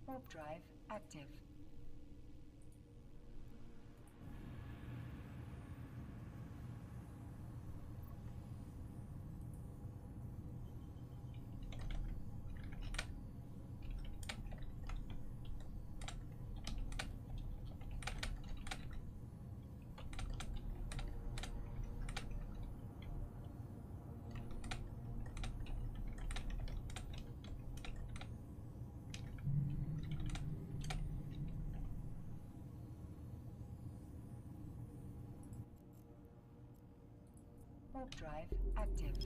Warp drive active. Warp drive active.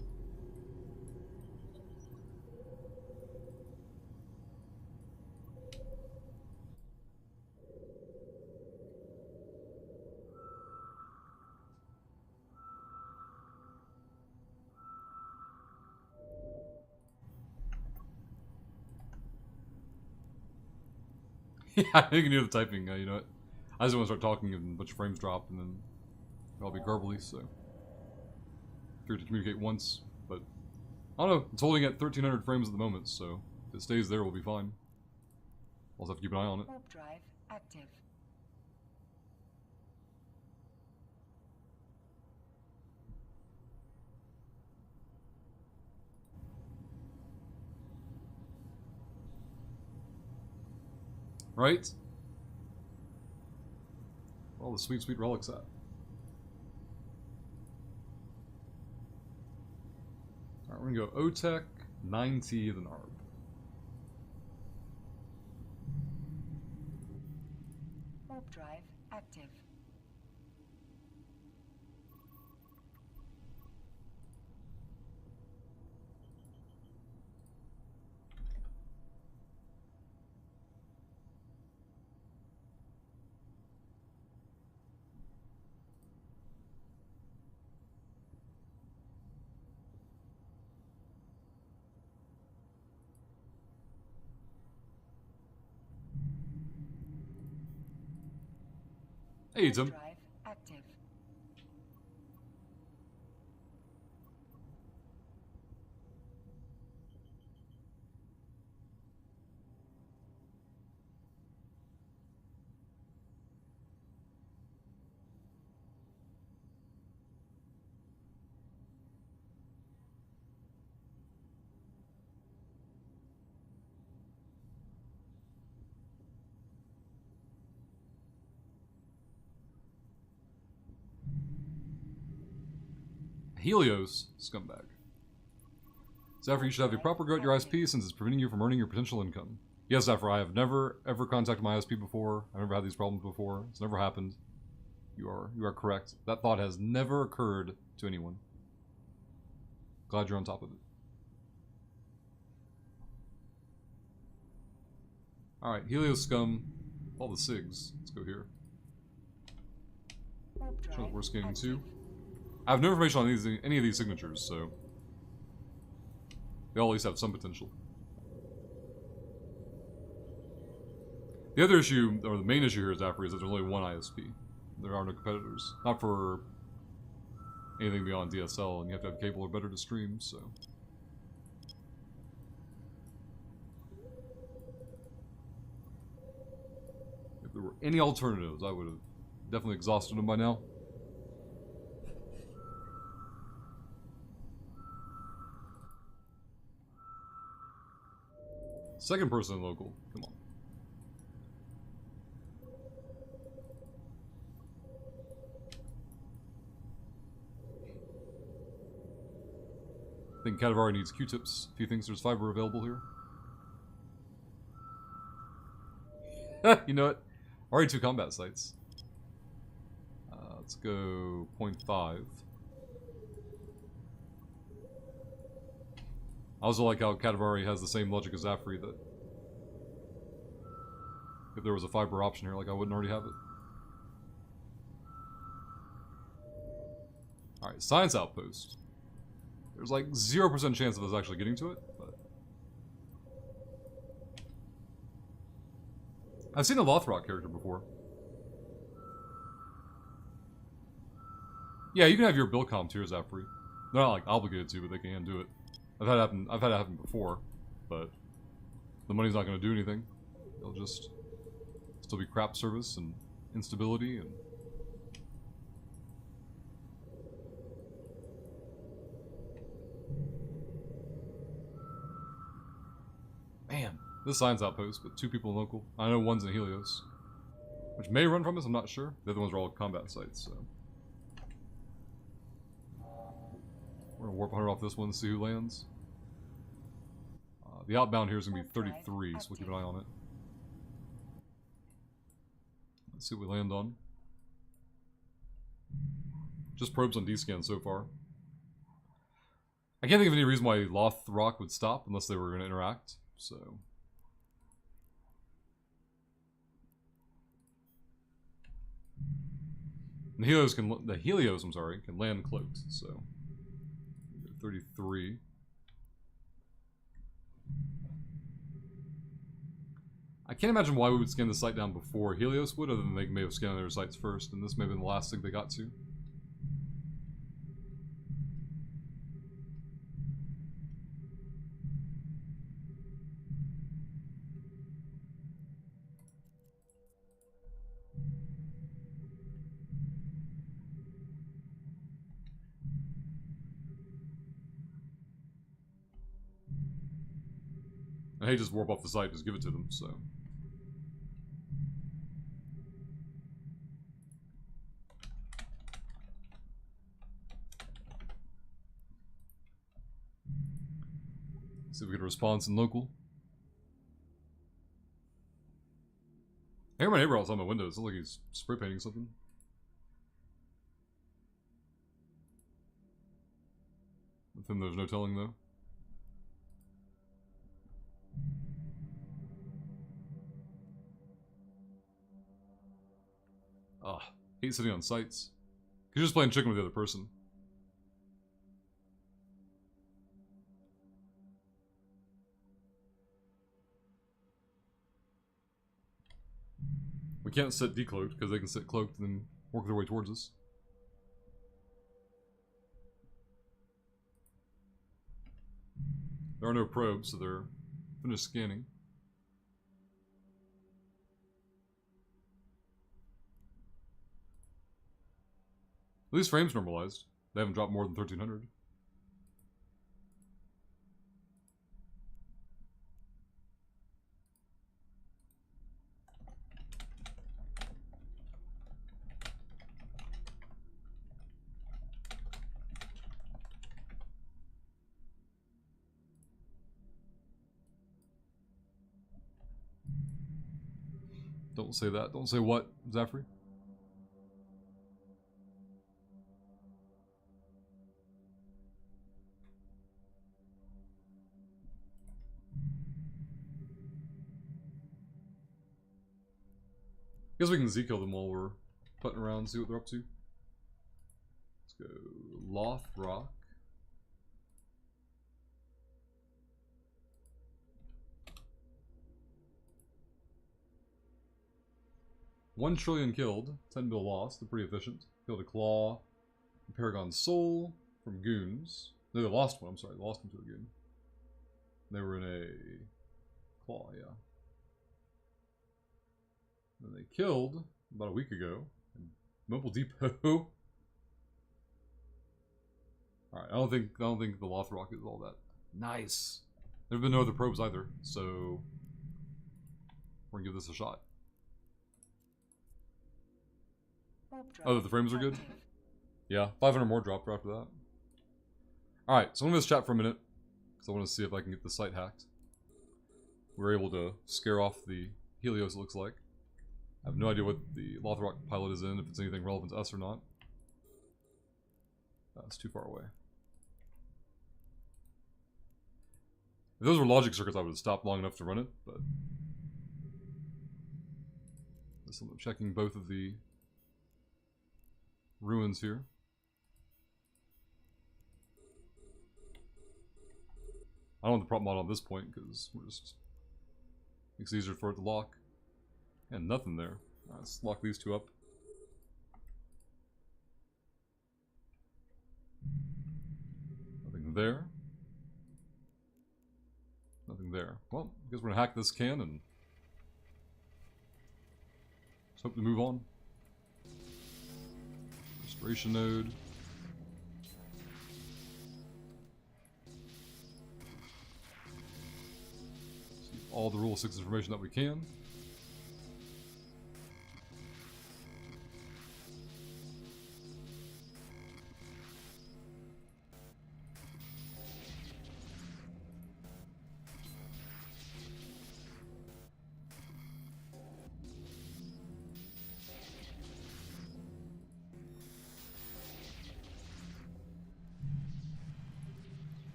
Yeah, I think you knew the typing, you know what? I just want to start talking and a bunch of frames drop and then I'll be garbly, so. Figured to communicate once, but I don't know, it's holding at 1300 frames at the moment, so if it stays there, we'll be fine. Also have to keep an eye on it. Warp drive active. Right? All the sweet, sweet relics at. Alright, we're gonna go OTEC, 9T, then ARB. Warp drive active. Hey, Warp Tim. drive active. Helios, scumbag. Zephyr, you should have a proper go at your ISP since it's preventing you from earning your potential income. Yes, Zephyr, I have never, ever contacted my ISP before. I've never had these problems before. It's never happened. You are correct. That thought has never occurred to anyone. Glad you're on top of it. Alright, Helios scum. All the SIGs. Let's go here. Warp drive Show that we're scanning active. too. I have no information on any of these signatures, so they all at least have some potential. The other issue, or the main issue here, Zafri, is that there's only one ISP. There are no competitors. Not for anything beyond DSL, and you have to have cable or better to stream, so. If there were any alternatives, I would have definitely exhausted them by now. Second person local. Come on. I think Katavari needs Q-tips if he thinks there's fiber available here. You know what? Already 2 combat sites. Let's go 0.5. I also like how Katavari has the same logic as Zafri, that if there was a fiber option here, like I wouldn't already have it. Alright, Science Outpost. There's like 0% chance of us actually getting to it, but I've seen a Lothrock character before. Yeah, you can have your build comp tiers out free. They're not like obligated to, but they can do it. I've had it happen before, but the money's not going to do anything. It'll just still be crap service and instability and... Man, this sign's outpost, but 2 people in local. I know one's in Helios, which may run from us, I'm not sure. The other ones are all combat sites, so... We're gonna warp 100 off this one and see who lands. The outbound here is gonna be 33, so we'll keep an eye on it. Let's see what we land on. Just probes on D-scan so far. I can't think of any reason why Lothrock would stop unless they were going to interact, so... And the Helios, can land cloaked, so... 33. I can't imagine why we would scan the site down before Helios would, other than they may have scanned their sites first, and this may have been the last thing they got to. I hate just warp off the site, just give it to them, so... See if we get a response in local. I hear my neighbor outside my window. It looks like he's spray painting something. With him, there's no telling, though. Ah, hate sitting on sites. You're just playing chicken with the other person. We can't sit decloaked because they can sit cloaked and then work their way towards us. There are no probes, so they're finished scanning. At least frames normalized. They haven't dropped more than 1300. Don't say that. Don't say what, Zafri? Guess we can Z-kill them while we're putting around and see what they're up to. Let's go Lothrock. $1 trillion killed, 10 bill lost. They're pretty efficient. Killed a Claw, a Paragon Soul from Goons. No, they lost one. I'm sorry, they lost one to a Goon. They were in a Claw, yeah. Then they killed about a week ago in Mobile Depot. Alright, I don't think the Lothrock is all that nice. There have been no other probes either, so we're gonna give this a shot. Oh, the frames are good? Yeah, 500 more dropped after that. Alright, so I'm gonna miss chat for a minute, because I want to see if I can get the site hacked. We were able to scare off the Helios, it looks like. I have no idea what the Lothrock pilot is in, if it's anything relevant to us or not. That's too far away. If those were logic circuits, I would have stopped long enough to run it, but... I'm checking both of the ruins here. I don't want the prop mod on this point, because we're just... makes it easier for it to lock. And nothing there. Alright, let's lock these two up. Nothing there. Nothing there. Well, I guess we're gonna hack this can and hope to move on. Restoration node. See all the Rule 6 information that we can.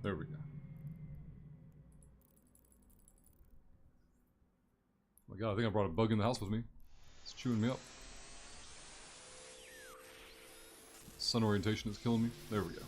There we go. Oh my god, I think I brought a bug in the house with me. It's chewing me up. Sun orientation is killing me. There we go.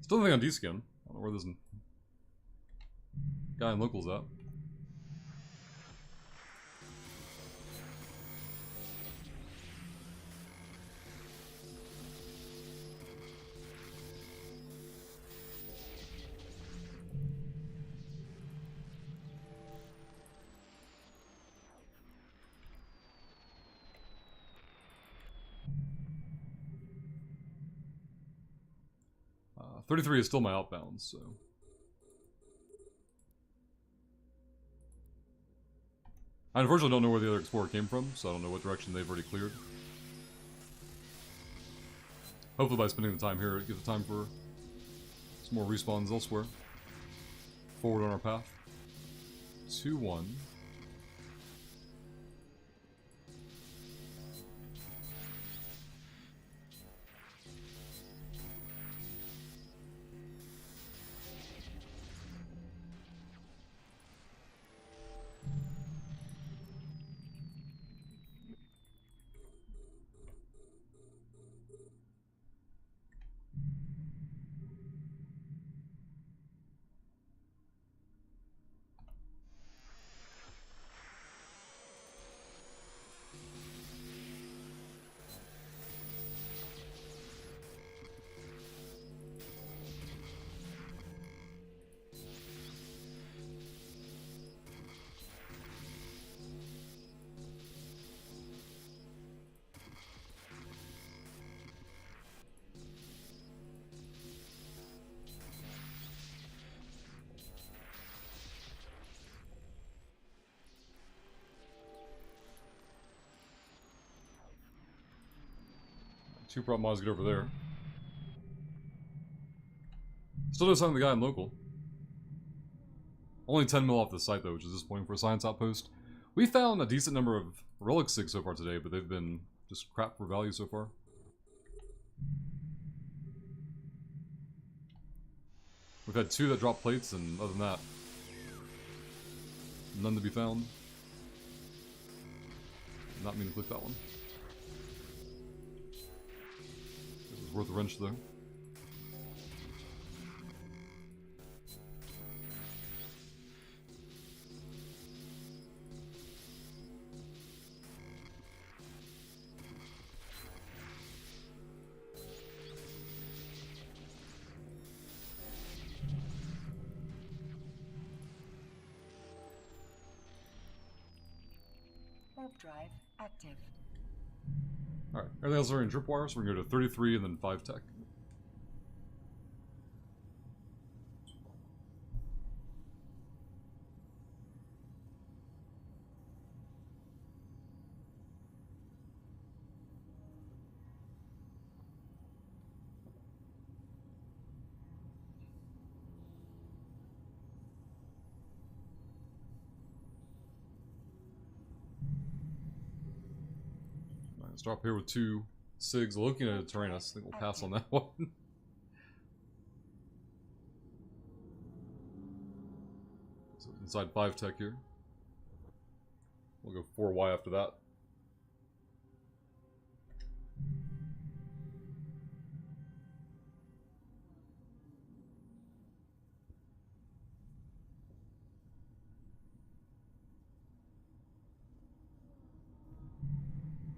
Still nothing on D-Skin. I don't know where this guy in local's at. Uh, 33 is still my outbound, so... I unfortunately don't know where the other Explorer came from, so I don't know what direction they've already cleared. Hopefully by spending the time here, it gives the time for some more respawns elsewhere. Forward on our path. 2-1. Two prop mods get over there. Still no sign of the guy in local. Only 10 mil off the site though, which is disappointing for a science outpost. We found a decent number of relic SIGs so far today, but they've been just crap for value so far. We've had 2 that drop plates, and other than that, none to be found. Not mean to click that one. It was worth a wrench though. Warp drive active. Alright, everything else are in tripwire, so we're going to go to 33 and then 5 tech. Let's drop here with 2 SIGs. Looking at a Tyrannus. I think we'll pass on that one. Inside 5 tech here. We'll go 4Y after that.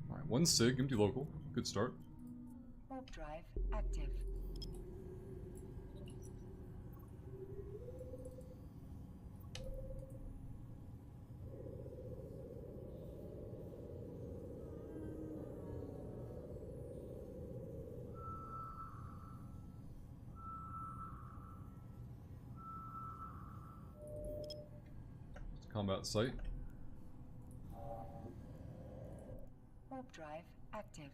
Alright, 1 SIG, empty local. Good start. Warp drive active. Combat site. Warp drive active.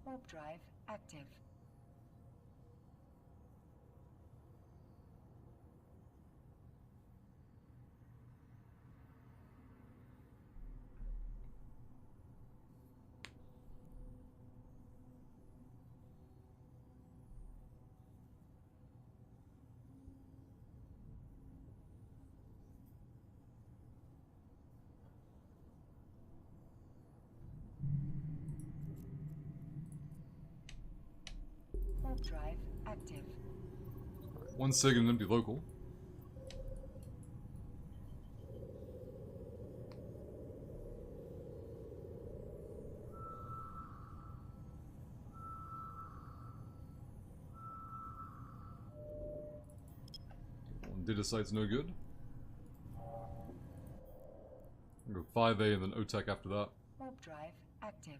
Warp drive active. Warp drive active. 1 SIG and empty local. One data site's no good. I'll go 5A and then OTech after that. Warp drive active.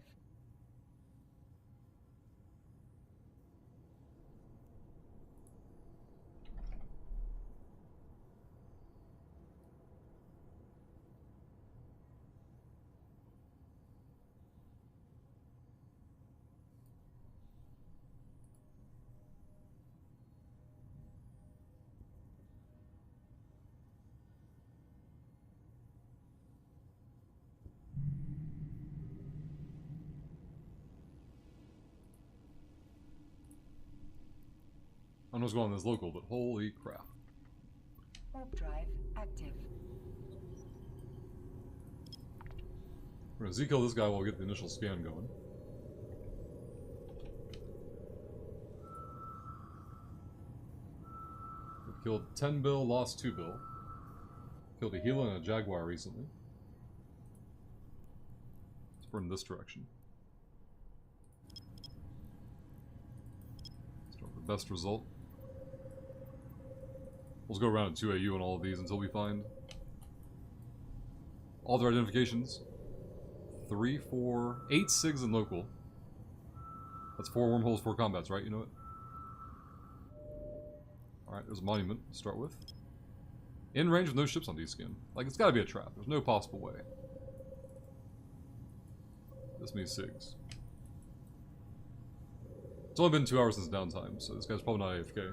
I don't know what's going on in this local, but holy crap. Warp drive active. We're gonna Z-kill this guy while we get the initial scan going. We've killed 10 bill, lost 2 bill. Killed a Gila and a Jaguar recently. Let's burn in this direction. Start with the best result. Let's go around at 2AU on all of these until we find all their identifications. 3, 4, 8 SIGs in local. That's 4 wormholes, 4 combats, right? You know it? Alright, there's a monument to start with. In range with no ships on D-skin. Like, it's gotta be a trap. There's no possible way. This many SIGs. It's only been 2 hours since downtime, so this guy's probably not AFK.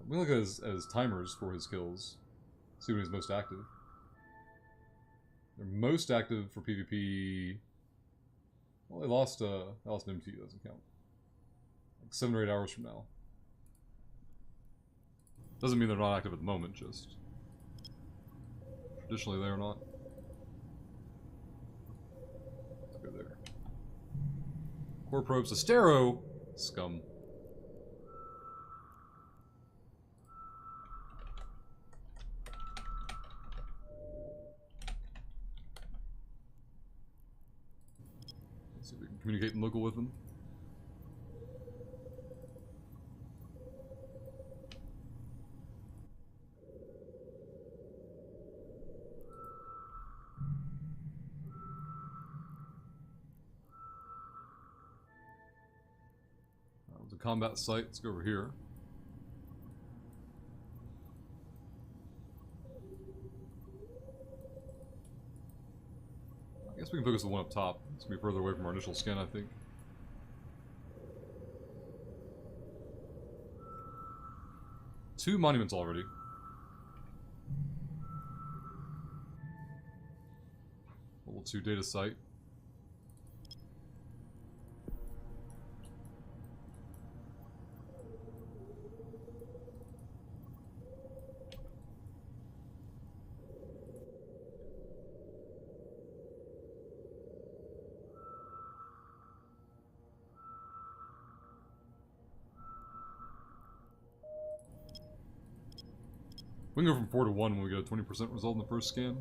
We can look at his timers for his kills. See when he's most active. They're most active for PvP. Well, they lost an MT, doesn't count. Like 7 or 8 hours from now. Doesn't mean they're not active at the moment, just traditionally they are not. Let's go there. Core probes, Astero! Scum. Let's see if we can communicate in local with them. The combat site, let's go over here. we can focus the one up top. It's going to be further away from our initial scan, I think. Two monuments already. Level 2 data site. We can go from 4 to 1 when we get a 20% result in the first scan.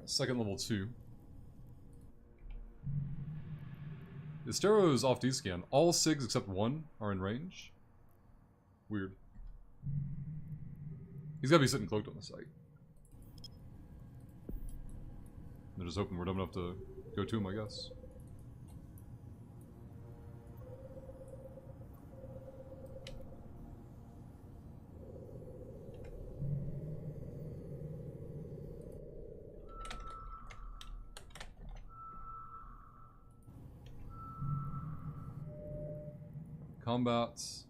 Second level 2. The Stero is off D-scan. All SIGs except one are in range. Weird. He's gotta be sitting cloaked on the site. They're just hoping we're dumb enough to go to him, I guess. Combats.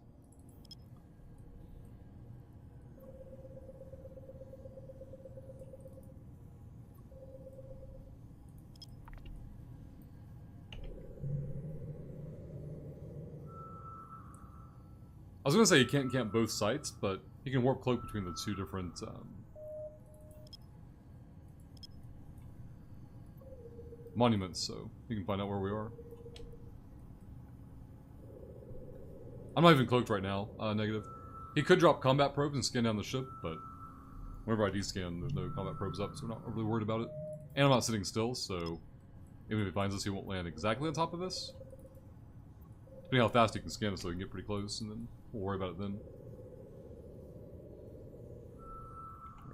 I was gonna say he can't camp both sites, but he can warp cloak between the two different monuments, so he can find out where we are. I'm not even cloaked right now, negative. He could drop combat probes and scan down the ship, but whenever I D-scan, there's no combat probes up, so we're not overly worried about it. And I'm not sitting still, so even if he finds us, he won't land exactly on top of us. Depending how fast he can scan us, so he can get pretty close, and then we'll worry about it then.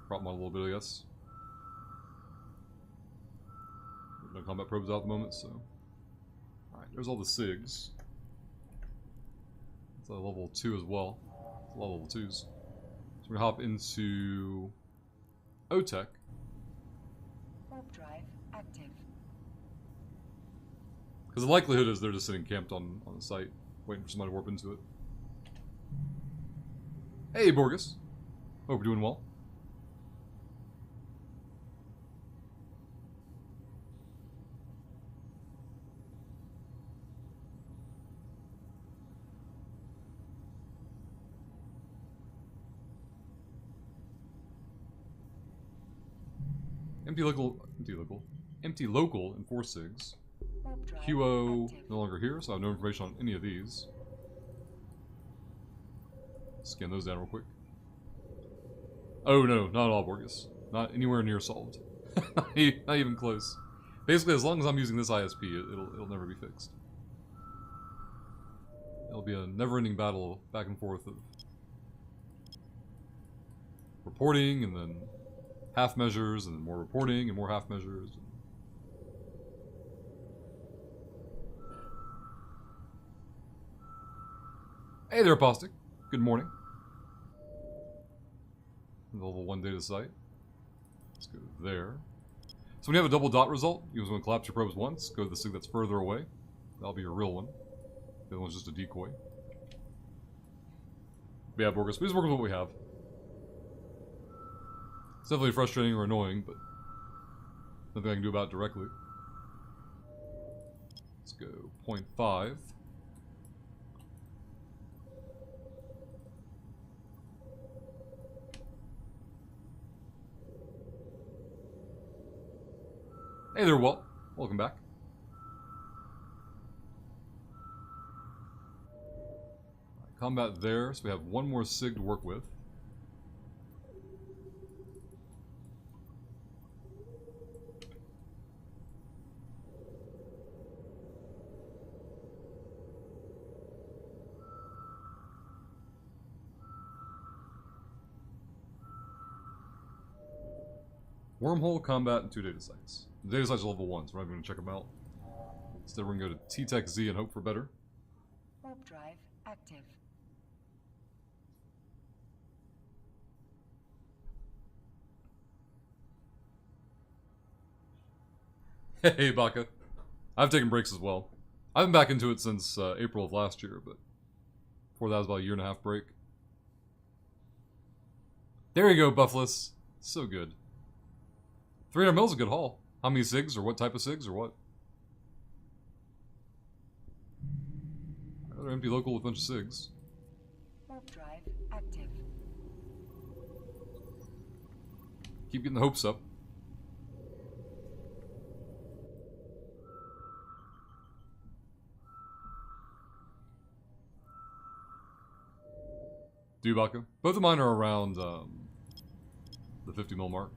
Prop him on a little bit, I guess. No combat probes out at the moment, so... Alright, there's all the SIGs. It's a level 2 as well. It's a lot of level 2s. So we're gonna hop into... OTEC. Warp drive active. Because the likelihood is they're just sitting camped on the site, waiting for somebody to warp into it. Hey, Borgus. Hope you're doing well. Empty local in 4 SIGs. Warp drive QO active. no longer here, so I have no information on any of these. Scan those down real quick. Oh no, not at all, Borgus. Not anywhere near solved. Not even close. Basically, as long as I'm using this ISP, it'll never be fixed. It'll be a never-ending battle back and forth of reporting, and then half measures, and then more reporting, and more half measures. Hey there, Apostic. Good morning. Level 1 data site. Let's go there. So when you have a double dot result, you just want to collapse your probes once, go to the SIG that's further away. That'll be your real one. The other one's just a decoy. But yeah, Borgus, we just work with what we have. It's definitely frustrating or annoying, but nothing I can do about it directly. Let's go 0.5. Hey there, Walt. Welcome back. Right, combat there, so we have one more SIG to work with. Wormhole, combat, and 2 data sites. The data sites are level 1, so we're not even going to check them out. Instead, we're going to go to T-Tech Z and hope for better. Warp drive active. Hey, Baka. I've taken breaks as well. I've been back into it since April of last year, but before that was about a 1.5 break. There you go, Buffless. So good. 300 mil is a good haul. How many SIGs, or what type of SIGs, or what? Another empty local with a bunch of SIGs. Warp drive active. Keep getting the hopes up. Dubaka. Both of mine are around the 50 mil mark.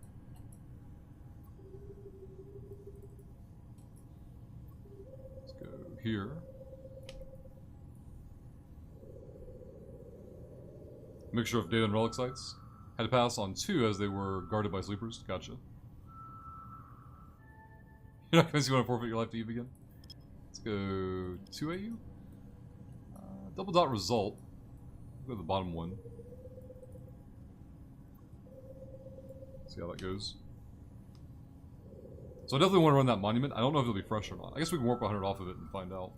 Let's go here. Mixture of data and relic sites. Had to pass on 2 as they were guarded by sleepers. Gotcha. You're not going to see when I forfeit your life to Eve again? Let's go 2 AU. Double dot result. Go to the bottom one. See how that goes. So I definitely want to run that monument. I don't know if it'll be fresh or not. I guess we can warp 100 off of it and find out.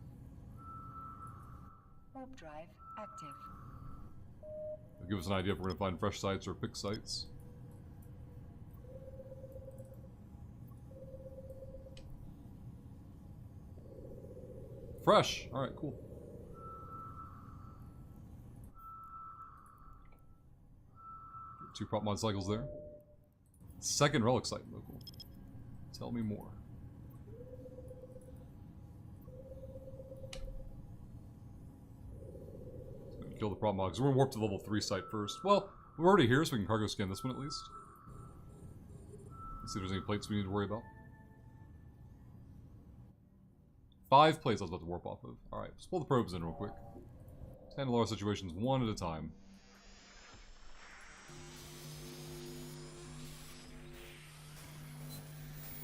Warp drive active. It'll give us an idea if we're going to find fresh sites or pick sites. Fresh! Alright, cool. Two prop mod cycles there. Second relic site local. Tell me more. Just gonna kill the prop mod because we're gonna warp to level 3 site first. Well, we're already here, so we can cargo scan this one at least. Let's see if there's any plates we need to worry about. 5 plates I was about to warp off of. Alright, let's pull the probes in real quick. Let's handle our situations one at a time.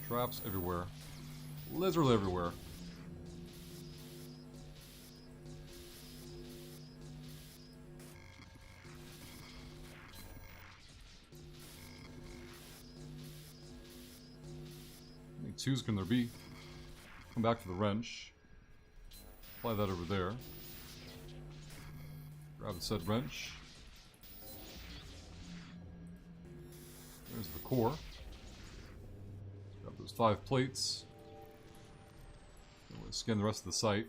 Traps everywhere. Literally everywhere. How many 2s can there be? Come back for the wrench. Apply that over there. Grab the said wrench. There's the core. Grab those 5 plates. And we'll scan the rest of the site.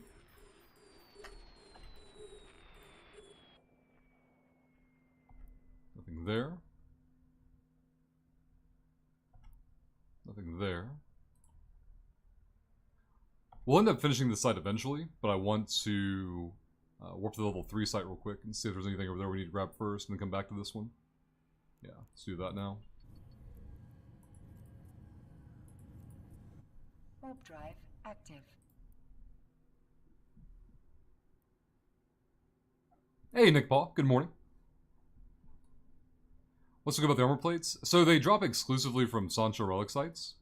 Nothing there. Nothing there. We'll end up finishing the site eventually, but I want to warp to the level 3 site real quick and see if there's anything over there we need to grab first and then come back to this one. Yeah, let's do that now. Warp drive active. Hey, Nick Paul. Good morning. Let's talk about the armor plates. So they drop exclusively from Sancho relic sites.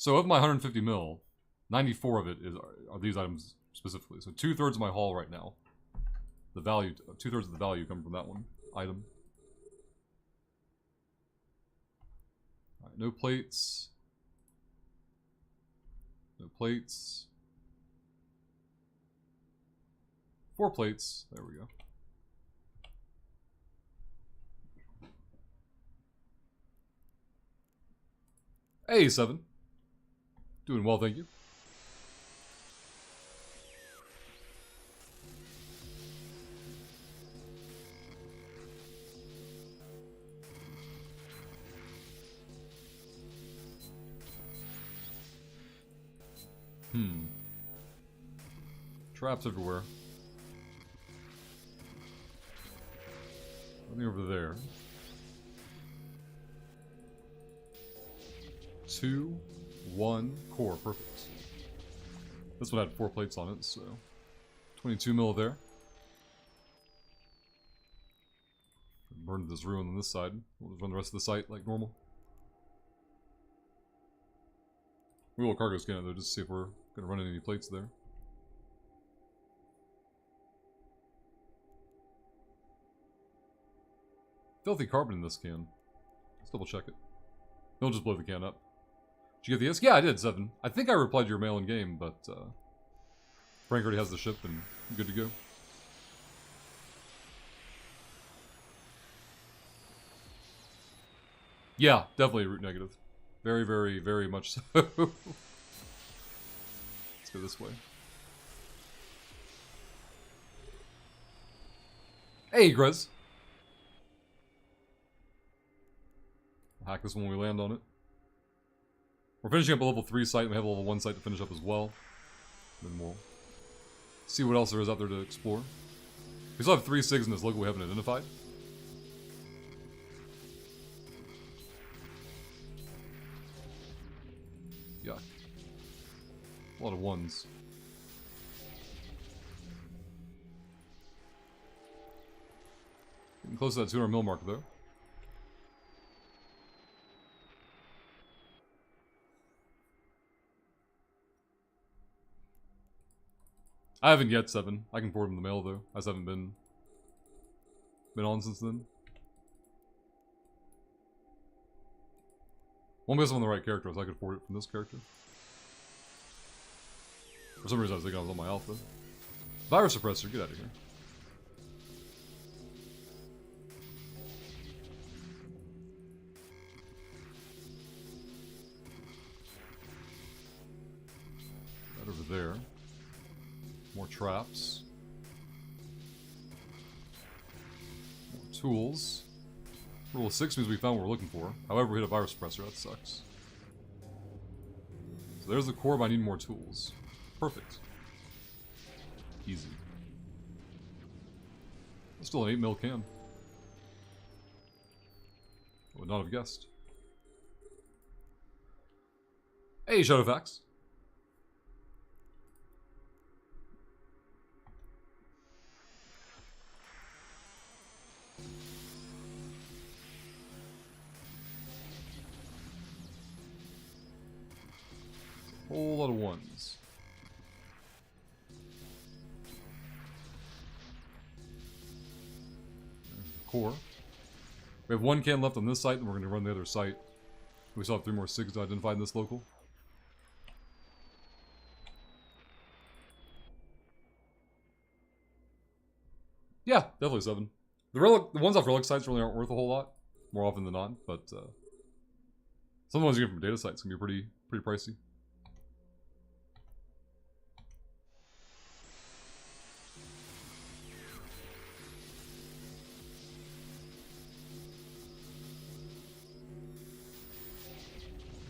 So of my 150 mil, 94 of it are these items specifically. So 2/3 of my haul right now. The value, 2/3 of the value come from that one item. All right, no plates. No plates. 4 plates. There we go. Hey, 7. Doing well, thank you. Traps everywhere. Nothing over there. 2, 1, core, perfect. This one had 4 plates on it, so 22 mil there. Burn this ruin on this side. We'll just run the rest of the site like normal. We will cargo scan it though, just to see if we're gonna run into any plates there. Filthy carbon in this can. Let's double check it. Don't just blow the can up. Did you get the S? Yeah, I did, 7. I think I replied to your mail in game, but Frank already has the ship and I'm good to go. Yeah, definitely root negative. Very, very, very much so. Let's go this way. Hey, Grez. We'll hack this when we land on it. We're finishing up a level 3 site, and we have a level 1 site to finish up as well. Then we'll see what else there is out there to explore. We still have 3 SIGs in this local we haven't identified. Yuck. A lot of 1s. Getting close to that 200 mil mark, though. I haven't yet, 7. I can forward him the mail, though. I just haven't been on since then. Won't miss him on the right character, so I could forward it from this character. For some reason, I was thinking I was on my alpha. Virus suppressor, get out of here. That over there. More traps. More tools. Rule 6 means we found what we're looking for. However, we hit a virus suppressor. That sucks. So there's the core, but I need more tools. Perfect. Easy. That's still an 8 mil can. I would not have guessed. Hey, Shadowfax. Whole lot of 1s. Core. We have 1 can left on this site, and we're going to run the other site. We still have 3 more SIGs to identify in this local. Yeah, definitely 7. The ones off relic sites really aren't worth a whole lot, more often than not, but some of the ones you get from data sites can be pretty pricey.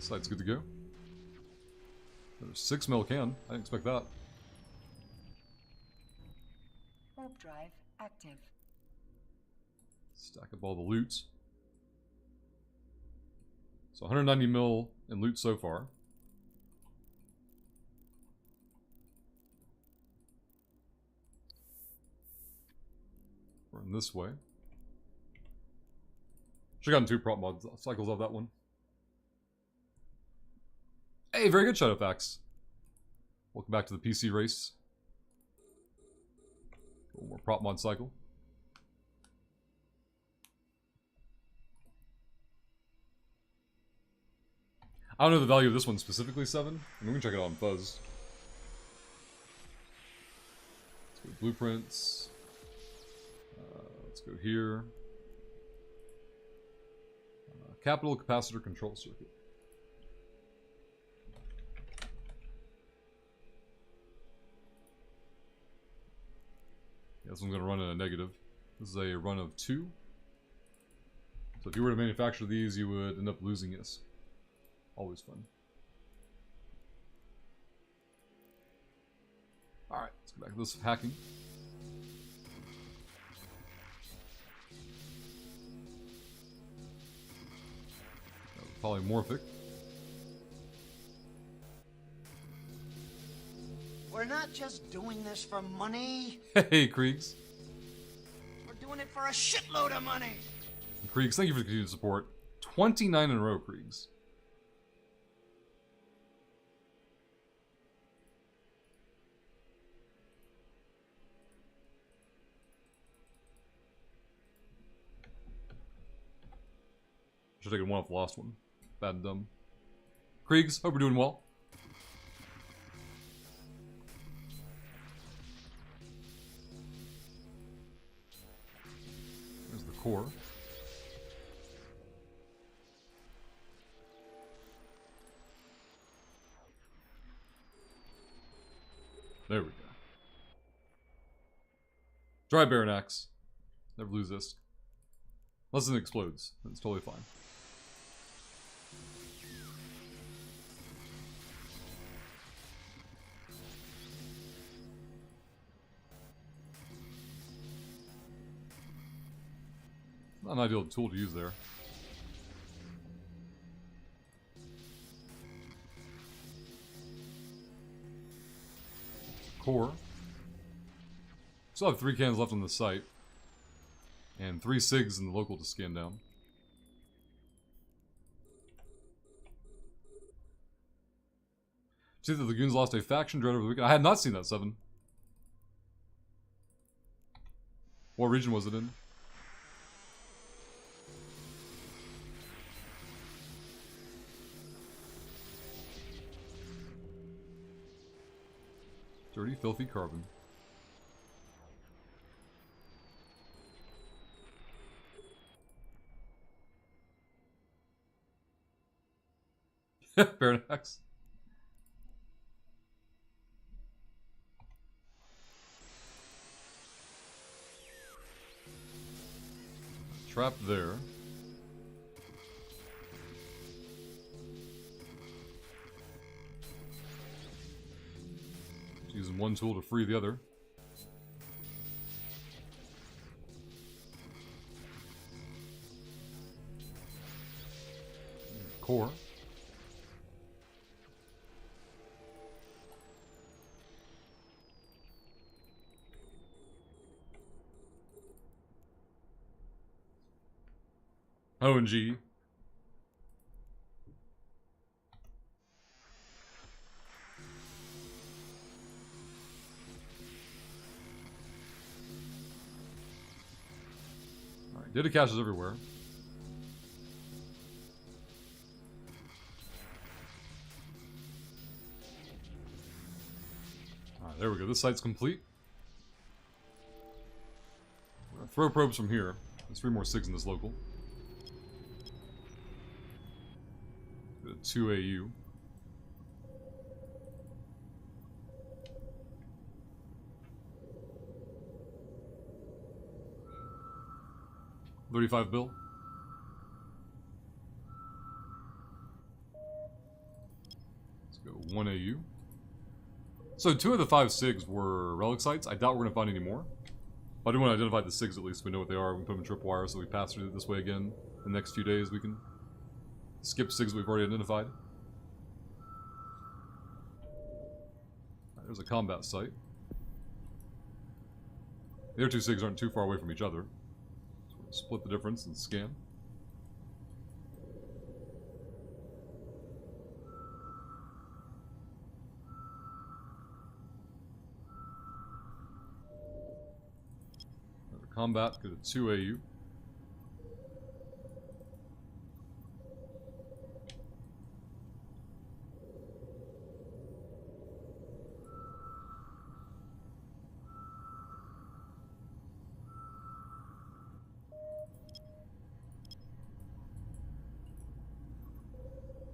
Site's good to go. There's 6 mil can. I didn't expect that. Warp drive active. Stack up all the loot. So 190 mil in loot so far. Run this way. Should've gotten 2 prop mod cycles of that one. Hey, very good, Shadowfax. Welcome back to the PC race. A little more prop mod cycle. I don't know the value of this one specifically, 7. I mean, we can check it out on Fuzz. Let's go to blueprints. Let's go here. Capital capacitor control circuit. Yeah, this one's going to run in a negative. This is a run of 2. So if you were to manufacture these, you would end up losing this. Always fun. Alright, let's go back to this hacking. Polymorphic. We're not just doing this for money. Hey, Kriegs. We're doing it for a shitload of money. Kriegs, thank you for the continued support. 29 in a row, Kriegs. Should have taken one off the last one. Bad and dumb. Kriegs, hope we're doing well. There's the core. There we go. Dry Baron Axe. Never lose this. Unless it explodes. That's totally fine. Not an ideal tool to use there. Core. Still have 3 cans left on the site. And 3 SIGs in the local to scan down. See, the Lagoons lost a faction dread over the weekend. I had not seen that, 7. What region was it in? Dirty, filthy carbon. Baron Axe. Trap there. Using one tool to free the other. Core. ONG. Alright, data caches everywhere. Alright, there we go. This site's complete. We're gonna throw probes from here. There's 3 more SIGs in this local. 2 AU. $35 bill. Let's go 1 AU. So 2 of the 5 SIGs were relic sites. I doubt we're going to find any more. But I do want to identify the SIGs at least so we know what they are. We can put them in tripwire so we pass through it this way again. In the next few days we can skip SIGs we've already identified. There's a combat site. The other 2 SIGs aren't too far away from each other. So we'll split the difference and scan. Another combat, go to 2 AU.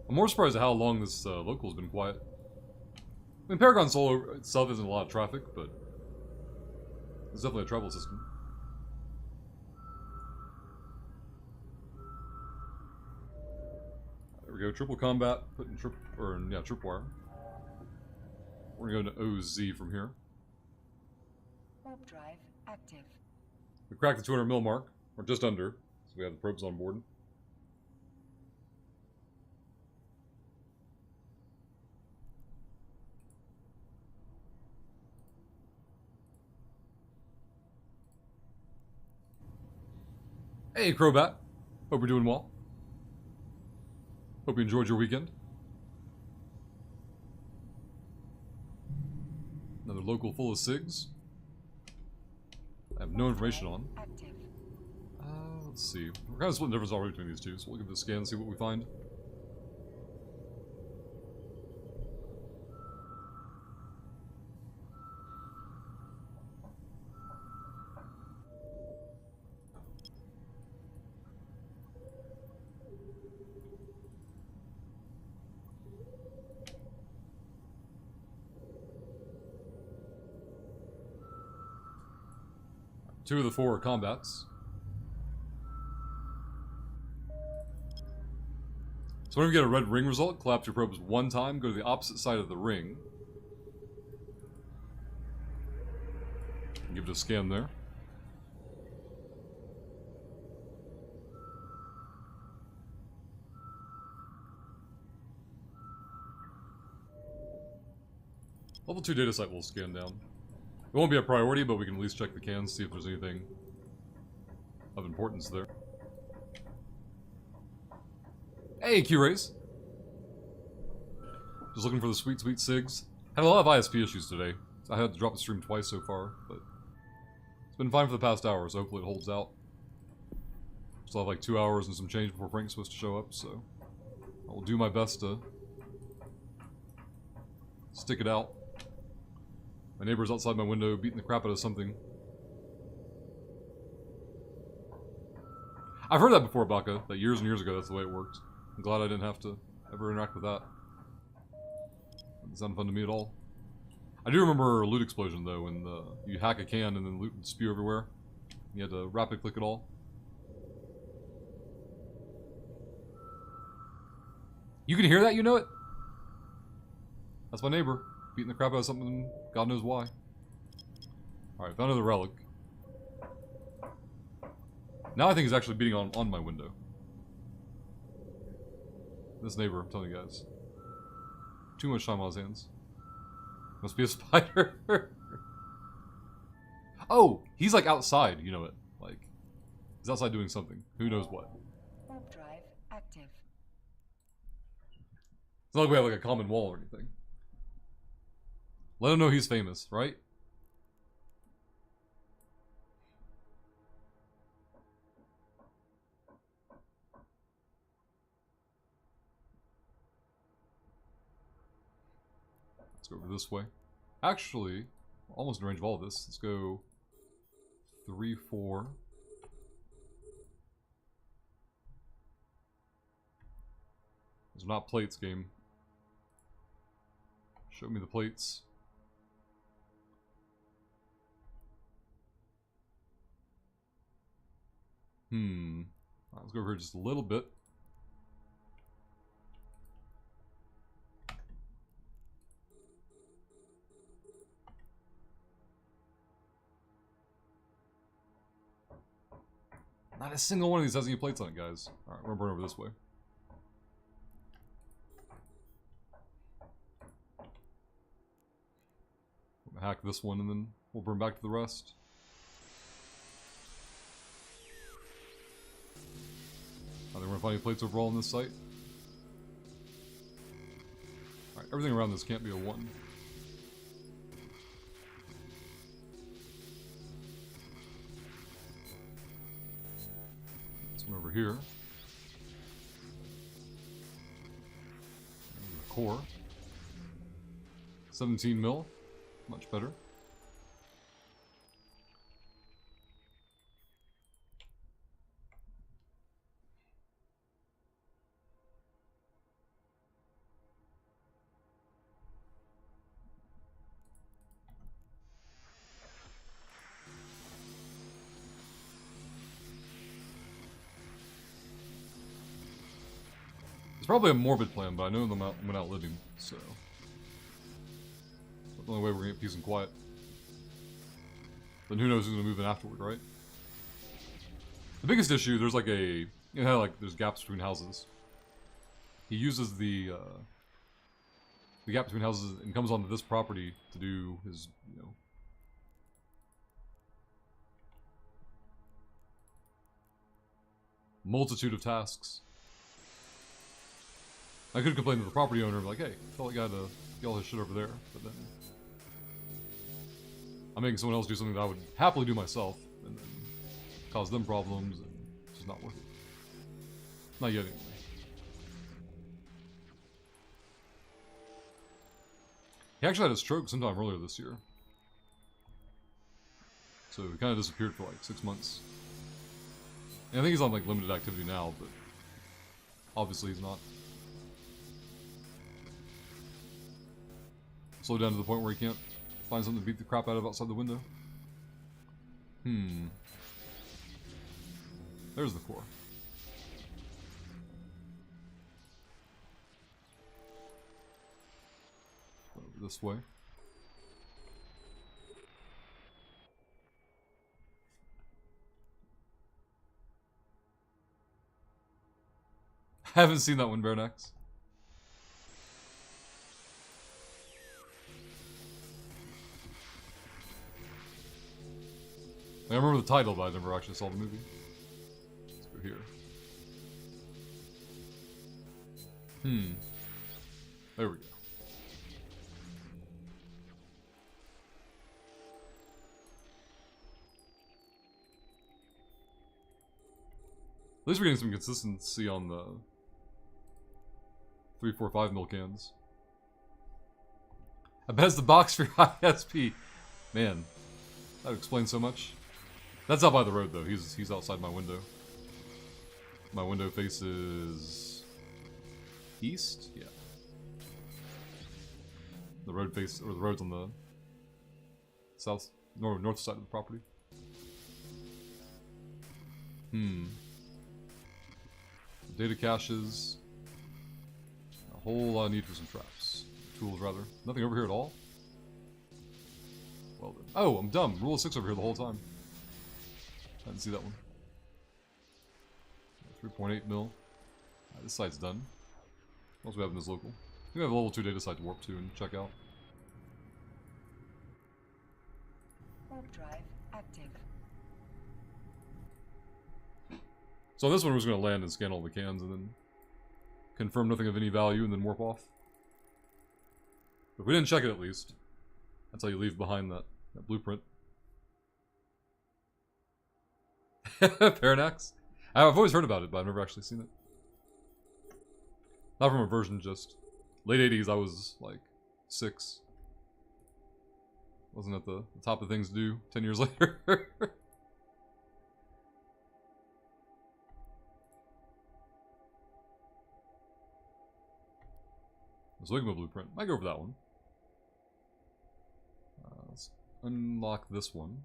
I'm more surprised at how long this local has been quiet. I mean, Paragon Solo itself isn't a lot of traffic, but it's definitely a travel system. There we go, triple combat, put in tripwire. We're gonna go to OZ from here. Warp drive active. We cracked the 200 mil mark, or just under, so we have the probes on board. Hey, Crobat. Hope you're doing well. Hope you enjoyed your weekend. Another local full of SIGs. I have no information on. Active. Let's see. We're kind of splitting difference already between these two, so we'll give this a scan and see what we find. Two of the 4 are combats. So whenever you get a red ring result, collapse your probes 1 time, go to the opposite side of the ring. Give it a scan there. Level 2 data site will scan down. It won't be a priority, but we can at least check the cans, see if there's anything of importance there. Hey, Q-Rays! Just looking for the sweet, sweet SIGs. Had a lot of ISP issues today. I had to drop the stream twice so far, but it's been fine for the past hour, so hopefully it holds out. Still have like 2 hours and some change before Frank's supposed to show up, so I will do my best to stick it out. My neighbor's outside my window beating the crap out of something. I've heard that before, Baka, that years and years ago that's the way it worked. I'm glad I didn't have to ever interact with that. Doesn't sound fun to me at all. I do remember a loot explosion though, when you hack a can and then loot would spew everywhere. You had to rapid click it all. You can hear that, you know it? That's my neighbor, beating the crap out of something, God knows why. Alright, found another relic. Now I think he's actually beating on my window. This neighbor, I'm telling you guys. Too much time on his hands. Must be a spider. Oh, he's like outside, you know it. Like, he's outside doing something. Who knows what. Warp drive active. It's not like we have like a common wall or anything. Let him know he's famous, right? Let's go over this way. Actually, almost in range of all of this. Let's go 3, 4. Those are not plates, game. Show me the plates. Let's go over here just a little bit. Not a single one of these has any plates on it, guys. Alright, we're gonna burn over this way. We'll hack this one and then we'll burn back to the rest. I think we're gonna find any plates overall on this site. Alright, everything around this can't be a 1. This one over here. And the core. 17 mil. Much better. It's probably a morbid plan, but I know I'm gonna outlive him, so. That's the only way we're gonna get peace and quiet. Then who knows who's gonna move in afterward, right? The biggest issue, there's like a, you know how like there's gaps between houses. He uses the gap between houses and comes onto this property to do his, you know, multitude of tasks. I could complain to the property owner, like, hey, tell that guy to get all his shit over there, but then I'm making someone else do something that I would happily do myself, and then cause them problems, and it's just not worth it. Not yet, anyway. He actually had a stroke sometime earlier this year. So he kind of disappeared for like 6 months. And I think he's on like limited activity now, but obviously he's not. Slow down to the point where he can't find something to beat the crap out of outside the window. There's the core. Over this way. I haven't seen that one, Baronax. I remember the title, but I never actually saw the movie. Let's go here. There we go. At least we're getting some consistency on the 345 mil cans. I bet it's the box for your ISP. Man, that would explain so much. That's out by the road though. He's outside my window. My window faces east? Yeah. The road face, or the road's on the north side of the property. Data caches. A whole lot of need for some traps. Tools, rather. Nothing over here at all? Well then. Oh, I'm dumb. Rule of 6 over here the whole time. I didn't see that one. 3.8 mil. This site's done. What else do we have in this local? I think we have a level 2 data site to warp to and check out. Warp drive active. So this one we're just going to land and scan all the cans and then confirm nothing of any value and then warp off. But we didn't check it at least. That's how you leave behind that blueprint. Paranax? I've always heard about it, but I've never actually seen it. Not from a version, just late 80s. I was like 6. Wasn't at the top of things to do 10 years later. Zwigma blueprint. Might go for that one. Let's unlock this one.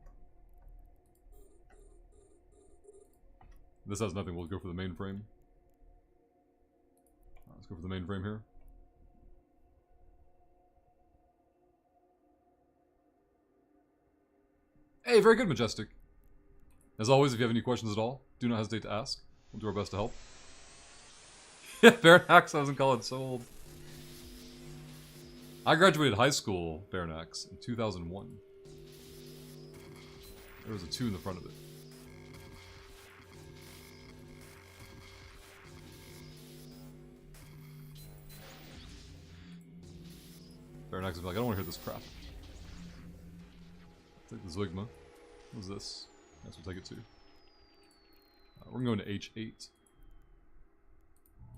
This has nothing. We'll go for the mainframe. Let's go for the mainframe here. Hey, very good, Majestic. As always, if you have any questions at all, do not hesitate to ask. We'll do our best to help. Yeah, Baronax, I was in college, so old. I graduated high school, Baronax, in 2001. There was a 2 in the front of it. Baronax is like, I don't want to hear this crap. Take the Zwigma. What's this? Yes, we'll take it too. We're going to H8.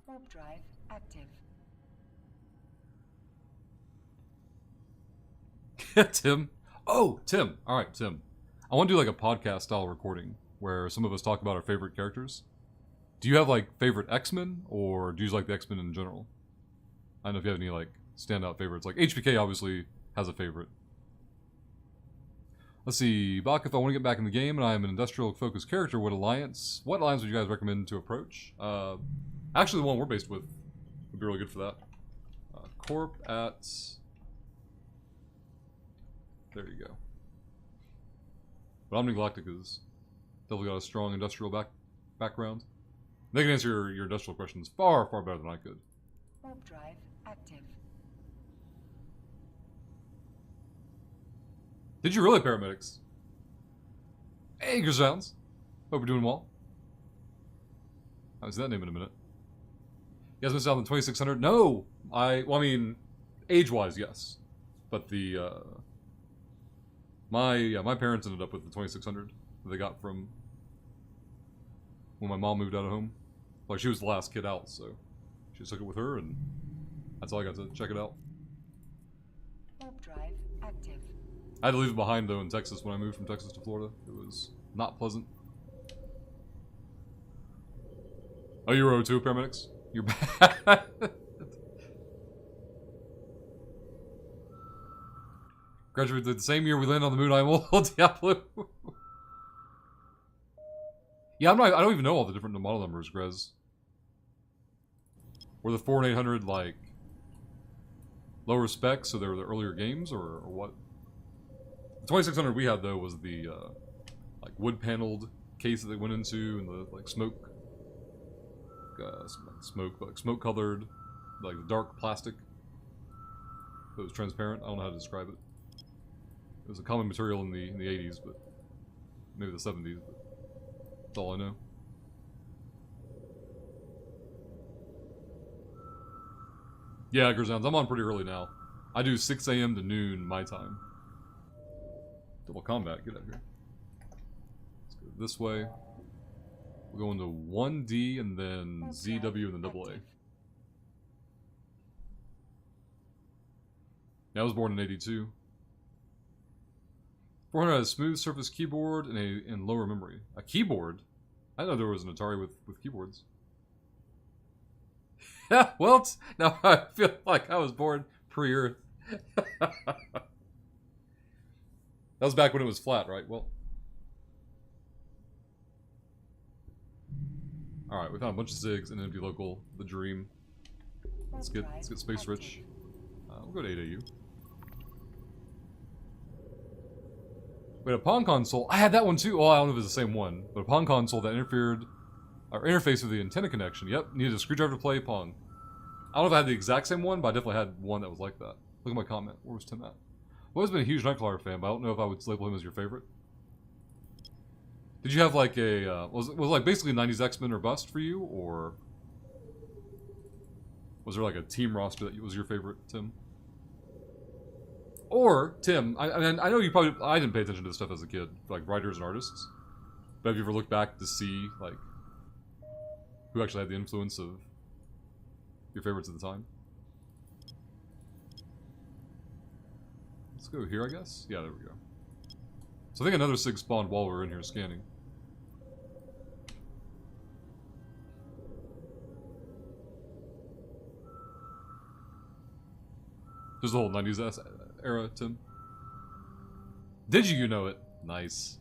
Warp drive active. Tim. Oh, Tim. Alright, Tim. I want to do like a podcast style recording where some of us talk about our favorite characters. Do you have like favorite X-Men, or do you just like the X-Men in general? I don't know if you have any like standout favorites. Like HBK obviously has a favorite. Let's see, Bach, if I want to get back in the game and I'm an industrial focused character, what alliance would you guys recommend to approach? Actually the one we're based with would be really good for that. Corp at... There you go. But Omni Galactic is definitely got a strong industrial background. They can answer your industrial questions far, far better than I could. Warp drive active. Did you really, paramedics? Hey, Grishounds. Hope you're doing well. I haven't seen that name in a minute. You guys missed out on the 2600? No! I mean, age-wise, yes. But the, my parents ended up with the 2600 that they got from when my mom moved out of home. Like, she was the last kid out, so she just took it with her, and that's all I got to check it out. Warp drive active. I had to leave it behind, though, in Texas when I moved from Texas to Florida. It was not pleasant. Oh, you were O2 paramedics? You're bad. Graduated the same year we landed on the moon. I'm old. Diablo. Yeah, I don't even know all the different model numbers, Grez. Were the 4 and 800 like lower specs, so they were the earlier games, or what? The 2600 we had though was the like wood paneled case that they went into, and the like smoke, smoke colored, like the dark plastic that was transparent. I don't know how to describe it. It was a common material in the 80s, but maybe the 70s. But that's all I know. Yeah, Grzowns, I'm on pretty early now. I do 6 a.m. to noon my time. Double combat, get out of here. Let's go this way. We'll go into 1D and then ZW and then AA. Yeah, I was born in 82. 400 has a smooth surface keyboard and lower memory. A keyboard? I didn't know there was an Atari with keyboards. Yeah, well, now I feel like I was born pre-Earth. That was back when it was flat, right? Well. Alright, we found a bunch of SIGs and an empty local, the dream. Let's get space rich. We'll go to 8AU. Wait, a Pong console? I had that one too. Oh, I don't know if it's the same one. But a Pong console that interfaced with the antenna connection. Yep, needed a screwdriver to play Pong. I don't know if I had the exact same one, but I definitely had one that was like that. Look at my comment. Where was Tim at? I've always been a huge Nightcrawler fan, but I don't know if I would label him as your favorite. Did you have like a, was it like basically 90s X-Men or bust for you, or was there like a team roster that was your favorite, Tim? Or, Tim, I know you probably, I didn't pay attention to this stuff as a kid, like writers and artists, but have you ever looked back to see, like, who actually had the influence of your favorites at the time? Let's go here, I guess? Yeah, there we go. So I think another SIG spawned while we were in here scanning. There's the whole 90s era, Tim. Did you know it? Nice.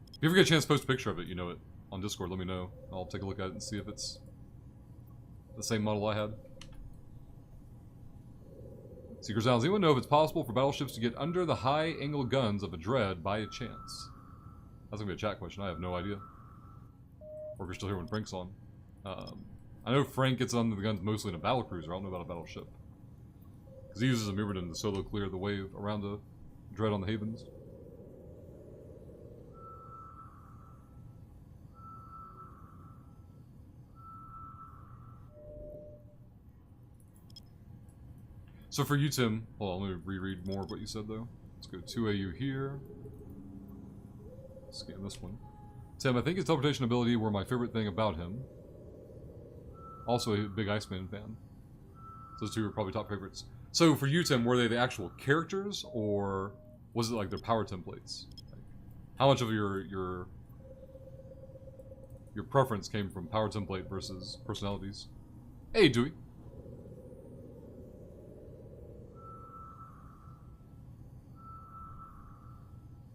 If you ever get a chance to post a picture of it, you know it, on Discord, let me know. I'll take a look at it and see if it's the same model I had. Seeker Sounds, anyone know if it's possible for battleships to get under the high-angle guns of a Dread by a chance? That's gonna be a chat question, I have no idea. Or if you're still here when Frank's on. I know Frank gets under the guns mostly in a battlecruiser, I don't know about a battleship. Because he uses a Mirrodin to solo clear the wave around the Dread on the Havens. So for you, Tim, hold on, let me reread more of what you said, though. Let's go 2AU here. Scan this one. Tim, I think his teleportation ability were my favorite thing about him. Also a big Iceman fan. Those two are probably top favorites. So for you, Tim, were they the actual characters, or was it like their power templates? Like, how much of your preference came from power template versus personalities? Hey, Dewey.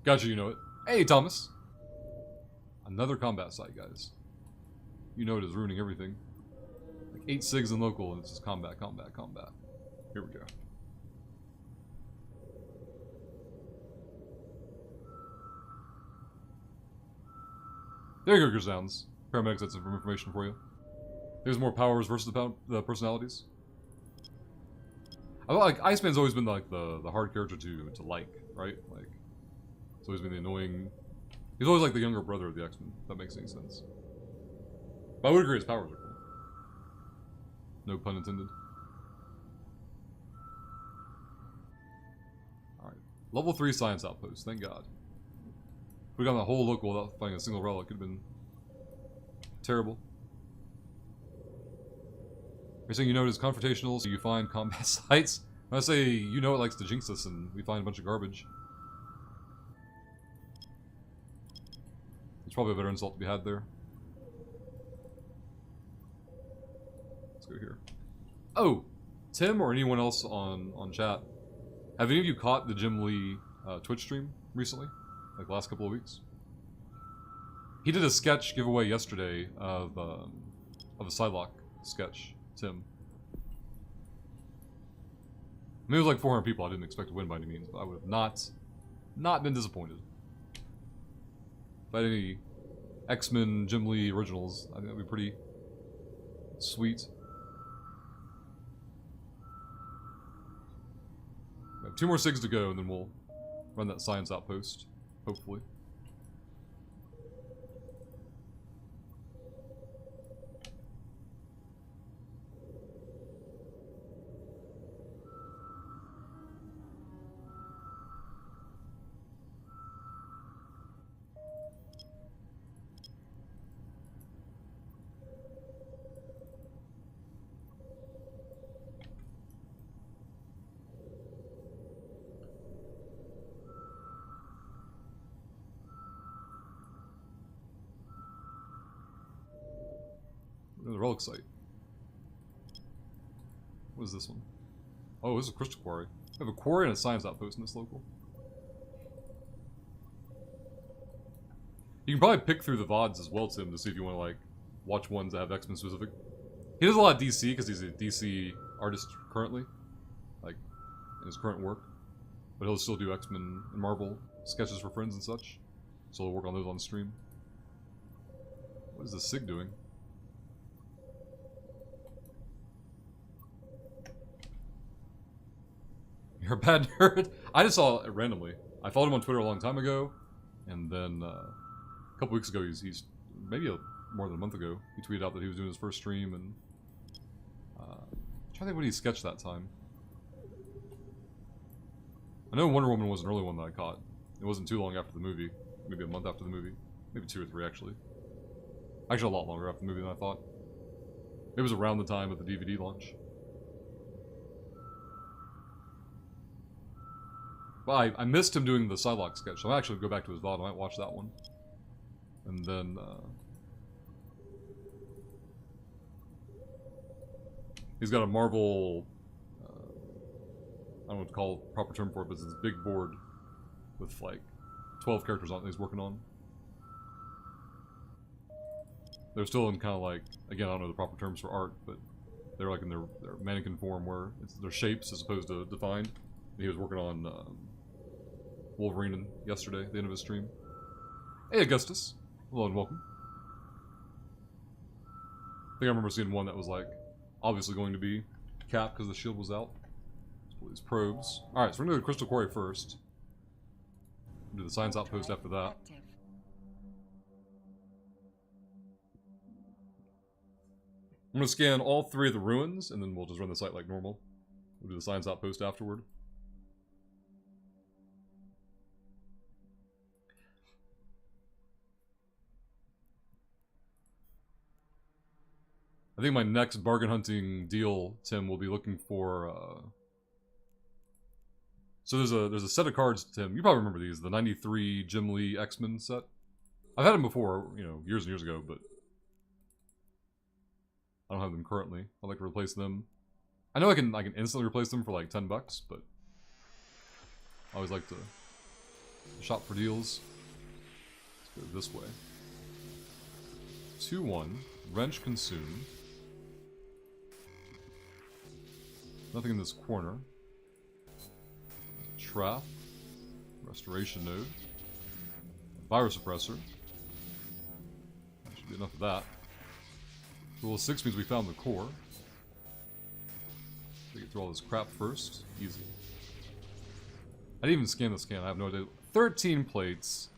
Gotcha, you know it. Hey, Thomas. Another combat site, guys. You know it is ruining everything. Like 8 SIGs in local, and it's just combat, combat, combat. Here we go. There you go, Grzowns. Paramedics had some information for you. There's more powers versus the personalities. I like Iceman's always been like the hard character to like, right? Like, it's always been the annoying. He's always like the younger brother of the X-Men. If that makes any sense. But I would agree his powers are cool. No pun intended. Alright. Level 3 science outpost, thank God. If we got the whole local without finding a single relic, it could have been Terrible. You're saying you know it is confrontational, so you find combat sites? When I say you know it likes to jinx us and we find a bunch of garbage. There's probably a better insult to be had there. Let's go here. Oh! Tim or anyone else on chat, have any of you caught the Jim Lee Twitch stream recently? Like the last couple of weeks? He did a sketch giveaway yesterday of a Psylocke sketch, Tim. I mean, it was like 400 people. I didn't expect to win by any means, but I would have not been disappointed. If I had any X-Men Jim Lee originals, I think that'd be pretty sweet. We have 2 more SIGs to go, and then we'll run that science outpost, hopefully. The relic site. What is this one? Oh, this is a crystal quarry. We have a quarry and a science outpost in this local. You can probably pick through the VODs as well, Tim, to see if you want to, like, watch ones that have X-Men specific. He does a lot of DC, because he's a DC artist currently. Like, in his current work. But he'll still do X-Men and Marvel sketches for friends and such. So he'll work on those on stream. What is the SIG doing? You're a bad nerd. I just saw it randomly. I followed him on Twitter a long time ago, and then a couple weeks ago, he's maybe more than a month ago, he tweeted out that he was doing his first stream, and I'm trying to think what he sketched that time. I know Wonder Woman was an early one that I caught. It wasn't too long after the movie, maybe a month after the movie, maybe 2 or 3 actually. Actually, a lot longer after the movie than I thought. It was around the time of the DVD launch. But I missed him doing the Psylocke sketch, so I might actually go back to his VOD. I might watch that one. And then, he's got a Marvel, I don't know what to call the proper term for it, but it's this big board with like 12 characters on it that he's working on. They're still in kind of like, again, I don't know the proper terms for art, but they're like in their mannequin form where it's their shapes as opposed to defined. And he was working on Wolverine yesterday, at the end of his stream. Hey, Augustus. Hello and welcome. I think I remember seeing one that was like, obviously going to be Cap because the shield was out. Let's pull these probes. Alright, so we're going to do the Crystal Quarry first. We'll do the Science Outpost after that. Active. I'm going to scan all 3 of the ruins, and then we'll just run the site like normal. We'll do the Science Outpost afterward. I think my next bargain hunting deal, Tim, will be looking for, So there's a set of cards, Tim. You probably remember these, the 93 Jim Lee X-Men set. I've had them before, you know, years and years ago, but I don't have them currently. I'd like to replace them. I know I can instantly replace them for like $10, but I always like to shop for deals. Let's go this way. 2-1. Wrench consumed. Nothing in this corner. Trap. Restoration node. Virus suppressor. That should be enough of that. Rule 6 means we found the core. We get through all this crap first. Easy. I didn't even scan the scan. I have no idea. 13 plates.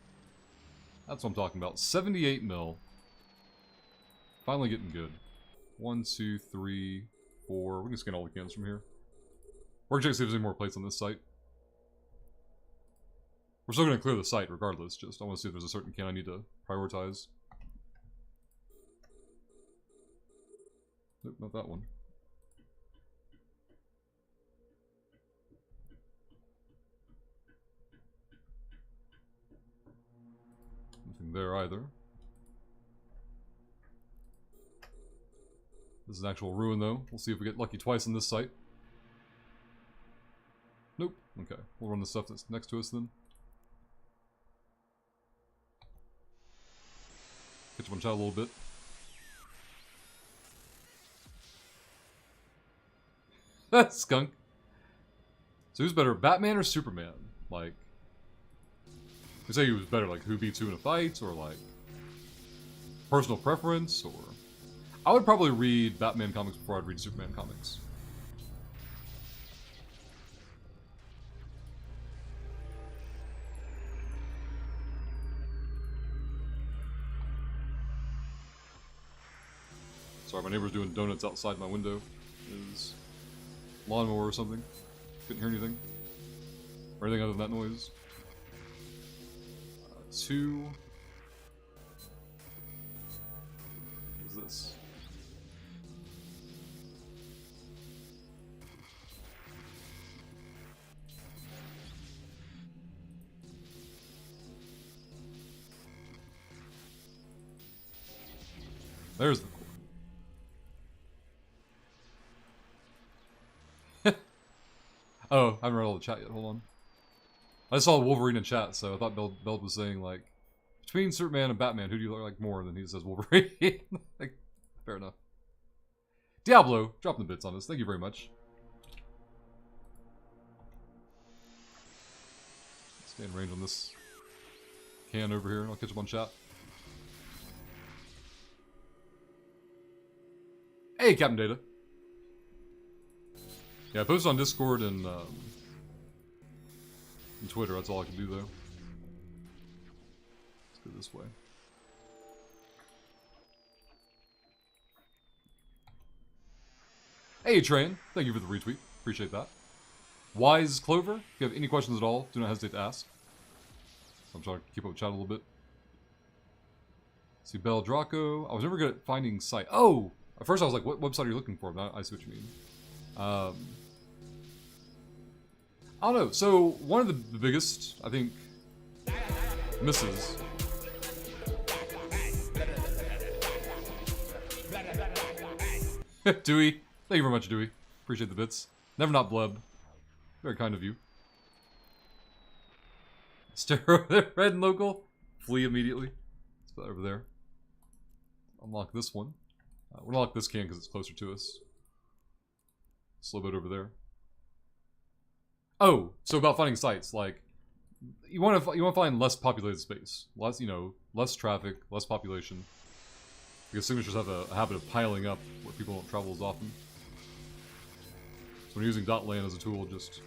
That's what I'm talking about. 78 mil. Finally getting good. 1, 2, 3, 4. We can scan all the cans from here. We're going to see if there's any more plates on this site. We're still going to clear the site regardless. Just I want to see if there's a certain can I need to prioritize. Nope, not that one. Nothing there either. This is an actual ruin, though. We'll see if we get lucky twice on this site. Nope. Okay. We'll run the stuff that's next to us then. Catch one shot a little bit. Skunk. So who's better, Batman or Superman? Like, we say he was better, like who beats who in a fight, or like personal preference, or I would probably read Batman comics before I'd read Superman comics. Sorry, my neighbor's doing donuts outside my window. His lawnmower or something. Couldn't hear anything. Or anything other than that noise. 2. What is this? There's the core. Oh, I haven't read all the chat yet. Hold on. I saw Wolverine in chat, so I thought Beld was saying, like, between Superman and Batman, who do you like more? And then he says Wolverine. Like, fair enough. Diablo, dropping the bits on us. Thank you very much. Stay in range on this can over here. I'll catch up on chat. Hey, Captain Data. Yeah, I posted on Discord and Twitter. That's all I can do, though. Let's go this way. Hey, Train. Thank you for the retweet. Appreciate that. Wise Clover. If you have any questions at all, do not hesitate to ask. I'm trying to keep up with chat a little bit. See, Bel Draco. I was never good at finding site. Oh! At first I was like, what website are you looking for? But I see what you mean. I don't know. So, one of the biggest, I think, misses. Dewey. Thank you very much, Dewey. Appreciate the bits. Never not bleb. Very kind of you. Stare over there, red and local. Flee immediately. Let's put that over there. Unlock this one. We'll unlock this can because it's closer to us. Slow bit over there. Oh, so about finding sites, like you want to find less populated space, less less traffic, less population, because signatures have a habit of piling up where people don't travel as often. So when you're using .land as a tool, just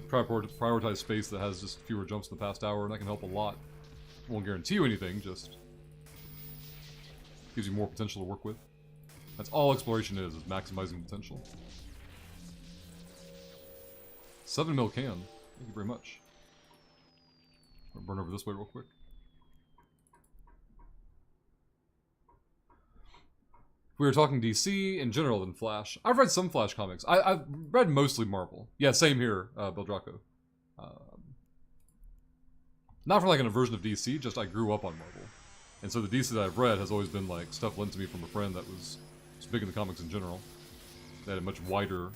prioritize space that has just fewer jumps in the past hour, and that can help a lot. Won't guarantee you anything, just gives you more potential to work with. That's all exploration is maximizing potential. 7 mil can. Thank you very much. I'll burn over this way real quick. If we were talking DC in general than Flash, I've read some Flash comics. I've read mostly Marvel. Yeah, same here, Beldraco. Not from like an aversion of DC, just I grew up on Marvel. And so the DC that I've read has always been like stuff lent to me from a friend that was big in the comics in general. They had a much wider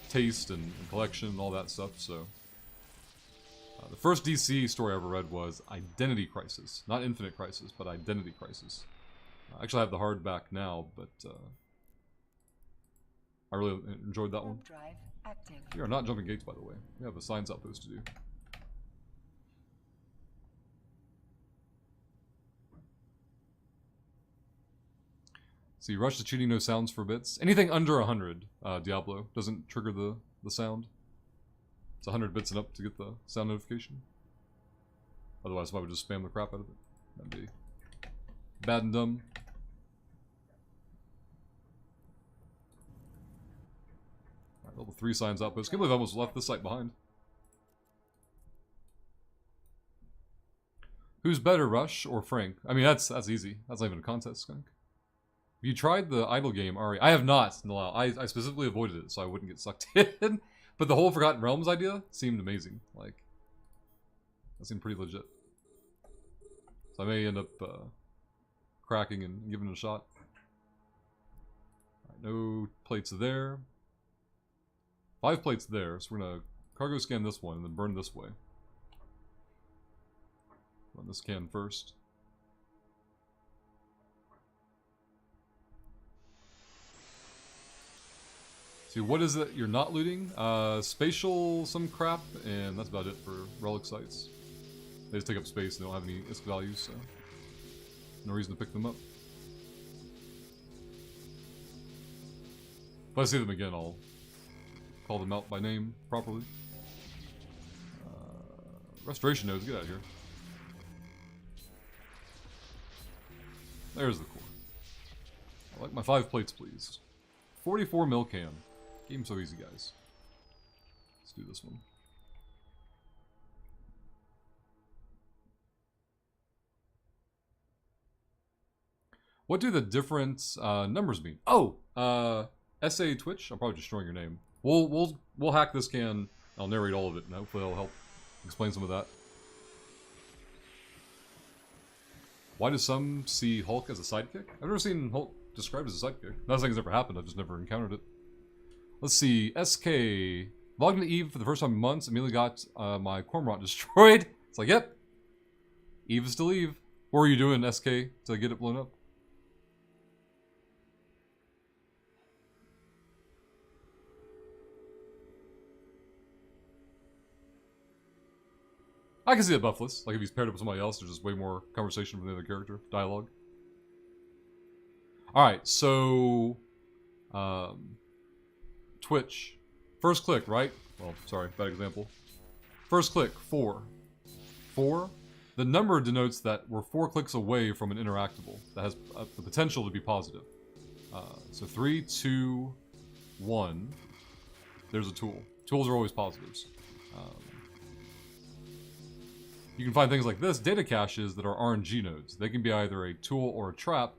taste and collection and all that stuff, so... the first DC story I ever read was Identity Crisis. Not Infinite Crisis, but Identity Crisis. I actually have the hardback now, but I really enjoyed that one. Drive active. We are not jumping gates, by the way. We have a science outpost to do. So you rush to cheating, no sounds for bits. Anything under 100, Diablo, doesn't trigger the sound. It's 100 bits and up to get the sound notification. Otherwise, I would just spam the crap out of it. That'd be bad and dumb. Alright, level 3 science outpost. Can't believe I almost left this site behind. Who's better, Rush or Frank? I mean, that's easy. That's not even a contest, Skunk. you tried the idle game, Ari? I have not. No, I specifically avoided it so I wouldn't get sucked in. But the whole Forgotten Realms idea seemed amazing. Like, that seemed pretty legit. So I may end up cracking and giving it a shot. All right, no plates there. 5 plates there, so we're gonna cargo scan this one and then burn this way. Run this can first. See, what is it you're not looting? Spatial, some crap, and that's about it for relic sites. They just take up space and they don't have any ISK values, so no reason to pick them up. If I see them again, I'll call them out by name properly. Restoration nodes, get out of here. There's the core. I like my 5 plates, please. 44 mil can. Game's so easy, guys. Let's do this one. What do the different numbers mean? Oh, SA Twitch. I'm probably just showing your name. We'll hack this can. I'll narrate all of it, and hopefully I'll help explain some of that. Why do some see Hulk as a sidekick? I've never seen Hulk described as a sidekick. Not saying it's ever happened. I've just never encountered it. Let's see. SK. Logged into Eve for the first time in months. Immediately got my Cormorant destroyed. It's like, yep. Eve is still Eve. What were you doing, SK, to get it blown up? I can see it buffless. Like if he's paired up with somebody else, there's just way more conversation from the other character. Dialogue. Alright, so... Twitch. First click, right? Well, sorry, bad example. First click, 4. 4? The number denotes that we're 4 clicks away from an interactable that has the potential to be positive. So 3, 2, 1. There's a tool. Tools are always positives. You can find things like this, data caches that are RNG nodes. They can be either a tool or a trap.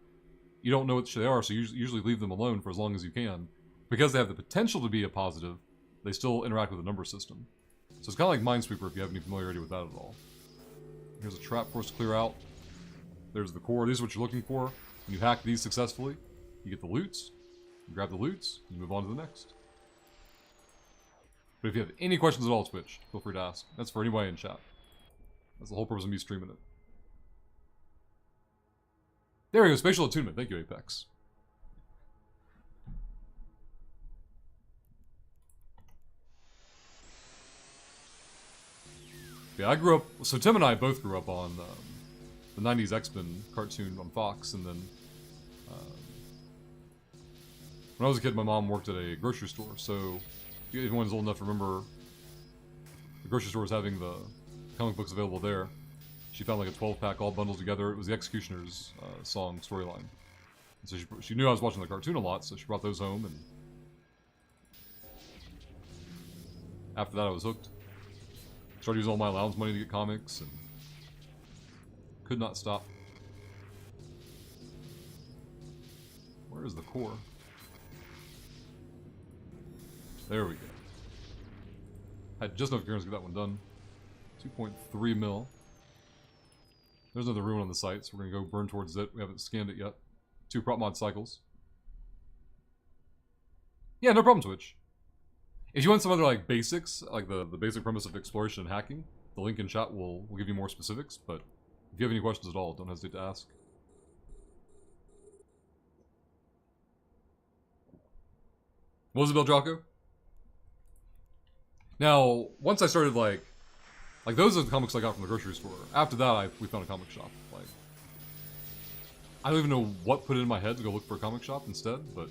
You don't know which they are, so you usually leave them alone for as long as you can. Because they have the potential to be a positive, they still interact with the number system. So it's kind of like Minesweeper if you have any familiarity with that at all. Here's a trap for us to clear out. There's the core. These are what you're looking for. When you hack these successfully, you get the loots. You grab the loots, and you move on to the next. But if you have any questions at all, Twitch, feel free to ask. That's for anybody in chat. That's the whole purpose of me streaming it. There we go, spatial attunement. Thank you, Apex. Yeah, I grew up... So Tim and I both grew up on the 90s X-Men cartoon on Fox, and then... when I was a kid, my mom worked at a grocery store, so... If anyone's old enough to remember... The grocery store was having the comic books available there. She found like a 12-pack all bundled together. It was the Executioner's song storyline. So she knew I was watching the cartoon a lot, so she brought those home, and... After that, I was hooked. Started using all my allowance money to get comics, and could not stop. Where is the core? There we go. Had just enough gears to get that one done. 2.3 mil. There's another ruin on the site, so we're gonna go burn towards it. We haven't scanned it yet. 2 prop mod cycles. Yeah, no problem, Twitch. If you want some other like basics, like the basic premise of exploration and hacking, the link in chat will give you more specifics, but if you have any questions at all, don't hesitate to ask. What was it, Beldraco? Now, once I started like those are the comics I got from the grocery store. After that, we found a comic shop. Like, I don't even know what put it in my head to go look for a comic shop instead, but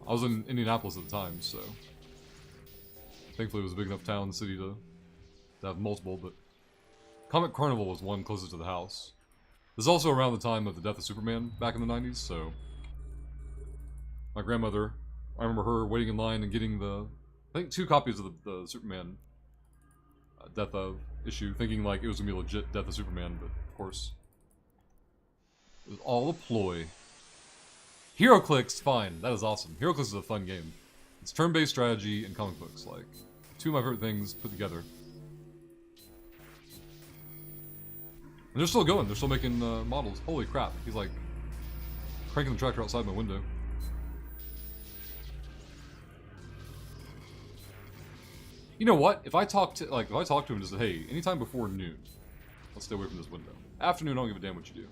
I was in Indianapolis at the time, so thankfully it was a big enough town, city to have multiple, but Comic Carnival was one closest to the house. This is also around the time of the death of Superman back in the 90s, so my grandmother, I remember her waiting in line and getting I think 2 copies of the Superman Death of issue, thinking like it was gonna be legit Death of Superman, but of course it was all a ploy. HeroClix, fine. That is awesome. HeroClix is a fun game. It's turn-based strategy and comic books, like two of my favorite things put together. And they're still going. They're still making models. Holy crap! He's like cranking the tractor outside my window. You know what? If I talk to if I talk to him and just say, hey, anytime before noon, let's stay away from this window. Afternoon, I don't give a damn what you do.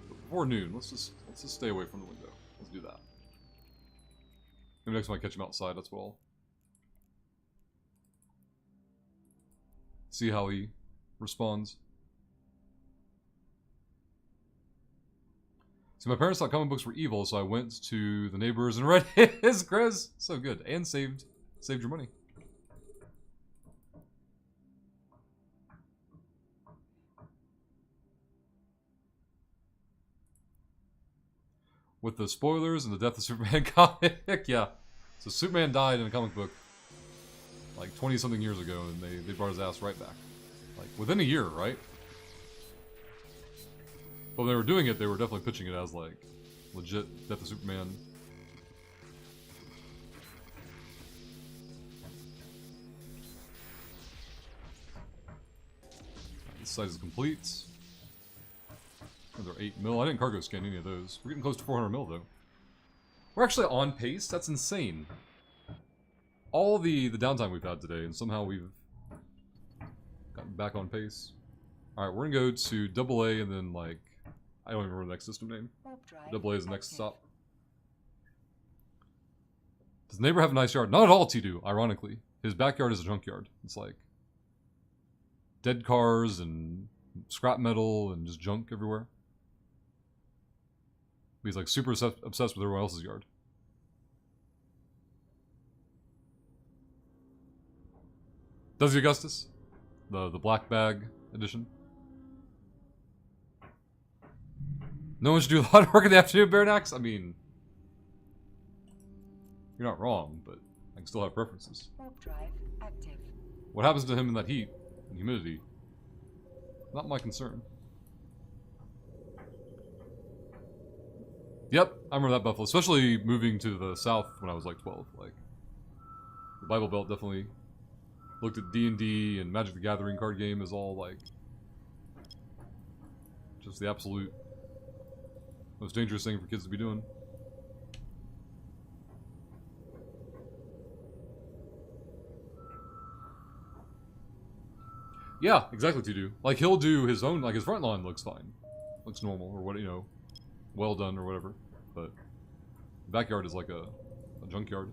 But before noon, let's just stay away from the window. Let's do that. Maybe next time I catch him outside, that's what I'll see how he responds. See, my parents thought comic books were evil, so I went to the neighbors and read his Grizz. So good. And saved your money. With the spoilers and the death of Superman comic. Yeah. So Superman died in a comic book like 20-something years ago, and they brought his ass right back. Like, within a year, right? But when they were doing it, they were definitely pitching it as, like, legit Death of Superman. This site is complete. Another 8 mil. I didn't cargo scan any of those. We're getting close to 400 mil, though. We're actually on pace. That's insane. All the downtime we've had today, and somehow we've gotten back on pace. Alright, we're gonna go to AA and then, like, I don't even remember the next system name. AA is the next stop. Does the neighbor have a nice yard? Not at all, T-Do, ironically. His backyard is a junkyard. It's like dead cars and scrap metal and just junk everywhere. He's like super obsessed with everyone else's yard. Does he, Augustus? The black bag edition. No one should do a lot of work in the afternoon, Baronax? I mean, you're not wrong, but I can still have preferences. Warp drive active. What happens to him in that heat and humidity? Not my concern. Yep, I remember that Buffalo, especially moving to the south when I was like 12. Like, the Bible Belt definitely looked at D&D and Magic the Gathering card game as all like just the absolute most dangerous thing for kids to be doing. Yeah, exactly, to do. Like, he'll do his own, like, his front lawn looks fine. Looks normal, or what, you know, well done, or whatever. But the backyard is like a junkyard.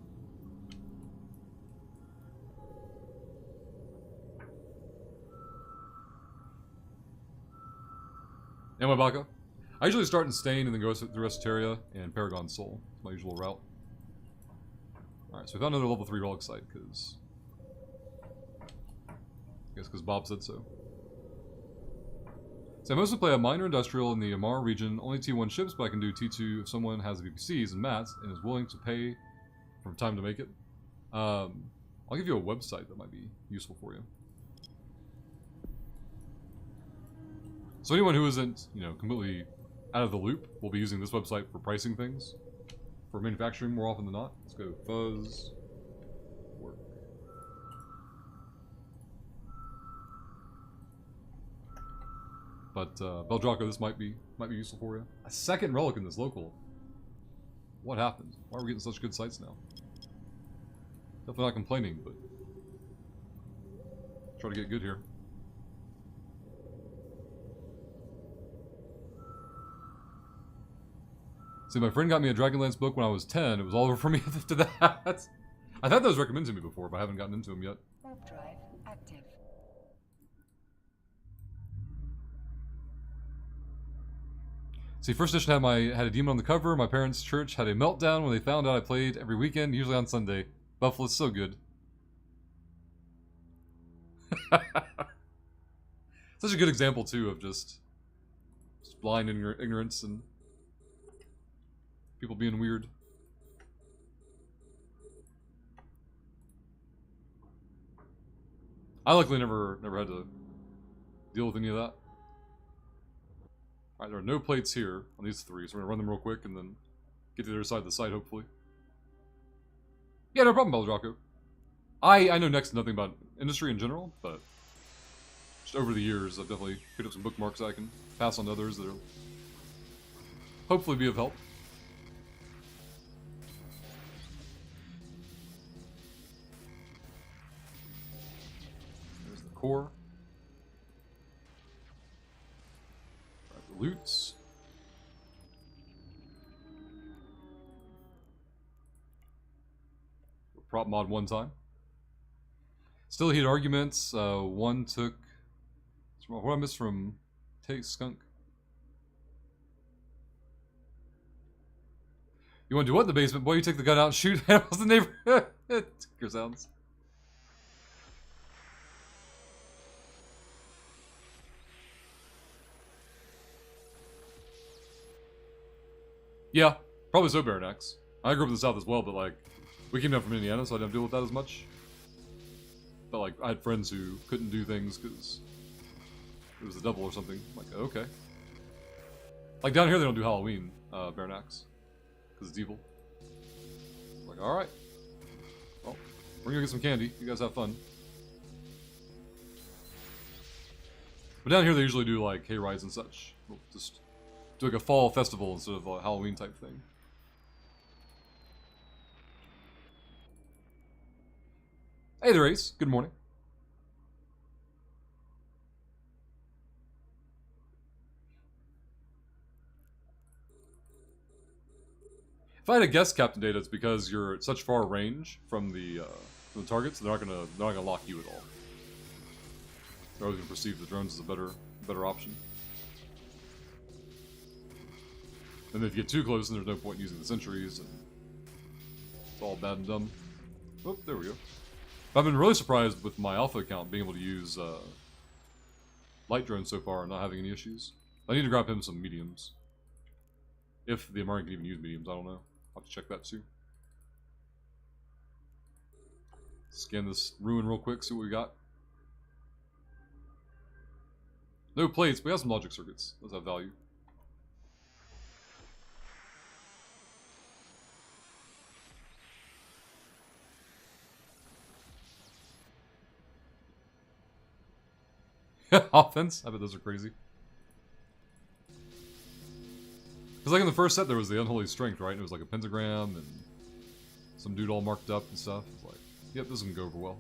Am I Baka? I usually start in Stain and then go through Esoteria and Paragon Soul. It's my usual route. Alright, so we found another level 3 relic site, because because Bob said so. So I mostly play a minor industrial in the Amar region, only T1 ships, but I can do T2 if someone has VPCs and mats and is willing to pay for time to make it. I'll give you a website that might be useful for you. So anyone who isn't, you know, completely out of the loop will be using this website for pricing things, for manufacturing more often than not. Let's go Fuzz. But Beldraco, this might be useful for you. A second relic in this local. What happened? Why are we getting such good sites now? Definitely not complaining, but try to get good here. See, my friend got me a Dragonlance book when I was 10. It was all over for me after that. I've had those recommended to me before, but I haven't gotten into them yet. Warp drive active. See, first edition had a demon on the cover. My parents' church had a meltdown when they found out I played every weekend, usually on Sunday. Buffalo's so good. Such a good example, too, of just blind ignorance and people being weird. I luckily never had to deal with any of that. Alright, there are no plates here on these three, so we're gonna run them real quick and then Get to the other side of the site, hopefully. Yeah, no problem, Beldraco. I know next to nothing about industry in general, but just over the years, I've definitely picked up some bookmarks I can pass on to others that'll hopefully be of help. There's the core. Grab the loots. Prop mod one time. Still heated arguments. One took. What did I miss from Take Skunk? You want to do what in the basement? Boy, you take the gun out and shoot animals in the neighborhood. Ticker sounds. Yeah, probably so, Baronax. I grew up in the South as well, but like, we came down from Indiana, so I didn't deal with that as much. But like, I had friends who couldn't do things because it was the devil or something. I'm like, okay. Like down here, they don't do Halloween, Baronax, because it's evil. I'm like, all right. Well, we're gonna get some candy. You guys have fun. But down here, they usually do like hay rides and such. We'll just do like a fall festival instead of a Halloween type thing. Hey there, Ace. Good morning. If I had a guess, Captain Data, it's because you're at such far range from the targets, they're not gonna lock you at all. They're always gonna perceive the drones as a better option. And if you get too close, then there's no point in using the sentries, and it's all bad and dumb. Oh, there we go. I've been really surprised with my alpha account being able to use light drones so far and not having any issues. I need to grab him some mediums. If the American can even use mediums, I don't know. I'll have to check that too. Scan this ruin real quick, see what we got. No plates, but we have some logic circuits. Those have value. Offense? I bet those are crazy. Because like in the first set there was the Unholy Strength, right? And it was like a pentagram and some dude all marked up and stuff. It's like, yep, this doesn't go over well.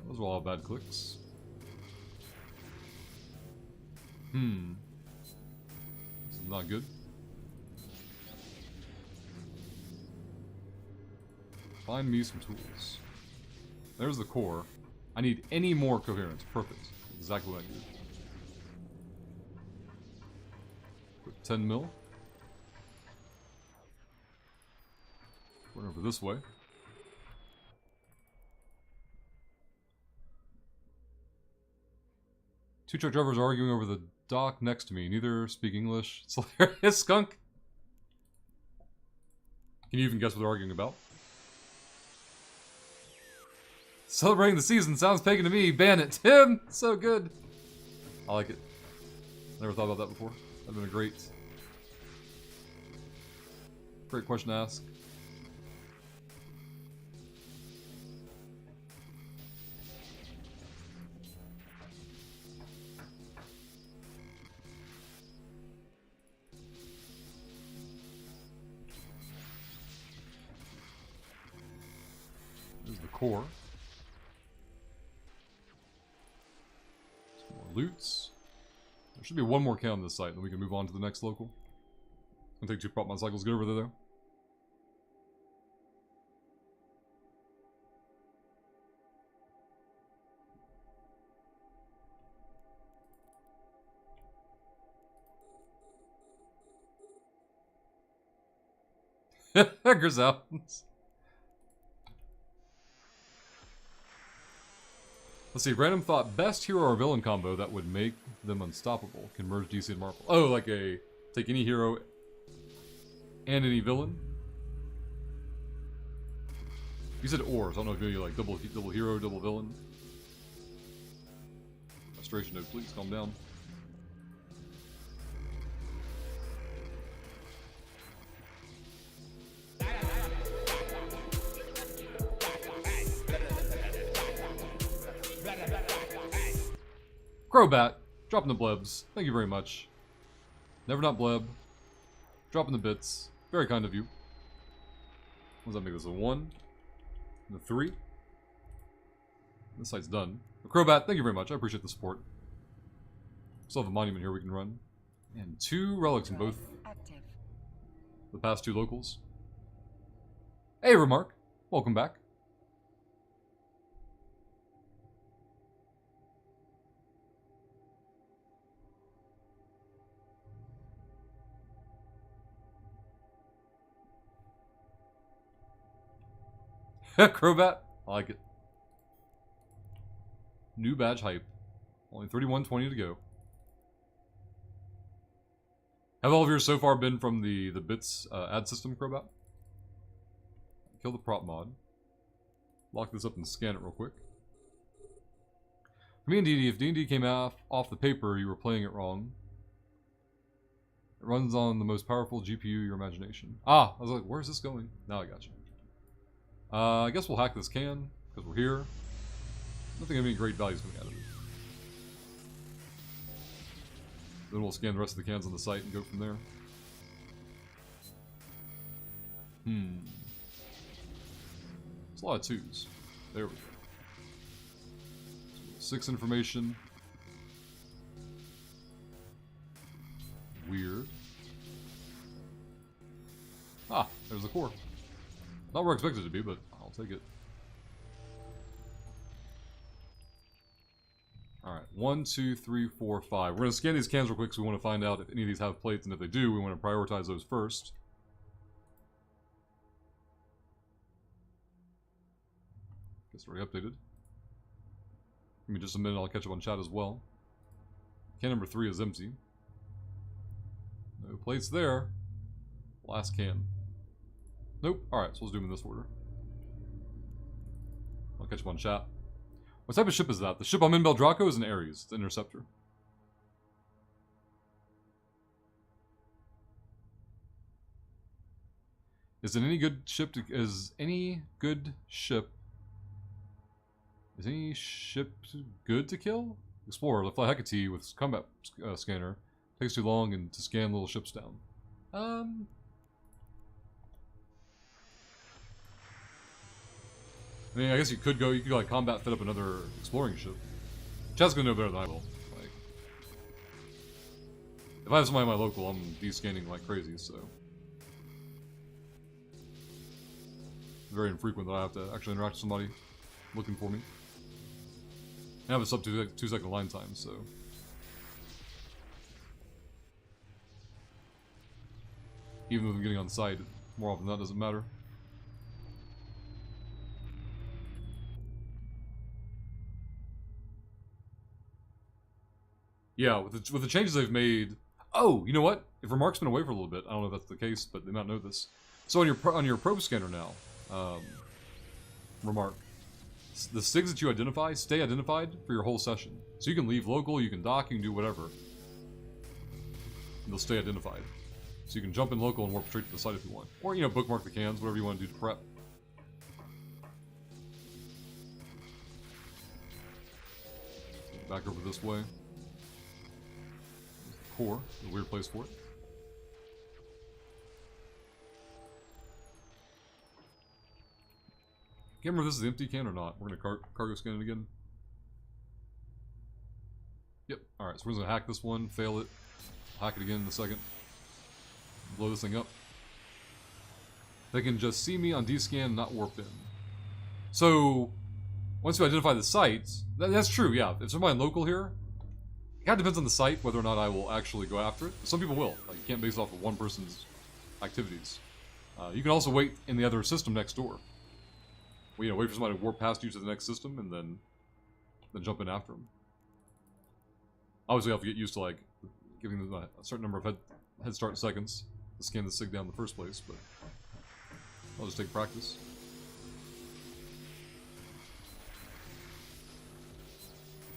Those were all bad clicks. This is not good. Find me some tools. There's the core. I need any more coherence. Perfect. Exactly what I need. Put 10 mil. Went over this way. Two truck drivers are arguing over the dock next to me. Neither speak English. It's hilarious, skunk. Can you even guess what they're arguing about? Celebrating the season sounds pagan to me. Ban it, Tim. So good. I like it. Never thought about that before. That'd been a great question to ask. There's the core. Some more loots. There should be one more count on this site, and then we can move on to the next local. It's gonna take 2 prop mod cycles to get over there, though. Grizel. Let's see, random thought, best hero or villain combo that would make them unstoppable. Can merge DC and Marvel. Oh, like a, take any hero And any villain. You said or, so I don't know if you're like double hero, double villain. Frustration note, please calm down. Crowbat, dropping the blebs. Thank you very much. Never not bleb. Dropping the bits. Very kind of you. What does that make this? A 1? And a 3? This site's done. But Crowbat, thank you very much. I appreciate the support. Still have a monument here we can run. And 2 relics in both Active. the past 2 locals. Hey, Remark. Welcome back. Crowbat, I like it. New badge hype. Only 31:20 to go. Have all of yours so far been from the bits ad system, Crowbat? Kill the prop mod. Lock this up and scan it real quick. For me and D&D, if D&D came off the paper, you were playing it wrong. It runs on the most powerful GPU, your imagination. Ah, I was like, where's this going? Now I got you. I guess we'll hack this can, because we're here. I don't think I have any great values coming out of it. Then we'll scan the rest of the cans on the site and go from there. It's a lot of 2s. There we go. 6 information. Weird. Ah, there's the core. Not where I expected it to be, but I'll take it. Alright, 1, 2, 3, 4, 5. We're going to scan these cans real quick because we want to find out if any of these have plates, and if they do, we want to prioritize those first. Guess it's already updated. Give me just a minute, I'll catch up on chat as well. Can number 3 is empty. No plates there. Last can. Nope. Alright, so let's do them in this order. I'll catch up on chat. What type of ship is that? The ship I'm in Beldraco is an Ares. It's an interceptor. Is any ship good to kill? Explorer, the fly Hecate with combat scanner. Takes too long and to scan little ships down. I mean, I guess you could like combat fit up another exploring ship. Chat's gonna know better than I will. Like, if I have somebody in my local, I'm descanning like crazy, so. It's very infrequent that I have to actually interact with somebody looking for me. I have a sub 2-second line time, so. Even with them getting on site, more often than that doesn't matter. Yeah, with the changes they've made. Oh, you know what? If Remark's been away for a little bit, I don't know if that's the case, but they might know this. So on your probe scanner now, Remark, the SIGs that you identify stay identified for your whole session. So you can leave local, you can dock, you can do whatever. And they'll stay identified. So you can jump in local and warp straight to the site if you want, or bookmark the cans, whatever you want to do to prep. Back over this way. Core, a weird place for it. Can't remember if this is the empty can or not. We're gonna cargo scan it again. Yep. Alright, so we're gonna hack this one, fail it, hack it again in a second. Blow this thing up. They can just see me on D-scan, not warp in. So, once you identify the sites, that's true, yeah. If somebody local here, it kind of depends on the site whether or not I will actually go after it. Some people will. Like, you can't base it off of one person's activities. You can also wait in the other system next door. Well, wait for somebody to warp past you to the next system and then jump in after them. Obviously, I have to get used to like giving them a certain number of head start seconds. to scan the SIG down in the first place, but I'll just take practice.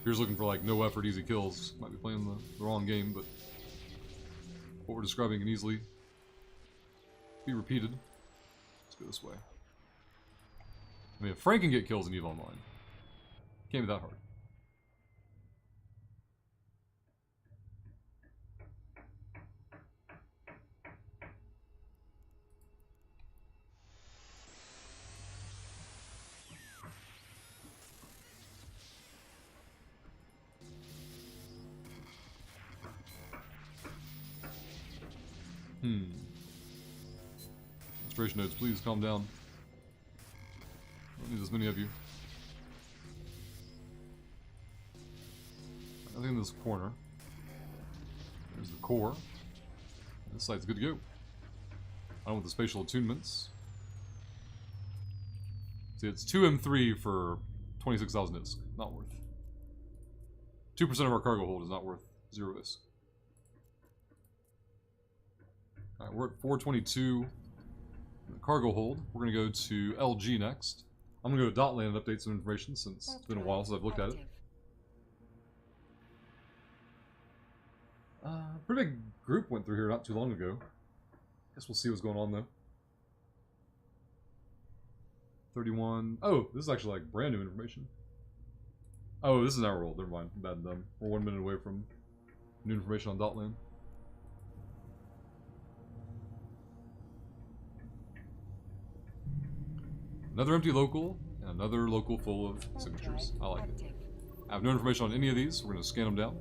If you're just looking for like no effort, easy kills, might be playing the wrong game, but what we're describing can easily be repeated. Let's go this way. I mean, if Frank can get kills in EVE Online, can't be that hard. Inspiration nodes, please calm down. I don't need as many of you. I think in this corner, there's the core. This site's good to go. I don't want the spatial attunements. See, it's 2M3 for 26,000 ISK. Not worth. 2% of our cargo hold is not worth 0 ISK. Alright, we're at 422 in the cargo hold. We're going to go to LG next. I'm going to go to Dotland and update some information since it's been a while since I've looked at it. Pretty big group went through here not too long ago. Guess we'll see what's going on though. 31. Oh, this is actually like brand new information. Oh, this is our world. Never mind. I'm bad and dumb. We're 1 minute away from new information on Dotland. Another empty local, and another local full of signatures. I like it. I have no information on any of these. We're going to scan them down.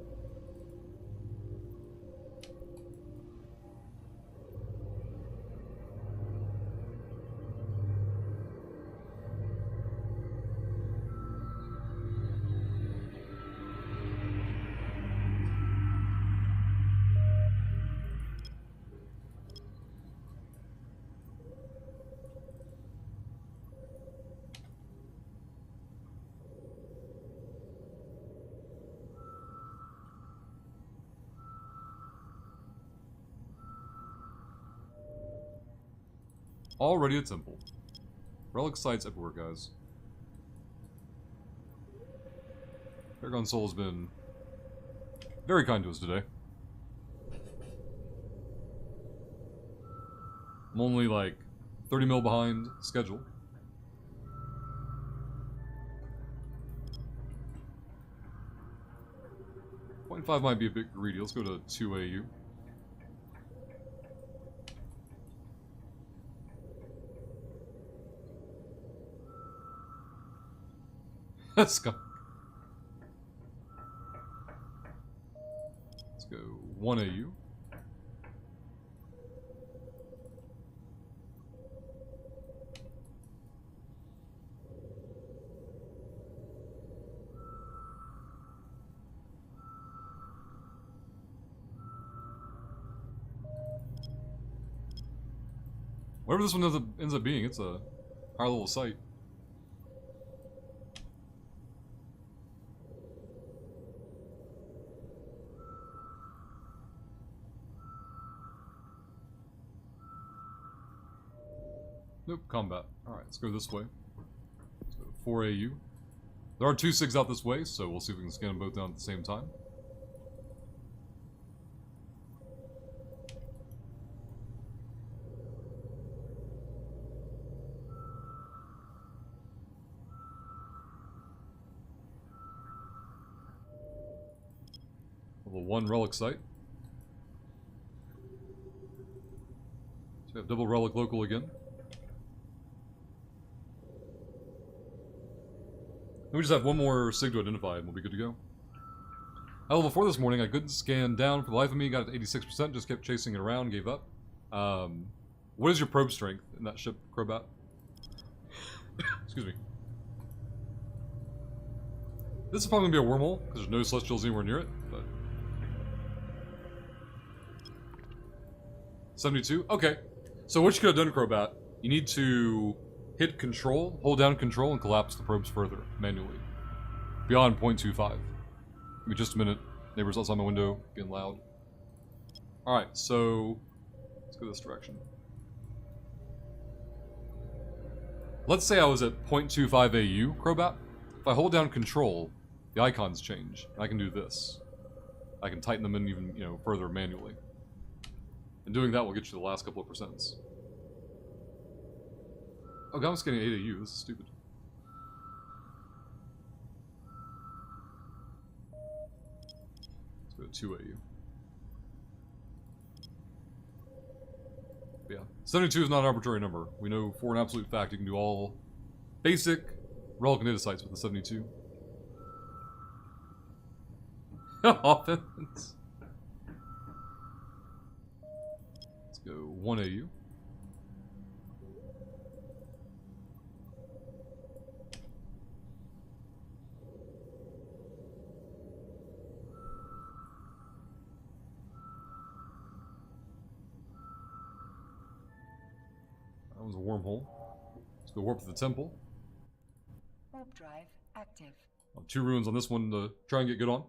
Already a temple. Relic sites everywhere, guys. Paragon Soul has been very kind to us today. I'm only like 30 mil behind schedule. .5 might be a bit greedy. Let's go to 2 AU. Let's go. Let's go 1 AU. Whatever this one ends up being, it's a higher level site. Nope, combat. Alright, let's go this way. Let's go to 4 AU. There are 2 SIGs out this way, so we'll see if we can scan them both down at the same time. Level 1 relic site. So we have double relic local again. And we just have one more SIG to identify and we'll be good to go. At level 4 this morning, I couldn't scan down for the life of me, got it to 86%, just kept chasing it around, gave up. What is your probe strength in that ship, Crobat? Excuse me. This is probably going to be a wormhole, because there's no Celestials anywhere near it, but... 72? Okay. So what you could have done, Crobat, you need to hit control, hold down control, and collapse the probes further, manually. Beyond 0.25. Give me just a minute. Neighbors outside my window, getting loud. Alright, so... Let's go this direction. Let's say I was at 0.25 AU, Crobat. If I hold down control, the icons change. I can do this. I can tighten them in even, you know, further manually. And doing that will get you the last couple of percents. Oh god, I'm just getting 8 AU. This is stupid. Let's go to 2 AU. But yeah, 72 is not an arbitrary number. We know for an absolute fact you can do all basic relic sites with the 72. Offense. Let's go 1 AU. That was a wormhole. Let's go warp to the temple. Warp drive active. 2 ruins on this one to try and get good on.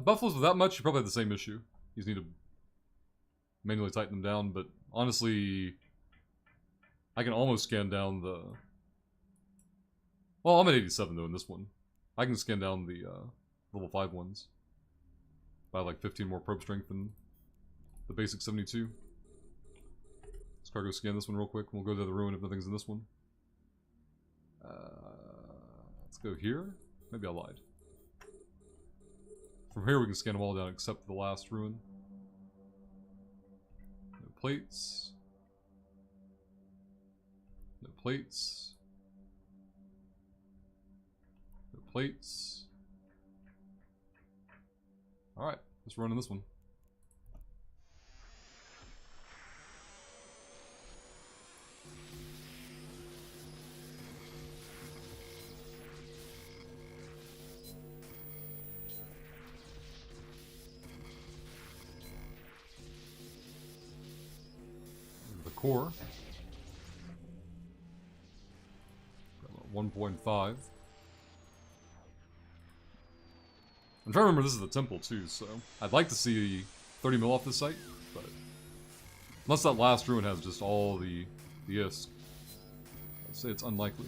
Buffaloes with that much, you probably have the same issue. You just need to manually tighten them down, but honestly, I can almost scan down the... Well, I'm at 87 though in this one. I can scan down the level 5 ones by like 15 more probe strength than the basic 72. Let's cargo scan this one real quick. We'll go to the ruin if nothing's in this one. Let's go here. Maybe I lied. From here we can scan them all down except the last ruin. No plates. No plates. No plates. Alright, let's run in this one. Core 1.5. I'm trying to remember this is the temple too, so I'd like to see 30 mil off this site, but unless that last ruin has just all the ISK, I'd say it's unlikely.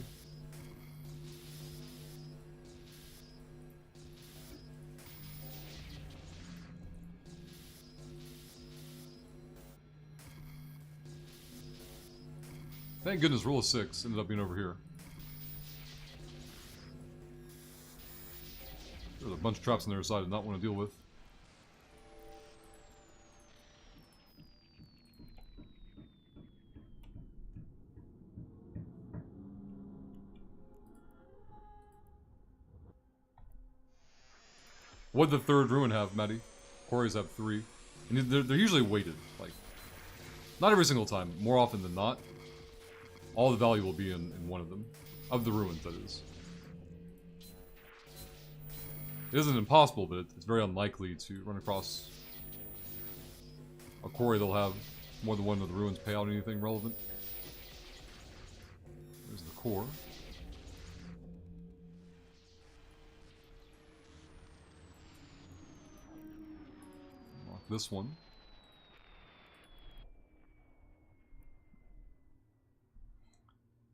Thank goodness rule of 6 ended up being over here. There's a bunch of traps on the other side I did not want to deal with. What did the third ruin have, Maddie? Quarries have 3. And they're usually weighted. Like, not every single time. More often than not. All the value will be in one of them. Of the ruins, that is. It isn't impossible, but it's very unlikely to run across a quarry that'll have more than one of the ruins pay out anything relevant. There's the core. Lock this one.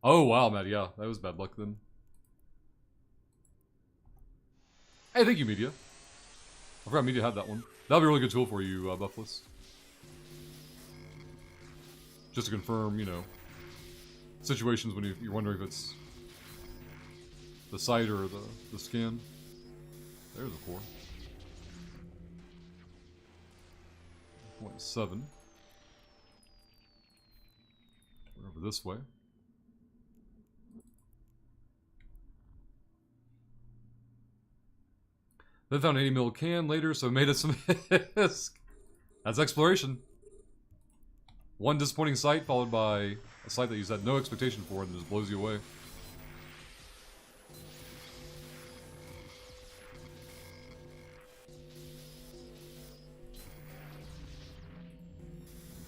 Oh, wow, Matt, yeah. That was bad luck then. Hey, thank you, Media. I forgot Media had that one. That'll be a really good tool for you, Buffless. Just to confirm, you know, situations when you're wondering if it's the site or the scan. There's a 4. 0.7. We're over this way. Then found 80 mil can later, so made us some ISK. That's exploration. One disappointing site followed by a site that you had no expectation for and just blows you away.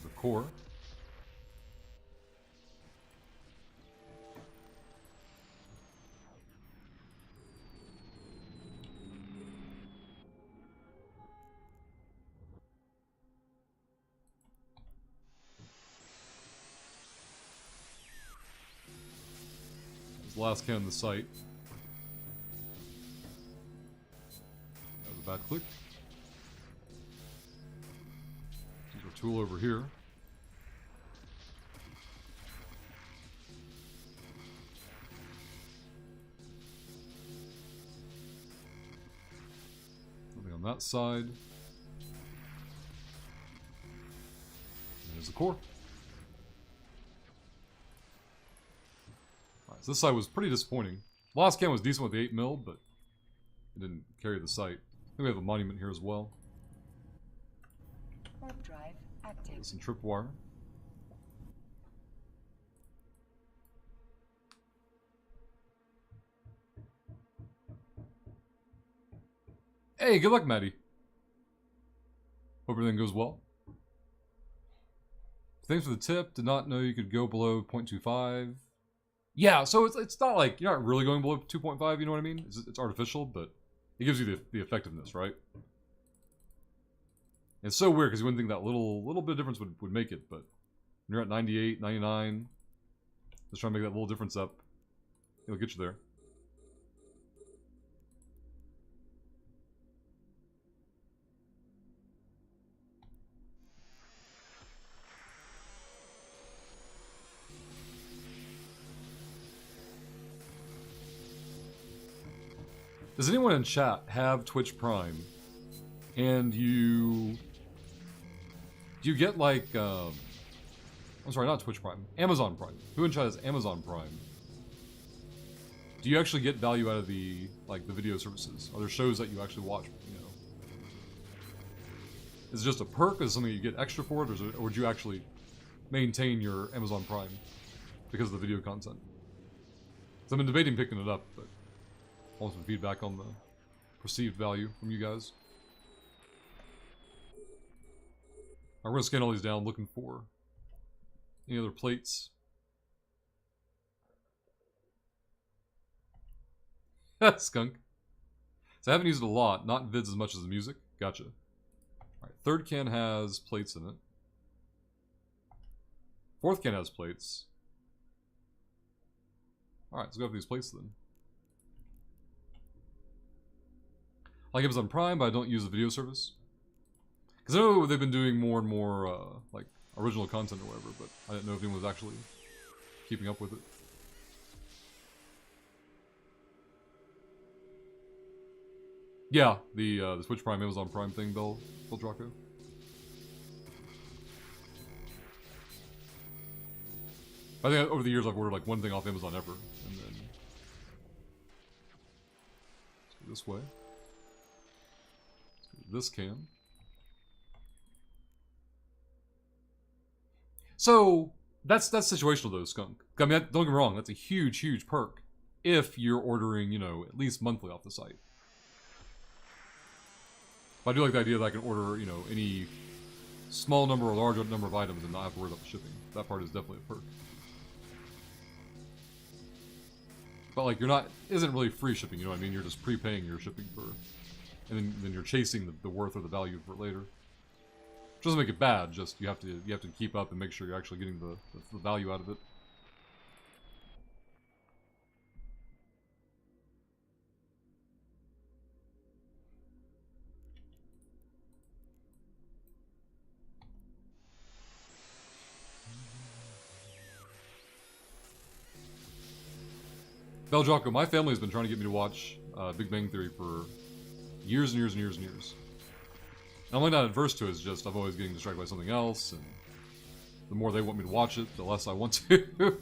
The core. It's the last can on the site. That was a bad click. There's our tool over here. Nothing on that side. There's the core. Alright, so this side was pretty disappointing. Last can was decent with the 8mm, but it didn't carry the site. I think we have a monument here as well. Warp drive active. Some tripwire. Hey, good luck, Maddie. Hope everything goes well. Thanks for the tip. Did not know you could go below 0.25. Yeah, so it's not like you're not really going below 2.5. You know what I mean? It's artificial, but it gives you the effectiveness, right? It's so weird because you wouldn't think that little bit of difference would make it, but when you're at 98, 99, just trying to make that little difference up, it'll get you there. Does anyone in chat have Twitch Prime? And do you get like, I'm sorry, not Twitch Prime, Amazon Prime. Who in chat has Amazon Prime? Do you actually get value out of the video services? Are there shows that you actually watch, you know? Is it just a perk? Is it something you get extra for it? Or would you actually maintain your Amazon Prime because of the video content? So I've been debating picking it up, but I want some feedback on the perceived value from you guys. I'm going to scan all these down looking for any other plates. Skunk. So I haven't used it a lot, not in vids as much as the music. Gotcha. Alright, third can has plates in it. Fourth can has plates. Alright, let's go for these plates then. I like Amazon Prime, but I don't use the video service. Because I know they've been doing more and more, like, original content or whatever, but I didn't know if anyone was actually keeping up with it. Yeah, the Twitch Prime, Amazon Prime thing, Bill Draco. I think over the years I've ordered like one thing off Amazon ever, and then let's go this way. This can. So that's situational though, Skunk. I mean, don't get me wrong, that's a huge perk if you're ordering, you know, at least monthly off the site. But I do like the idea that I can order, you know, any small number or large number of items and not have to worry about the shipping. That part is definitely a perk. But like, isn't really free shipping, you know what I mean? You're just prepaying your shipping for, and then you're chasing the worth or the value for it later. Which doesn't make it bad, just you have to keep up and make sure you're actually getting the value out of it. Beldraco, my family has been trying to get me to watch Big Bang Theory for years and years and years and years. And I'm really not adverse to it, it's just I'm always getting distracted by something else, and the more they want me to watch it, the less I want to.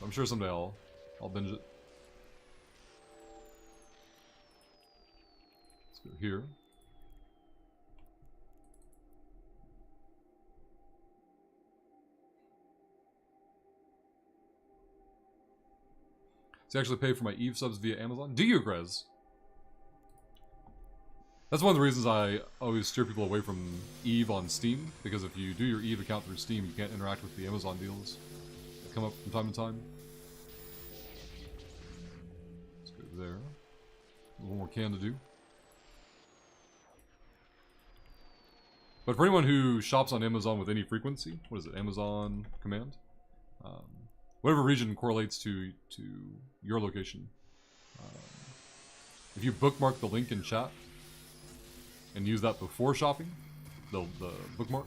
I'm sure someday I'll binge it. Let's go here. So you actually pay for my Eve subs via Amazon? Do you, Grez? That's one of the reasons I always steer people away from Eve on Steam, because if you do your Eve account through Steam, you can't interact with the Amazon deals that come up from time to time. Let's go there. A little more can to do. But for anyone who shops on Amazon with any frequency, what is it, Amazon Command? whatever region correlates to your location. If you bookmark the link in chat and use that before shopping, the bookmark,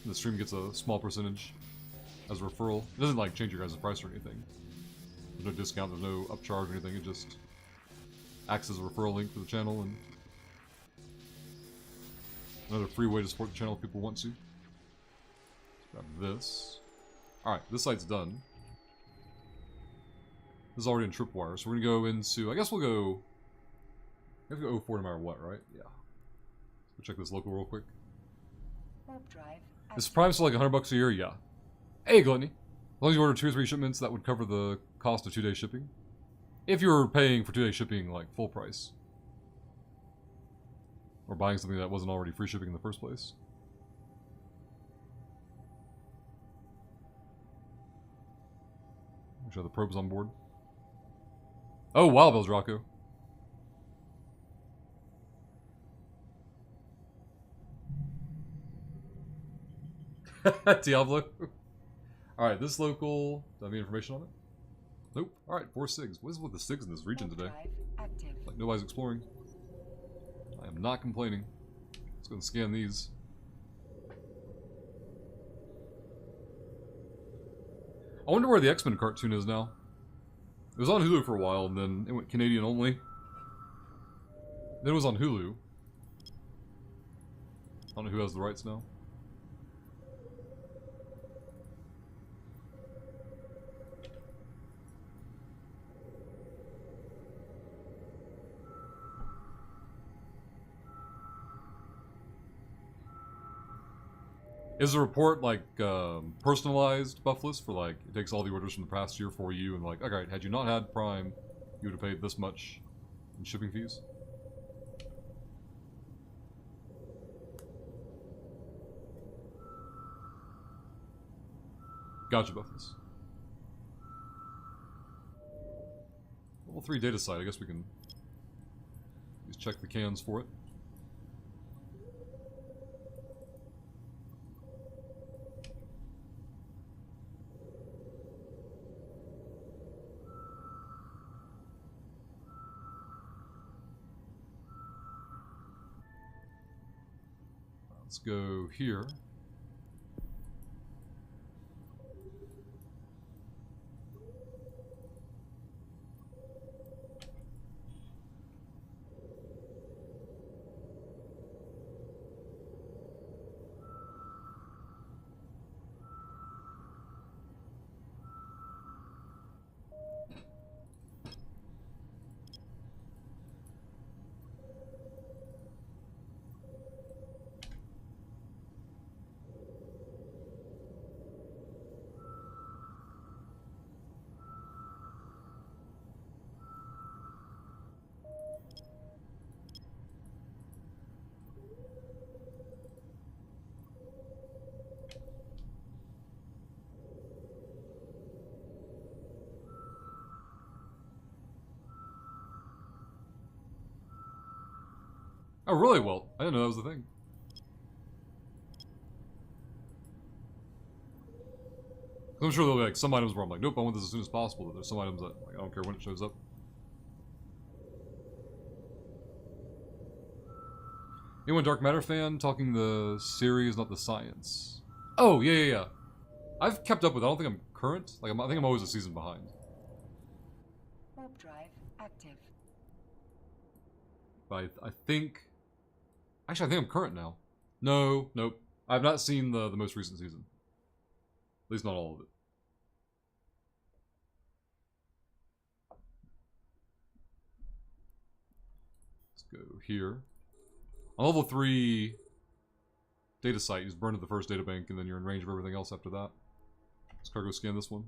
the stream gets a small percentage as a referral. It doesn't like change your guys' price or anything. There's no discount, there's no upcharge or anything. It just acts as a referral link for the channel and another free way to support the channel if people want to. Let's grab this. Alright, this site's done. This is already in Tripwire, so we're gonna go into, I guess we'll go, we have to go 04 no matter what, right? Yeah. Let's check this local real quick. Warp drive. Is Prime still like $100 a year? Yeah. Hey, Gluttony. As long as you order 2 or 3 shipments, that would cover the cost of 2-day shipping. If you were paying for 2-day shipping, like, full price. Or buying something that wasn't already free shipping in the first place. Make sure the probe's on board. Oh, Wild Bells, Rocco. Diablo. Alright, this local... Do I have any information on it? Nope. Alright, 4 SIGs. What is with the SIGs in this region Warp today? drive active. Like nobody's exploring. I am not complaining. Let's go and scan these. I wonder where the X-Men cartoon is now. It was on Hulu for a while, and then it went Canadian only. Then it was on Hulu. I don't know who has the rights now. Is the report like personalized buff list for like it takes all the orders from the past year for you and like okay, had you not had Prime, you would have paid this much in shipping fees? Gotcha, buff list. Level 3 data site. I guess we can just check the cans for it. Let's go here. Oh, really? Well, I didn't know that was the thing. I'm sure there'll be like some items where I'm like, nope, I want this as soon as possible. But there's some items that like, I don't care when it shows up. Anyone Dark Matter fan? Talking the series, not the science. Oh, yeah. I've kept up with it. I don't think I'm current. Like, I think I'm always a season behind. Warp drive active. But I think... Actually, I think I'm current now. No, nope. I've not seen the most recent season. At least not all of it. Let's go here. On level 3 data site, you just burn to the first data bank and then you're in range of everything else after that. Let's cargo scan this one.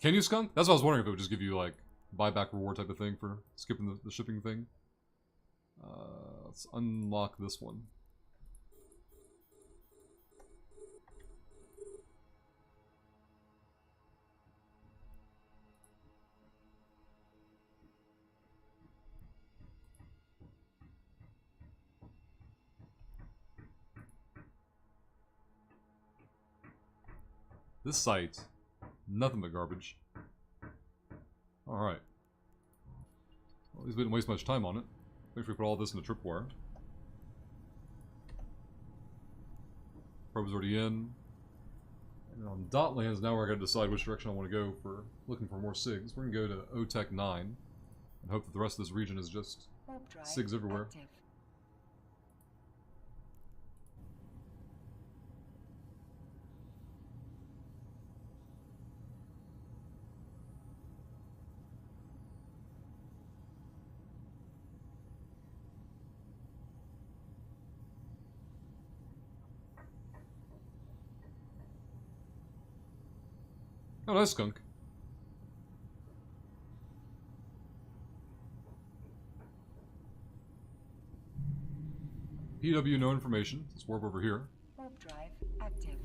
Can you skunk? That's what I was wondering if it would just give you like buyback reward type of thing for skipping the shipping thing. Let's unlock this one. This site, nothing but garbage. Alright. Well, at least we didn't waste much time on it. Make sure we put all this in a tripwire. Probe's already in. And on Dotlands, now I gotta decide which direction I want to go for looking for more SIGs. We're gonna go to OTEC 9 and hope that the rest of this region is just Warp drive SIGs everywhere. active. Oh, nice skunk. PW, no information. Let's warp over here. Warp drive active.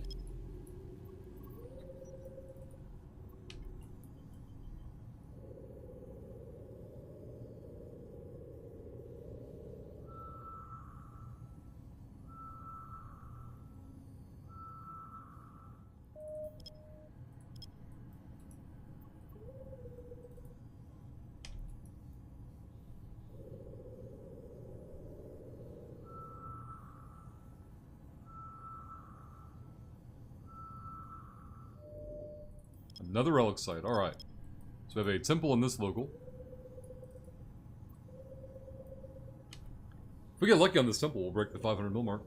Another relic site. Alright. So we have a temple in this local. If we get lucky on this temple, we'll break the 500 mil mark.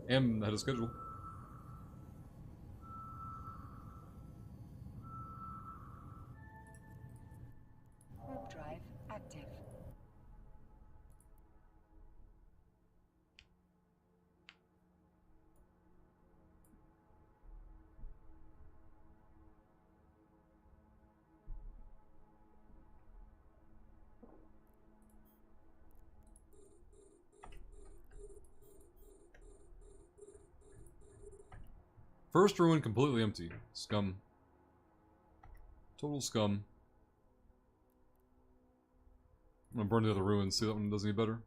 And ahead of schedule. Warp drive active. First ruin completely empty. Scum. Total scum. I'm gonna burn the other ruins, see if that one does any better.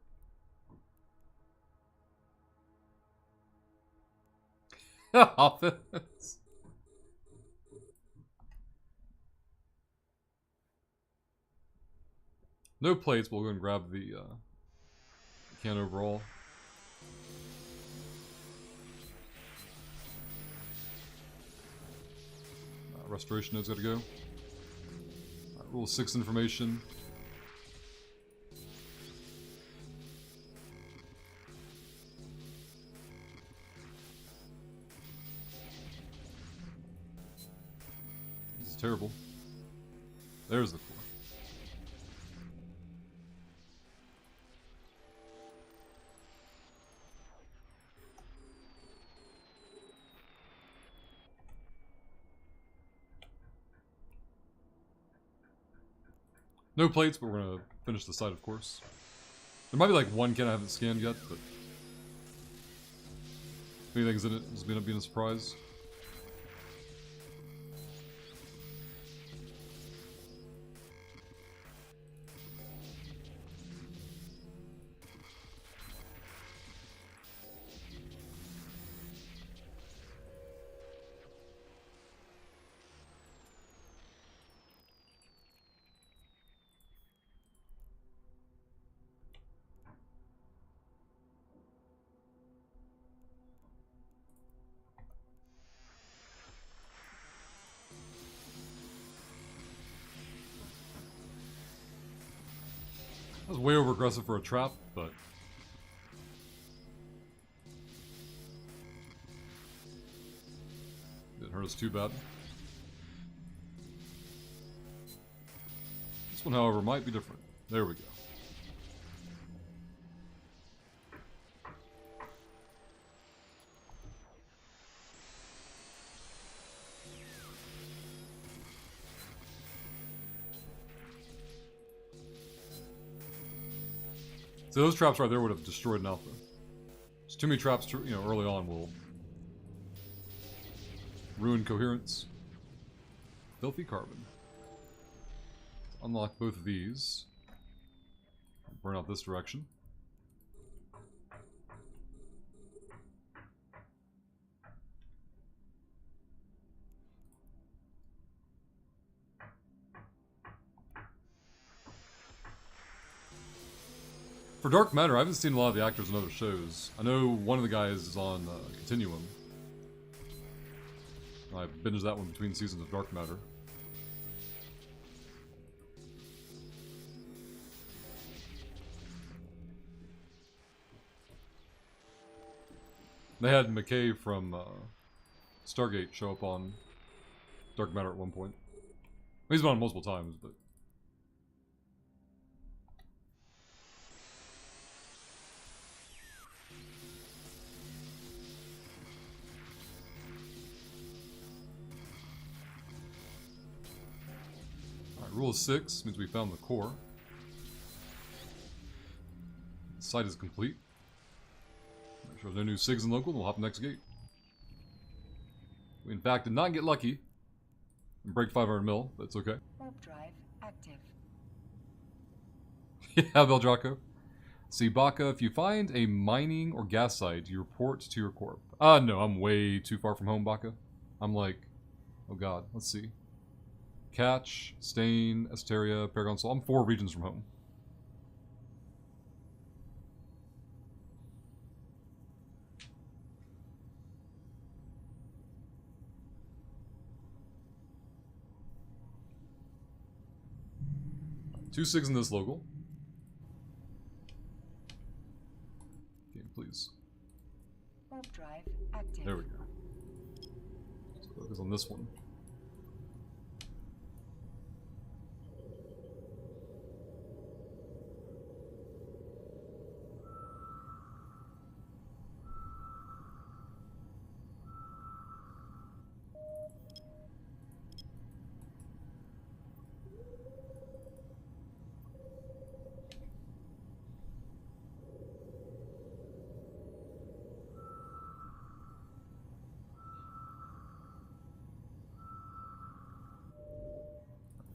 Office. No plates, we'll go and grab the can overall. Restoration node's gotta go. Rule 6 information. This is terrible. There's the core. No plates, but we're gonna finish the site, of course. There might be like one can I haven't scanned yet, but if anything's in it, it's gonna be a surprise. That was way over aggressive for a trap, but didn't hurt us too bad. This one, however, might be different. There we go. So those traps right there would have destroyed an alpha. There's too many traps, you know, early on will ruin coherence. Filthy carbon. Unlock both of these. Burn out this direction. For Dark Matter, I haven't seen a lot of the actors in other shows. I know one of the guys is on Continuum. I binged that one between seasons of Dark Matter. They had McKay from Stargate show up on Dark Matter at one point. He's been on multiple times, but... Alright, rule of 6 means we found the core. The site is complete. Make sure there's no new SIGs in local, then we'll hop the next gate. We in fact did not get lucky and break 500 mil, but it's okay. Warp drive active. Yeah, Beldraco. See, Baka, if you find a mining or gas site, you report to your corp. No, I'm way too far from home, Baka. I'm like, oh god, let's see. Catch, Stain, Esteria, Paragon Sol. I'm 4 regions from home. Two SIGs in this local. Game, please. Warp drive active. There we go. Let's focus on this one.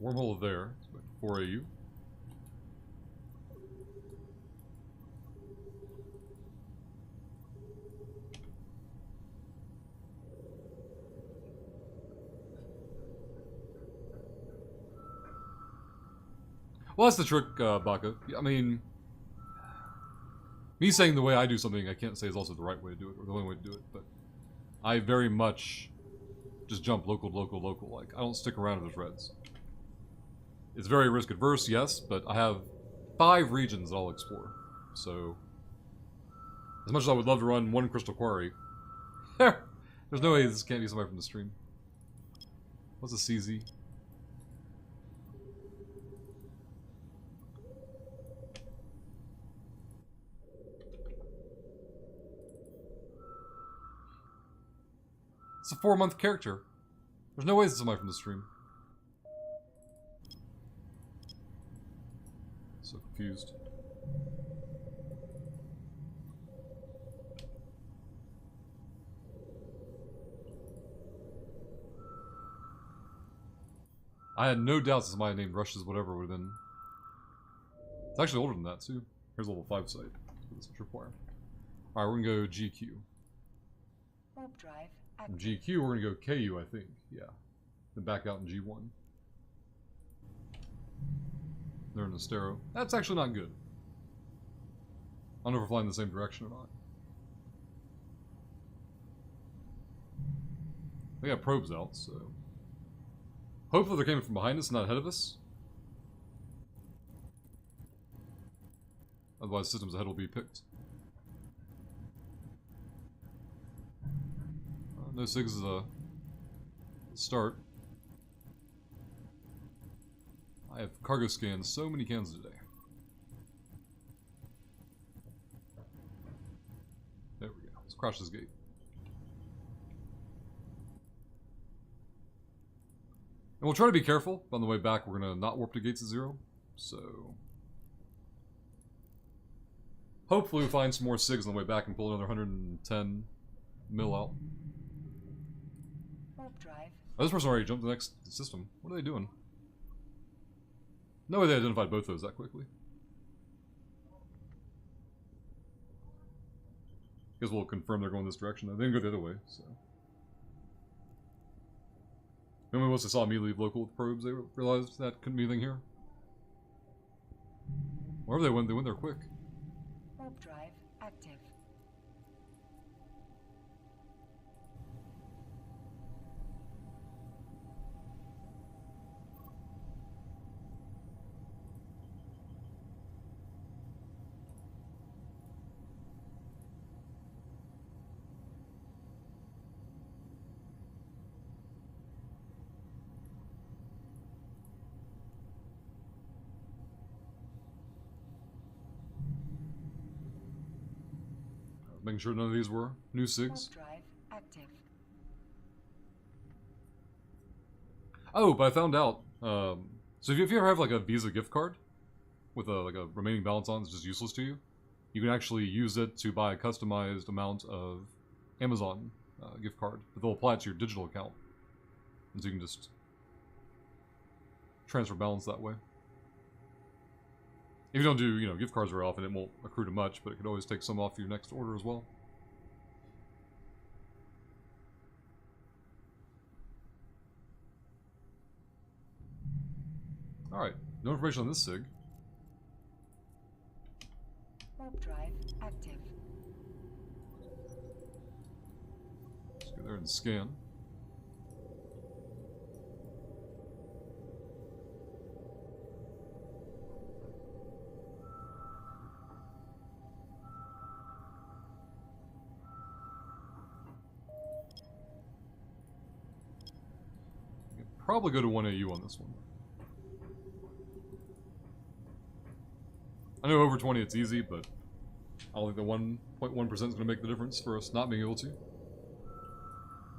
Wormhole there. 4 AU. Well, that's the trick, Baka. I mean, me saying the way I do something, I can't say is also the right way to do it, or the only way to do it, but I very much just jump local to local, local. Like, I don't stick around with those reds. It's very risk adverse, yes, but I have 5 regions that I'll explore. So, as much as I would love to run one Crystal Quarry, there's no way this can't be somebody from the stream. What's a CZ? It's a 4-month character. There's no way this is somebody from the stream. So confused. I had no doubts that somebody named Rushes whatever would have been. It's actually older than that too. Here's a level 5 site. That's what's required. Alright, we're gonna go GQ. Warp drive From active. GQ, we're gonna go KU, I think. Yeah. Then back out in G1. They're in Astero. That's actually not good. I don't know if we're flying in the same direction or not. They got probes out, so... Hopefully they're coming from behind us, not ahead of us. Otherwise, systems ahead will be picked. No SIGs is a start. I have cargo scanned so many cans today. There we go. Let's crash this gate. And we'll try to be careful. On the way back, we're going to not warp to gates at 0. So... hopefully we find some more SIGs on the way back and pull another 110 mil out. Warp drive. Oh, this person already jumped to the next system. What are they doing? No way they identified both those that quickly. Guess we'll confirm they're going this direction. They didn't go the other way, so... Maybe once they saw me leave local with probes, they realized that couldn't be anything here. Wherever they went there quick. Warp drive active. Making sure none of these were new SIGs. Warp drive active. Oh, but I found out. So if you ever have like a Visa gift card with a remaining balance on that's just useless to you, you can actually use it to buy a customized amount of Amazon gift card. But they'll apply it to your digital account, and so you can just transfer balance that way. If you don't do gift cards very often, it won't accrue to much, but it could always take some off your next order as well. Alright, no information on this SIG. Warp drive active. Let's go there and scan. Probably go to 1AU on this one. I know over 20 it's easy, but I don't think the 1.1% is going to make the difference for us not being able to. This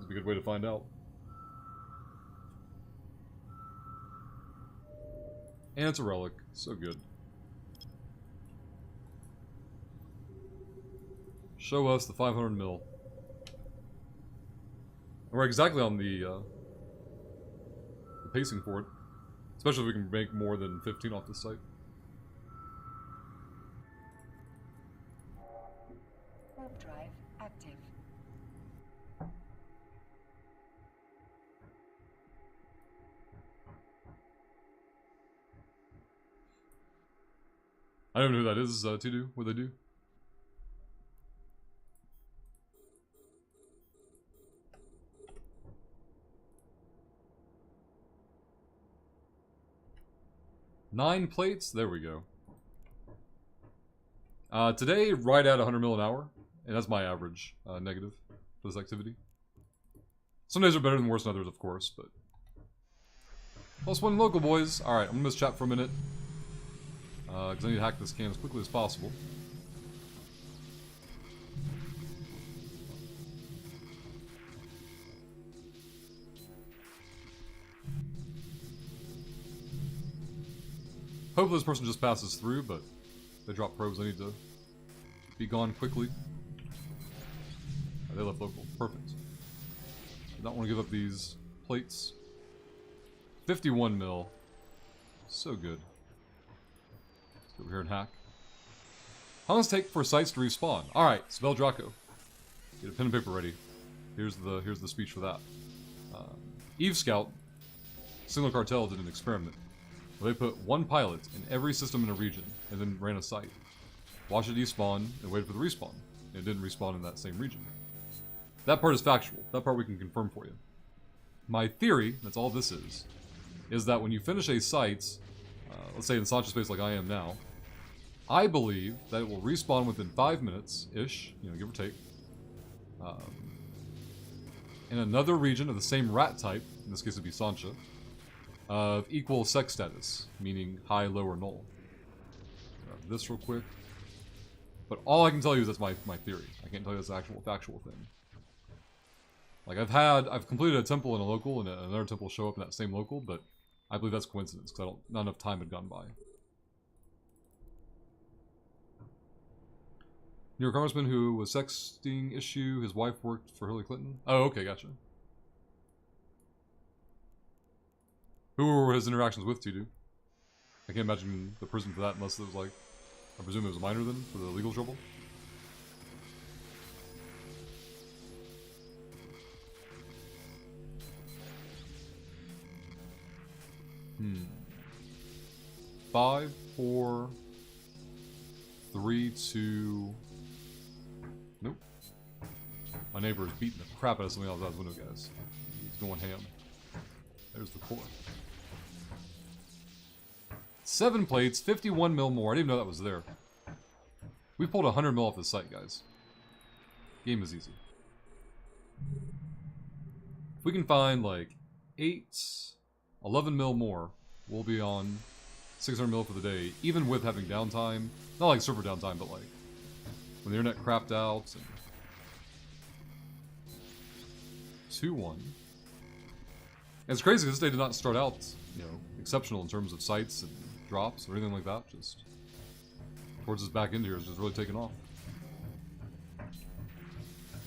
would be a good way to find out. And it's a relic. So good. Show us the 500 mil. We're exactly on the pacing for it. Especially if we can make more than 15 off this site. Warp drive active. I don't know who that is to do what they do. Nine plates? There we go. Today, right at 100 mil an hour. And that's my average negative for this activity. Some days are better than worse than others, of course, but... +1 local, boys. Alright, I'm gonna miss chat for a minute. Because I need to hack this can as quickly as possible. Hopefully this person just passes through, but if they drop probes, I need to be gone quickly. They left local. Perfect. I don't want to give up these plates. 51 mil. So good. Let's go over here and hack. How long does it take for sites to respawn? Alright, Spell Draco. Get a pen and paper ready. Here's the speech for that. Eve Scout, Signal Cartel did an experiment. They put one pilot in every system in a region, and then ran a site. Watched it despawn, and waited for the respawn. And it didn't respawn in that same region. That part is factual. That part we can confirm for you. My theory, that's all this is that when you finish a site, let's say in Sancha space like I am now, I believe that it will respawn within 5 minutes-ish, give or take, in another region of the same rat type, in this case it'd be Sancha, of equal sex status, meaning high, low, or null. Grab this real quick. But all I can tell you is that's my theory. I can't tell you that's an actual factual thing. Like I've completed a temple in a local and another temple show up in that same local, but I believe that's coincidence because not enough time had gone by. New York congressman who was sexting issue, his wife worked for Hillary Clinton. Oh, okay, gotcha. Who were his interactions with, Tudu? I can't imagine the prison for that unless it was like, I presume it was a minor then, for the legal trouble. Hmm. 5, 4, 3 to... Nope. My neighbor is beating the crap out of something else out his window, guys. He's going ham. There's the core. 7 plates, 51 mil more. I didn't even know that was there. We pulled 100 mil off the site, guys. Game is easy. If we can find like 11 mil more, we'll be on 600 mil for the day, even with having downtime. Not like server downtime, but like when the internet crapped out. And 2-1. It's crazy, this day did not start out, exceptional in terms of sites and drops or anything like that. Just towards this back end here is just really taking off.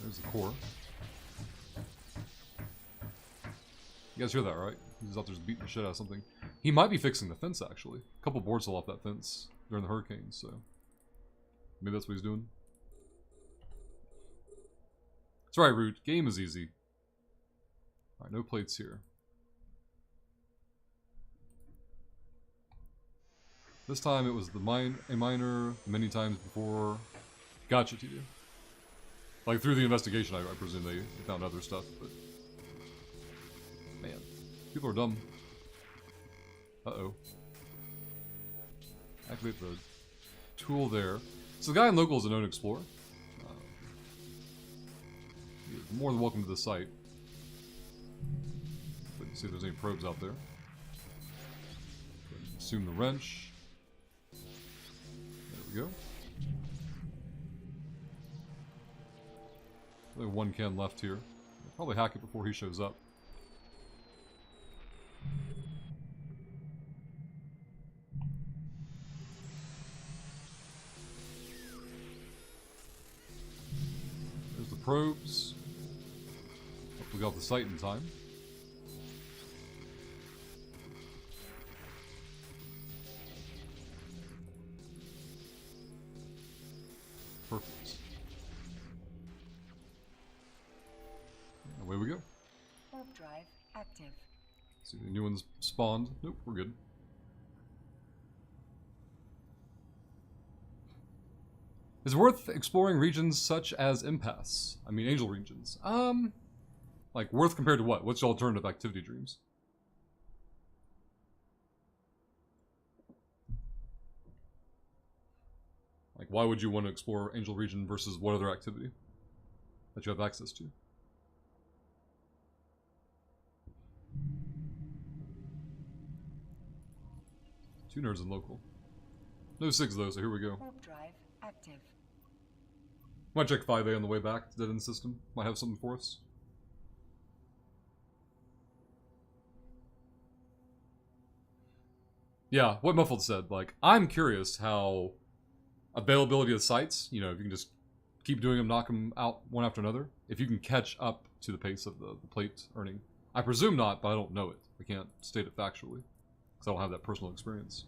There's the core. You guys hear that, right? He's out there just beating the shit out of something. He might be fixing the fence, actually. A couple boards fell off that fence during the hurricane, so maybe that's what he's doing. That's right, Root. Game is easy. Alright, no plates here. This time it was a minor many times before. Gotcha, TD. Like through the investigation, I presume they found other stuff, but man, people are dumb. Uh-oh. Activate the tool there. So the guy in local is a known explorer. You're more than welcome to the site. Let's see if there's any probes out there. Assume the wrench. There we go. Only one can left here. I'll probably hack it before he shows up. There's the probes. Hope we got the site in time. Perfect. Away we go. Warp drive active. See, the new one's spawned. Nope, we're good. Is it worth exploring regions such as Impasse? I mean, Angel regions. Like, worth compared to what? What's your alternative activity dreams? Like, why would you want to explore Angel region versus what other activity that you have access to? Two nerds in local. No 6 though, so here we go. Warp drive active. Might check 5A on the way back to dead end system. Might have something for us. Yeah, what Muffled said, like, I'm curious how availability of sites, if you can just keep doing them, knock them out one after another, if you can catch up to the pace of the plate earning. I presume not, but I don't know it. I can't state it factually, because I don't have that personal experience.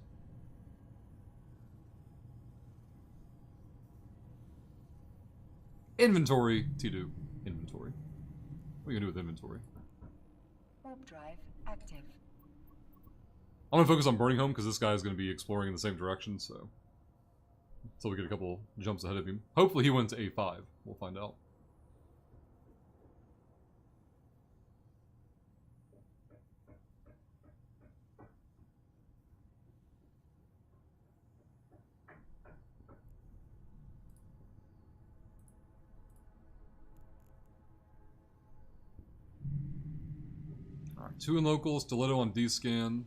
Inventory, T-do. Inventory. What are you gonna do with inventory? Warp drive active. I'm gonna focus on Burning Home, because this guy is gonna be exploring in the same direction, so until we get a couple jumps ahead of him. Hopefully he went to A5. We'll find out. Alright, 2 in local, Stiletto on D-scan.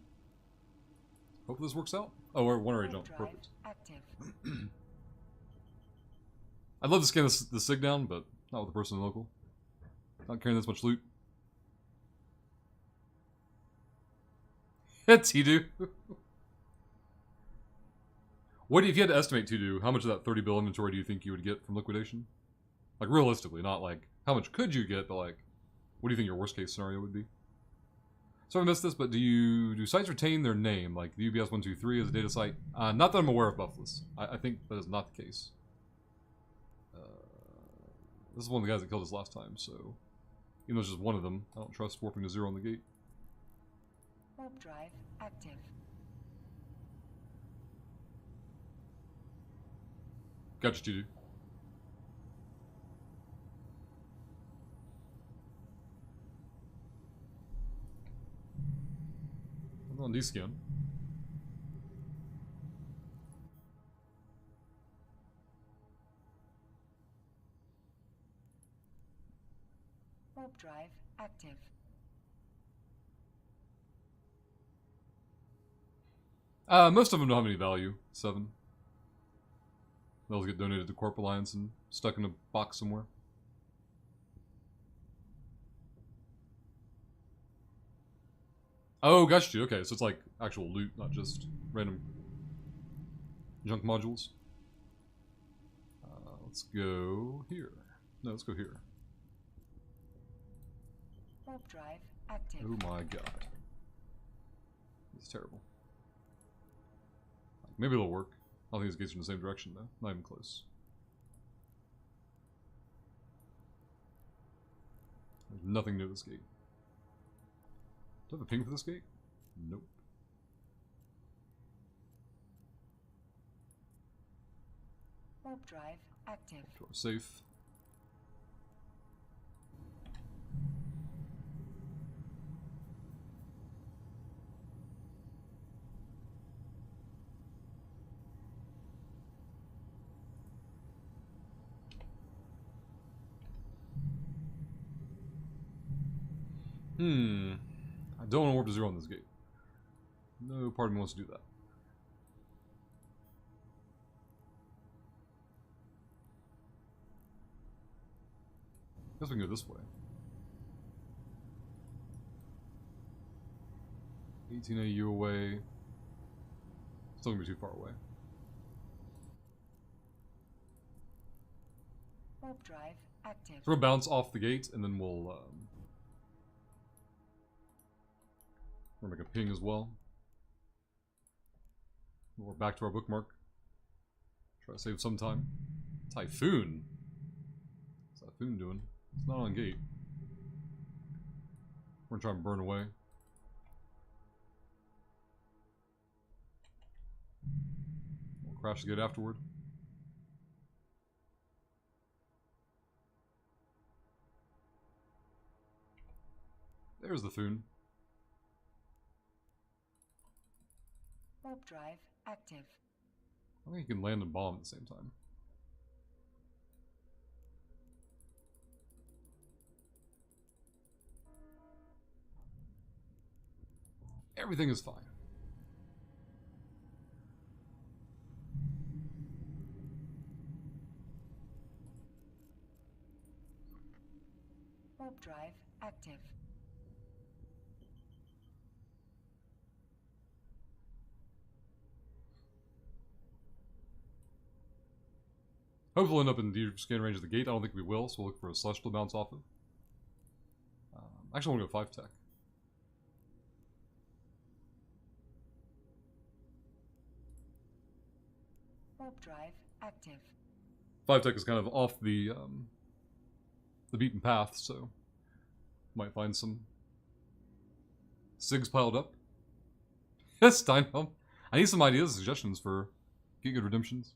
Hopefully this works out. Oh, we're one area jump. Perfect. Active. I'd love to scan the SIG down, but not with the person in local. Not carrying this much loot. T-do. What if you had to estimate T-do, how much of that 30 bill inventory do you think you would get from liquidation? Like realistically, not like how much could you get, but like what do you think your worst case scenario would be? Sorry I missed this, but do sites retain their name, like the UBS 123 as a data site? Not that I'm aware of, Buffless. I think that is not the case. This is one of the guys that killed us last time, so even though it's just one of them, I don't trust warping to 0 on the gate. Warp drive active. Gotcha, dude. I'm on D-scan. Warp drive active. Most of them don't have any value. 7. They'll get donated to Corp Alliance and stuck in a box somewhere. Oh, gotcha. Okay, so it's like actual loot, not just random junk modules. Let's go here. No, let's go here. Warp drive active. Oh my god. It's terrible. Maybe it'll work. I don't think this gate's in the same direction, though. Not even close. There's nothing near this gate. Do I have a ping for this gate? Nope. Warp drive active. To our safe. I don't want to warp to 0 on this gate. No part of me wants to do that. Guess we can go this way. 18 AU away. Still gonna be too far away. Warp drive active. So we'll bounce off the gate and then we'll make a ping as well. We're back to our bookmark. Try to save some time. Typhoon? What's Typhoon doing? It's not on gate. We're gonna try and burn away. We'll crash the gate afterward. There's the Foon. Warp drive active. I think you can land and bomb at the same time. Everything is fine. Warp drive active. Hopefully we'll end up in the scan range of the gate. I don't think we will, so we'll look for a Celestial to bounce off of. Actually, I want to go 5 tech. Warp drive active. 5 tech is kind of off the beaten path, so might find some SIGs piled up. Yes, Steinhelm. I need some ideas, suggestions for get good redemptions.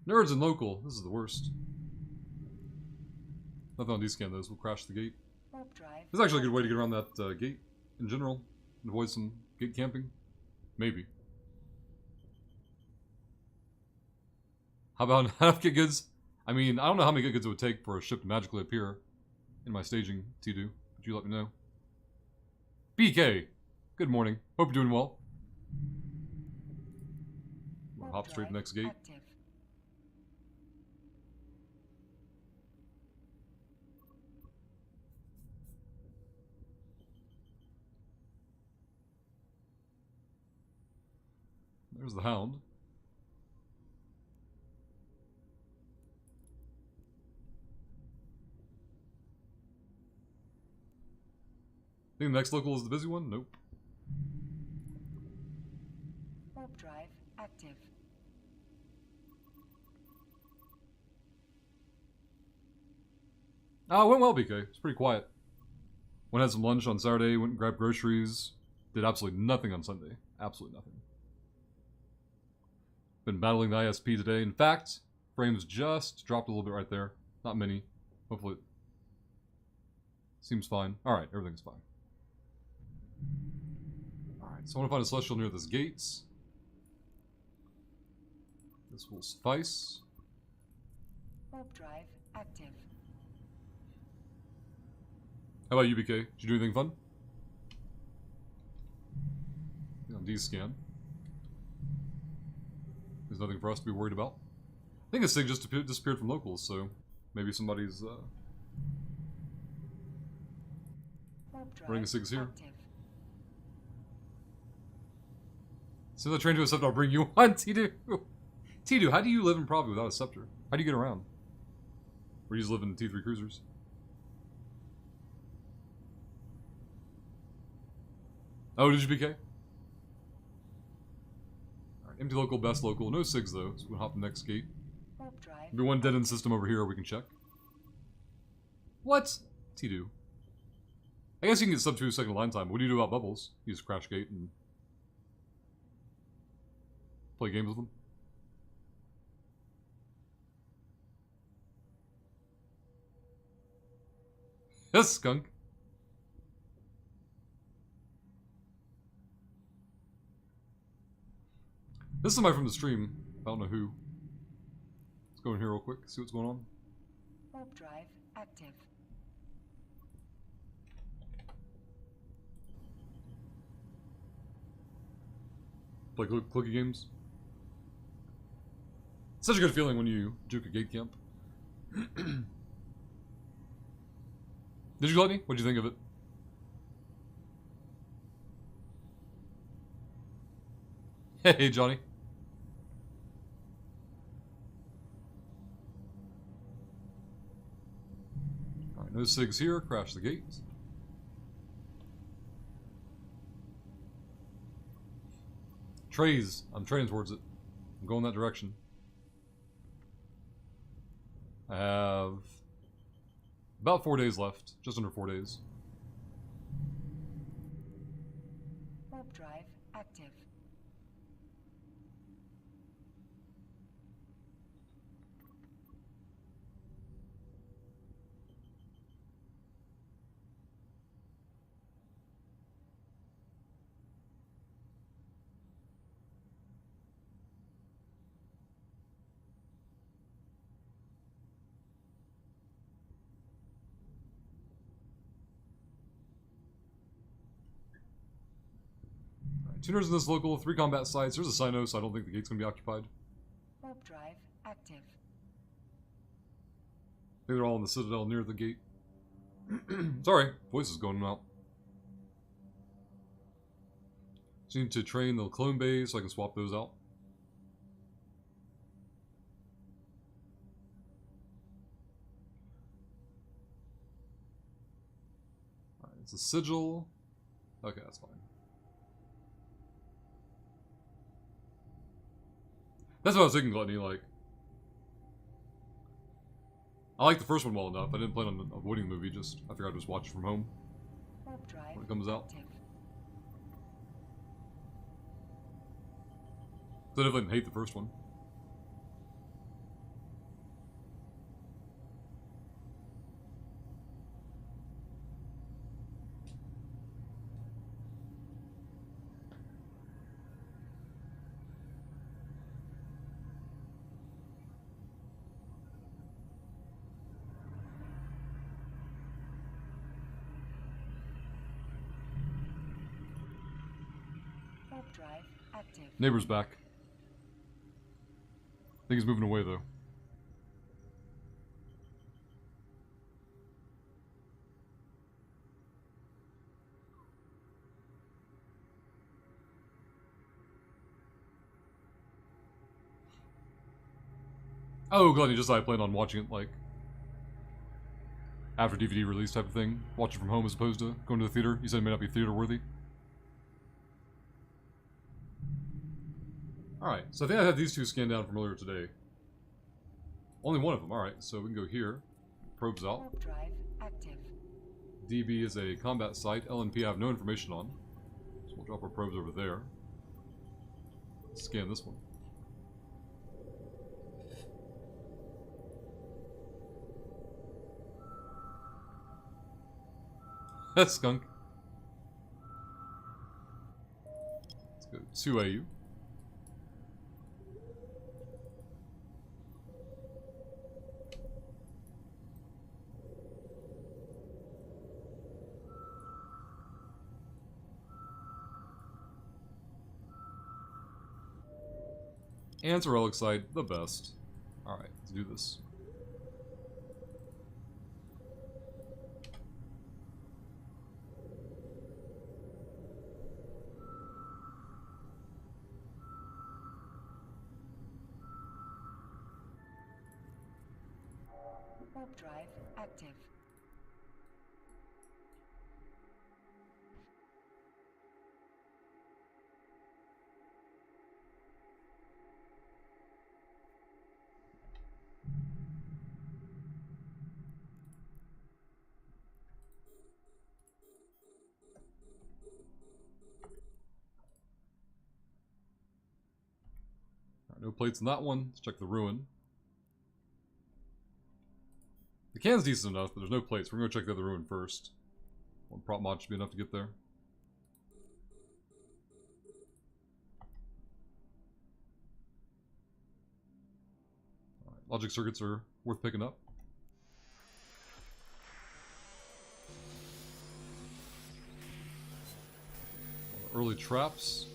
Nerds and local, this is the worst. Nothing on D-scan, those will crash the gate. Warp drive. It's actually a good way to get around that gate in general and avoid some gate camping. Maybe. How about enough get goods? I mean, I don't know how many get goods it would take for a ship to magically appear in my staging, T-Do, but you let me know. BK, good morning. Hope you're doing well. We'll hop straight to the next gate. Active. There's the Hound. Think the next local is the busy one? Nope. Warp drive active. It went well, BK. It's pretty quiet. Went and had some lunch on Saturday, went and grabbed groceries. Did absolutely nothing on Sunday. Absolutely nothing. Been battling the ISP today. In fact, frames just dropped a little bit right there. Not many. Hopefully it seems fine. Alright, everything's fine. Alright, so I want to find a celestial near this gate. This will suffice. Warp drive active. How about you, BK? Did you do anything fun? On D-scan. There's nothing for us to be worried about. I think this thing just disappeared from locals, so maybe somebody's Warp drive running SIGs here. active. So the train to a scepter, I'll bring you on, T2. T2, how do you live in Provi without a scepter? How do you get around? Or you just live in T3 cruisers? Oh, did you BK? Alright, empty local, best local. No SIGs though, so we'll hop the next gate. Warp drive. Maybe one dead end system over here we can check. What? T2. I guess you can get sub 2 second line time. What do you do about bubbles? You just crash gate and play games with them. Yes, skunk. This is somebody from the stream. I don't know who. Let's go in here real quick, see what's going on. Warp drive active. Play clicky games. Such a good feeling when you juke a gate camp. Did you, Gluttony? What'd you think of it? Hey, Johnny. Alright, no SIGs here. Crash the gate. Trays. I'm training towards it. I'm going that direction. I have about 4 days left. Just under 4 days. Warp drive active. Tuners in this local, 3 combat sites. There's a Sino, so I don't think the gate's going to be occupied. Warp drive active. I think they're all in the Citadel near the gate. Sorry, voice is going out. Just need to train the clone bays so I can swap those out. Alright, it's a sigil. Okay, that's fine. That's what I was thinking, Gluttony, like... I like the first one well enough. I didn't plan on avoiding the movie, just... I figured I'd just watch it from home Warp drive when it comes out. active. So I definitely hate the first one. Warp drive active. Neighbor's back. I think he's moving away, though. Oh, Gluttony, just I planned on watching it, like, after DVD release type of thing. Watch it from home as opposed to going to the theater. You said it may not be theater-worthy. Alright, so I think I have these two scanned down from earlier today. Only one of them, alright, so we can go here. probes out. Warp drive active. DB is a combat site. LNP I have no information on. So we'll drop our probes over there. Scan this one. Skunk. Let's go to AU. Ants or relic site, the best. Alright, let's do this. Warp drive active. Alright, no plates in that one. Let's check the ruin. The can's decent enough, but there's no plates. We're going to check the other ruin first. One prop mod should be enough to get there. Alright, logic circuits are worth picking up. Early traps.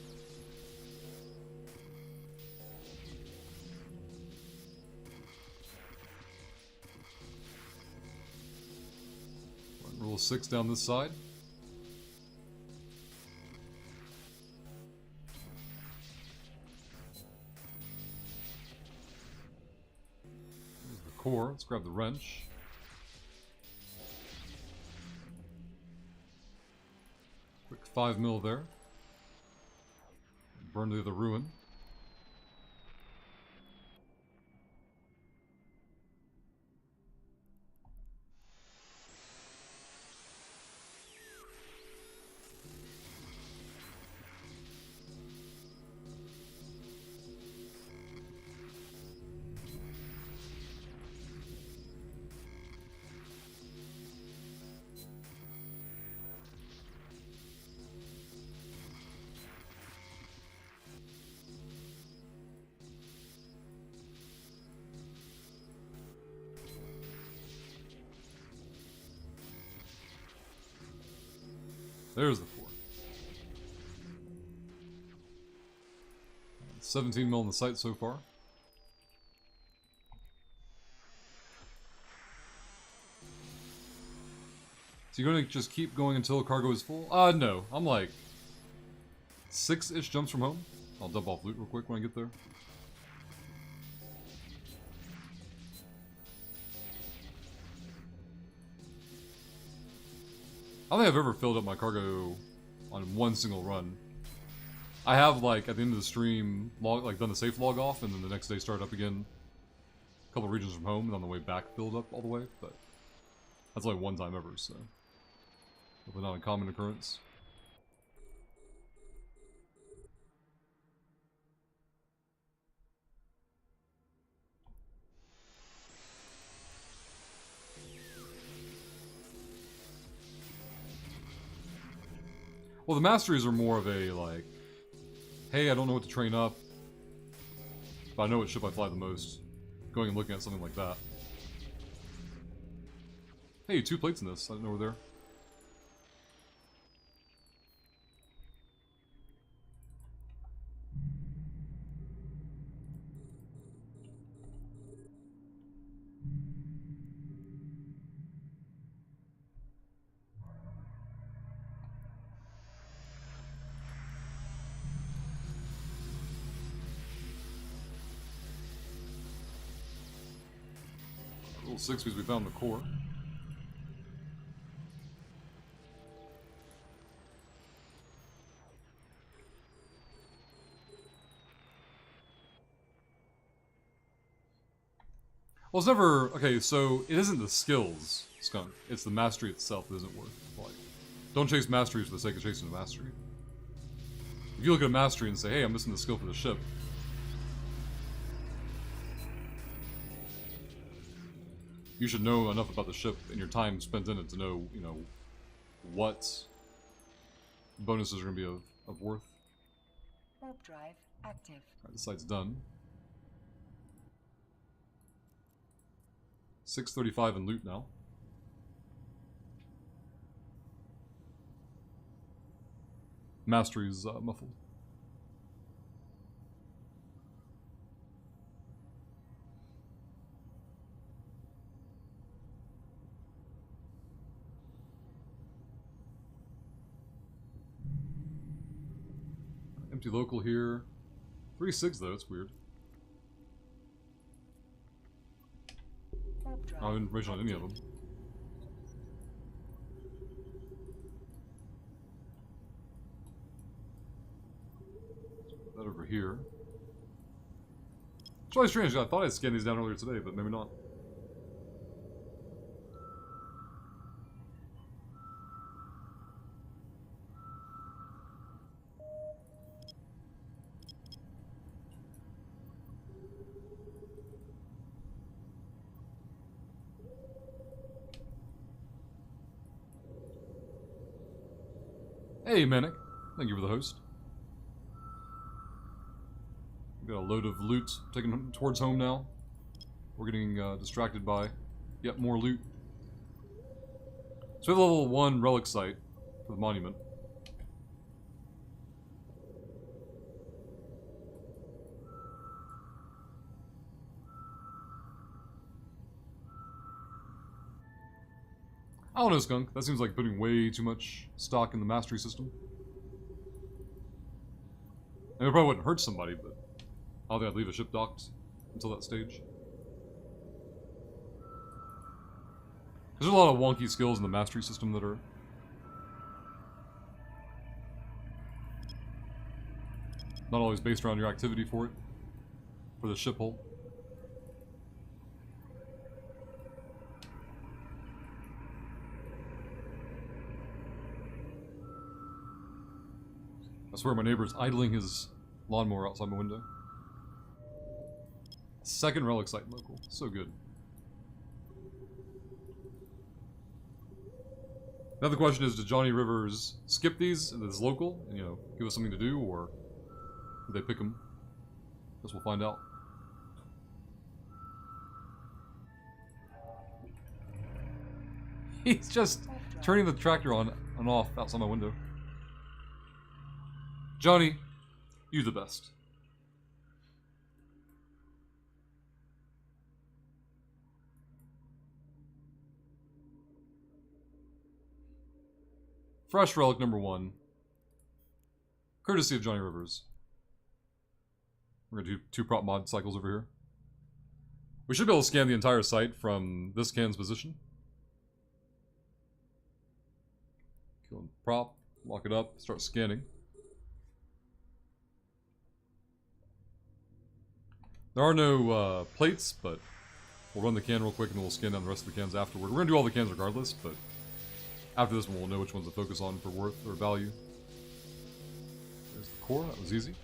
Rule 6 down this side. There's the core. Let's grab the wrench. Quick 5 mil there. Burn the other ruin. There's the 4. 17 mil in the sight so far. So you're gonna just keep going until cargo is full? No. I'm like 6-ish jumps from home. I'll dump off loot real quick when I get there. I don't think I've ever filled up my cargo on one single run. I have, like, at the end of the stream, done the safe log off, and then the next day start up again. A couple regions from home, and on the way back filled up all the way, but that's only one time ever, so hopefully not a common occurrence. Well, the masteries are more of a, like, hey, I don't know what to train up, but I know what ship I fly the most. Going and looking at something like that. Hey, 2 plates in this. I didn't know we're there. Rule 6 because we found the core. Well, it's never... Okay, so it isn't the skills, Skunk. It's the mastery itself that isn't worth. Like, don't chase mastery for the sake of chasing a mastery. If you look at a mastery and say, hey, I'm missing the skill for the ship, you should know enough about the ship and your time spent in it to know, you know, what bonuses are going to be of worth. Warp drive active. Alright, the site's done. 635 in loot now. Mastery's muffled. Empty local here. 3-6 though, it's weird. Warp drive. No information on any of them. That over here. It's really strange. I thought I'd scanned these down earlier today, but maybe not. Hey, Manic. Thank you for the host. Got a load of loot taken towards home now. We're getting distracted by yet more loot. So we have a level 1 relic site for the monument. I don't know, Skunk. That seems like putting way too much stock in the mastery system. And it probably wouldn't hurt somebody, but I don't think I'd leave a ship docked until that stage. There's a lot of wonky skills in the mastery system that are not always based around your activity for it, for the ship hull. I swear my neighbor's idling his lawnmower outside my window. Second relic site local. So good. Now the question is, did Johnny Rivers skip these as local and, you know, give us something to do, or did they pick them? Guess we'll find out. He's just turning the tractor on and off outside my window. Johnny, you the best. Fresh relic number 1. Courtesy of Johnny Rivers. We're gonna do 2 prop mod cycles over here. We should be able to scan the entire site from this can's position. Kill prop, lock it up, start scanning. There are no plates, but we'll run the can real quick and then we'll scan down the rest of the cans afterward. We're going to do all the cans regardless, but after this one we'll know which ones to focus on for worth or value. There's the core, that was easy.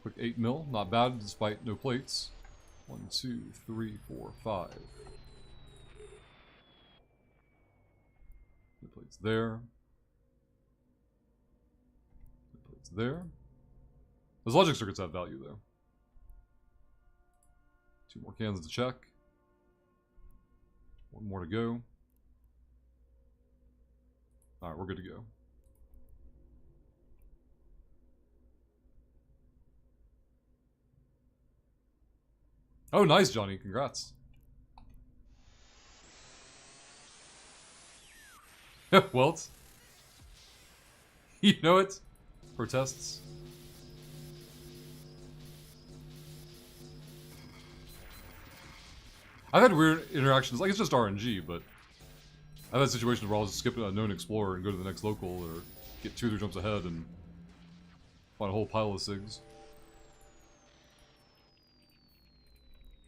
Quick 8 mil, not bad despite no plates. 1, 2, 3, 4, 5. No plates there. No plates there. Those logic circuits have value, though. 2 more cans to check. 1 more to go. Alright, we're good to go. Oh, nice, Johnny. Congrats. Welt. You know it. Protests. I've had weird interactions, like it's just RNG, but I've had situations where I'll just skip a known explorer and go to the next local, or get 2 or 3 jumps ahead and find a whole pile of SIGs.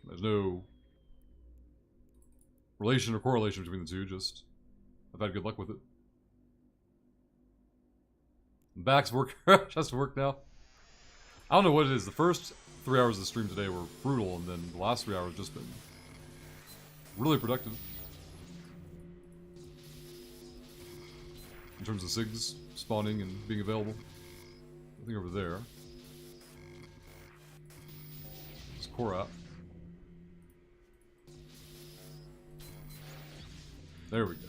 There's no relation or correlation between the two, just I've had good luck with it. Back's work has to work now. I don't know what it is. The first 3 hours of the stream today were brutal, and then the last 3 hours just been really productive. In terms of SIGs spawning and being available. I think over there. It's Korat. There we go.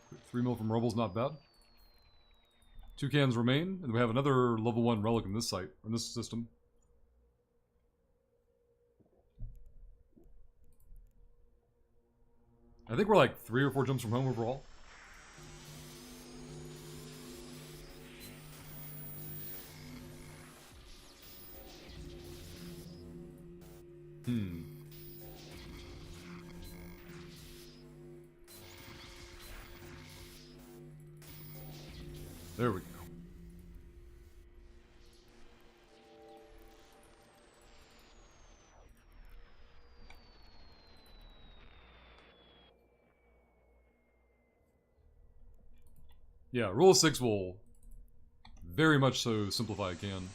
Quick 3 mil from Rubble's not bad. 2 cans remain, and we have another level 1 relic in this site, in this system. I think we're like 3 or 4 jumps from home overall. There we go. Yeah, Rule of 6 will very much so simplify a can.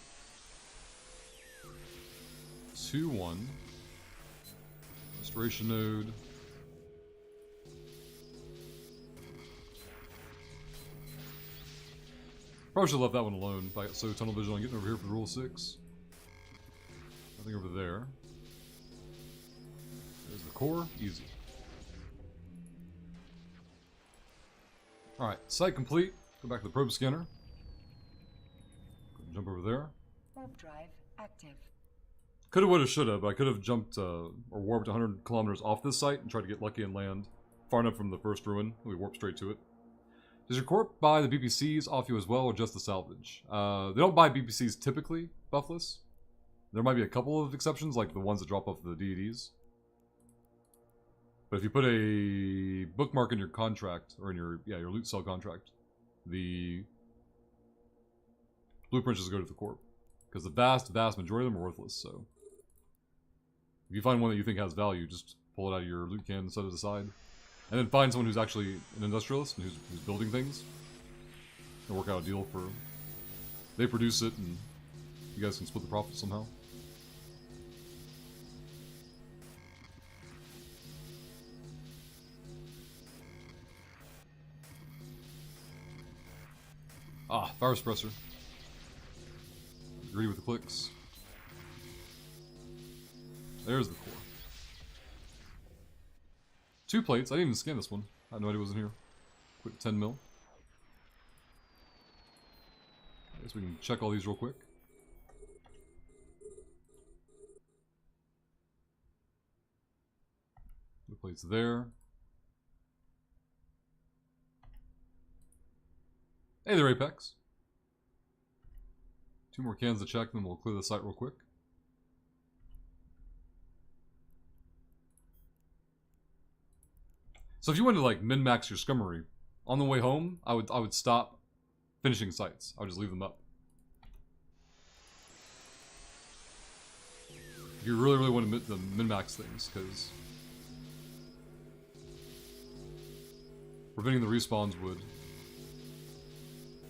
2-1. Restoration node. Probably should have left that one alone if I got so tunnel vision on getting over here for Rule 6. Nothing over there. There's the core. Easy. Alright, site complete. Go back to the probe scanner. Jump over there. Warp drive active. Coulda, woulda, shoulda, but I could have jumped or warped 100 kilometers off this site and tried to get lucky and land far enough from the first ruin. We warp straight to it. Does your corp buy the BPCs off you as well, or just the salvage? They don't buy BPCs typically, Buffless. There might be a couple of exceptions, like the ones that drop off the deities. But if you put a bookmark in your contract, or in your loot cell contract, the blueprints just go to the corp. Because the vast majority of them are worthless, so... If you find one that you think has value, just pull it out of your loot can and set it aside. And then find someone who's actually an industrialist and who's building things. And work out a deal for... They produce it, and you guys can split the profit somehow. Ah, fire suppressor. Agree with the clicks. There's the core. 2 plates. I didn't even scan this one. I had no idea it wasn't here. Quick 10 mil. I guess we can check all these real quick. The plates there. Hey there, Apex. 2 more cans to check, then we'll clear the site real quick. So if you wanted to like min-max your scummery, on the way home, I would stop finishing sites. I would just leave them up. If you really want to min-max things, because preventing the respawns would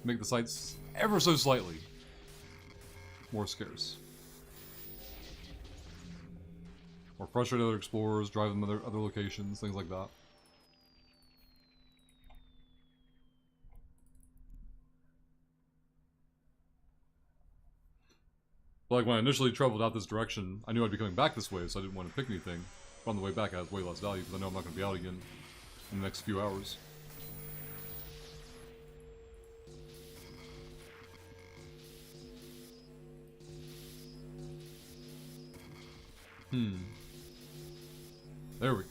make the sites ever so slightly more scarce. Or frustrate other explorers, drive them to other locations, things like that. But like when I initially traveled out this direction, I knew I'd be coming back this way, so I didn't want to pick anything. But on the way back, I had way less value, because I know I'm not going to be out again in the next few hours. There we go.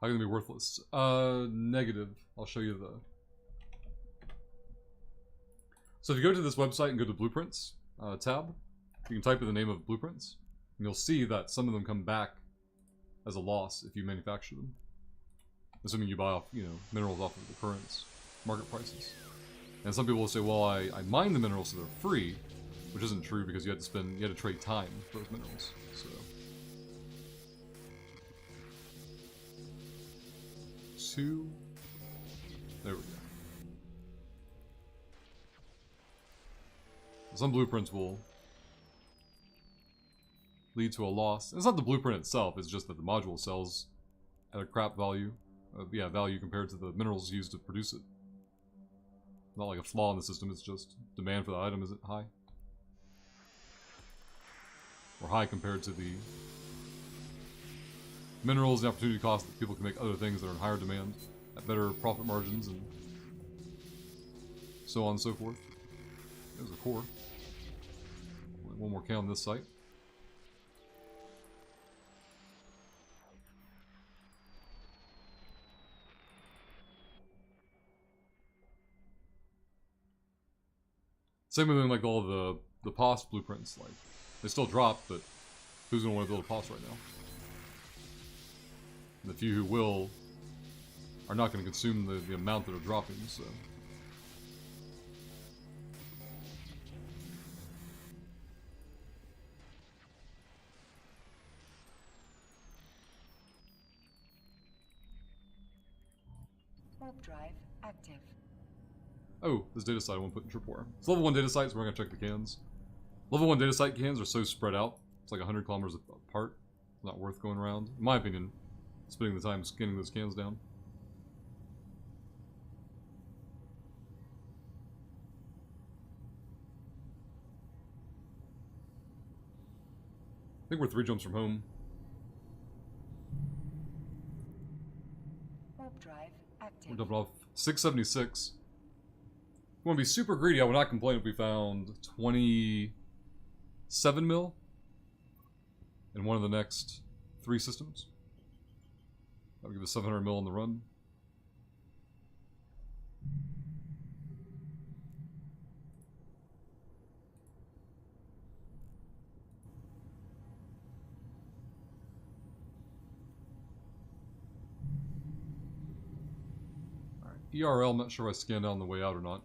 How can it be worthless? Negative. I'll show you the... So if you go to this website and go to Blueprints tab, you can type in the name of Blueprints, and you'll see that some of them come back as a loss if you manufacture them. Assuming you buy off, you know, minerals off of the current market prices. And some people will say, well, I mine the minerals so they're free, which isn't true because you had to trade time for those minerals. So... There we go. Some blueprints will lead to a loss. It's not the blueprint itself, it's just that the module sells at a crap value. Value compared to the minerals used to produce it. Not like a flaw in the system, it's just demand for the item isn't high. Or high compared to the minerals, the opportunity cost that people can make other things that are in higher demand at better profit margins and so on and so forth. There's a core. One more K on this site. Same with like all the POS blueprints, like they still drop, but who's gonna want to build a POS right now? And the few who will are not going to consume the amount that are dropping, so... Warp drive active. Oh, this data site I want to put in tripwire. It's level 1 data site, so we're going to check the cans. Level 1 data site cans are so spread out. It's like 100 kilometers apart. It's not worth going around. In my opinion, spending the time scanning those cans down. I think we're 3 jumps from home. Warp drive active. We're dumping off 676. If we want to be super greedy, I would not complain if we found 27 mil in one of the next 3 systems. That would give us 700 mil on the run. ERL, I'm not sure if I scanned down the way out or not.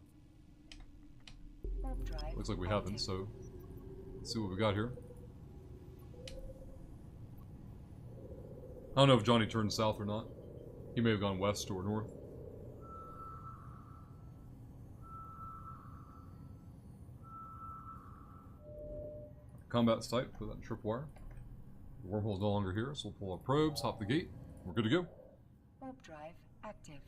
Looks like we haven't, so let's see what we got here. I don't know if Johnny turned south or not. He may have gone west or north. Combat site, put that in tripwire. The wormhole's no longer here, so we'll pull our probes, hop the gate. We're good to go. Warp drive active.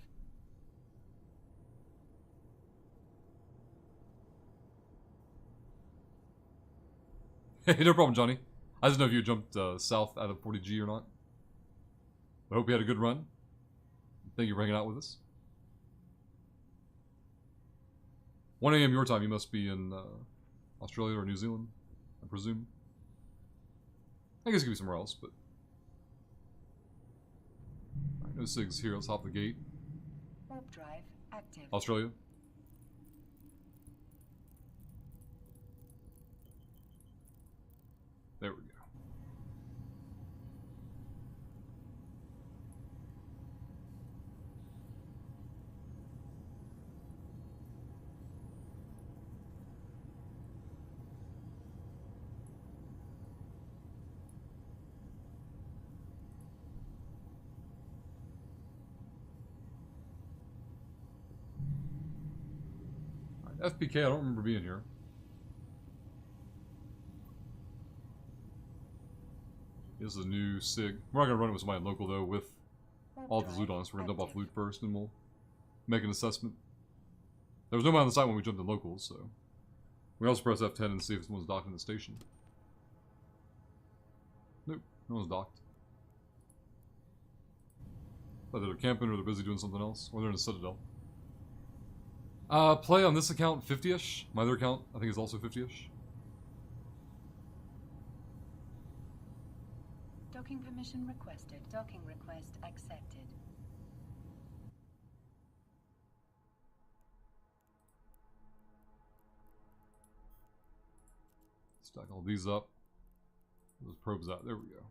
Hey, no problem, Johnny. I just know if you jumped south out of 40G or not. I hope you had a good run. Thank you for hanging out with us. 1 AM your time, you must be in Australia or New Zealand, I presume. I guess it could be somewhere else, but... Alright, no SIGs here, let's hop the gate. Warp drive active. Australia. There we go. Alright, FPK, I don't remember being here. This is a new SIG. We're not going to run it with somebody local, though, with all the loot on us. We're going to dump off loot first, and we'll make an assessment. There was nobody on the site when we jumped in locals, so... We also press F10 and see if someone's docked in the station. Nope, no one's docked. Whether they're camping or they're busy doing something else, or they're in a citadel. Play on this account 50-ish. My other account, I think, is also 50-ish. Docking permission requested. Docking request accepted. Stack all these up. Those probes out. There we go.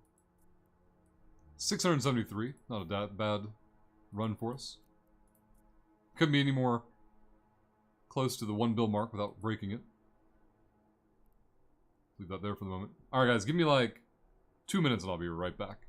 673. Not a bad run for us. Couldn't be any more close to the 1 bill mark without breaking it. Leave that there for the moment. Alright guys, give me like 2 minutes and I'll be right back.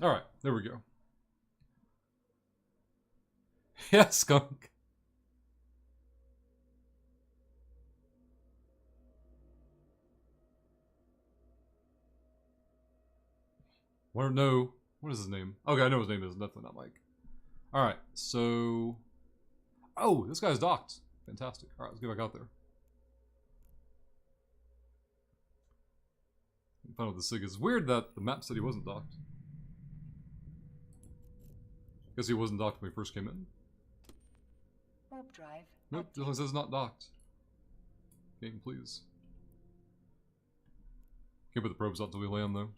Alright, there we go. Yeah, skunk. What? No. What is his name? Okay, I know his name is. Definitely not Mike. Alright, so... Oh, this guy's docked. Fantastic. Alright, let's get back out there. Find out what the SIG is. Weird that the map said he wasn't docked. Guess he wasn't docked when we first came in. Warp drive. Nope, this one says not docked. Game, please. Can't put the probes out until we land, though.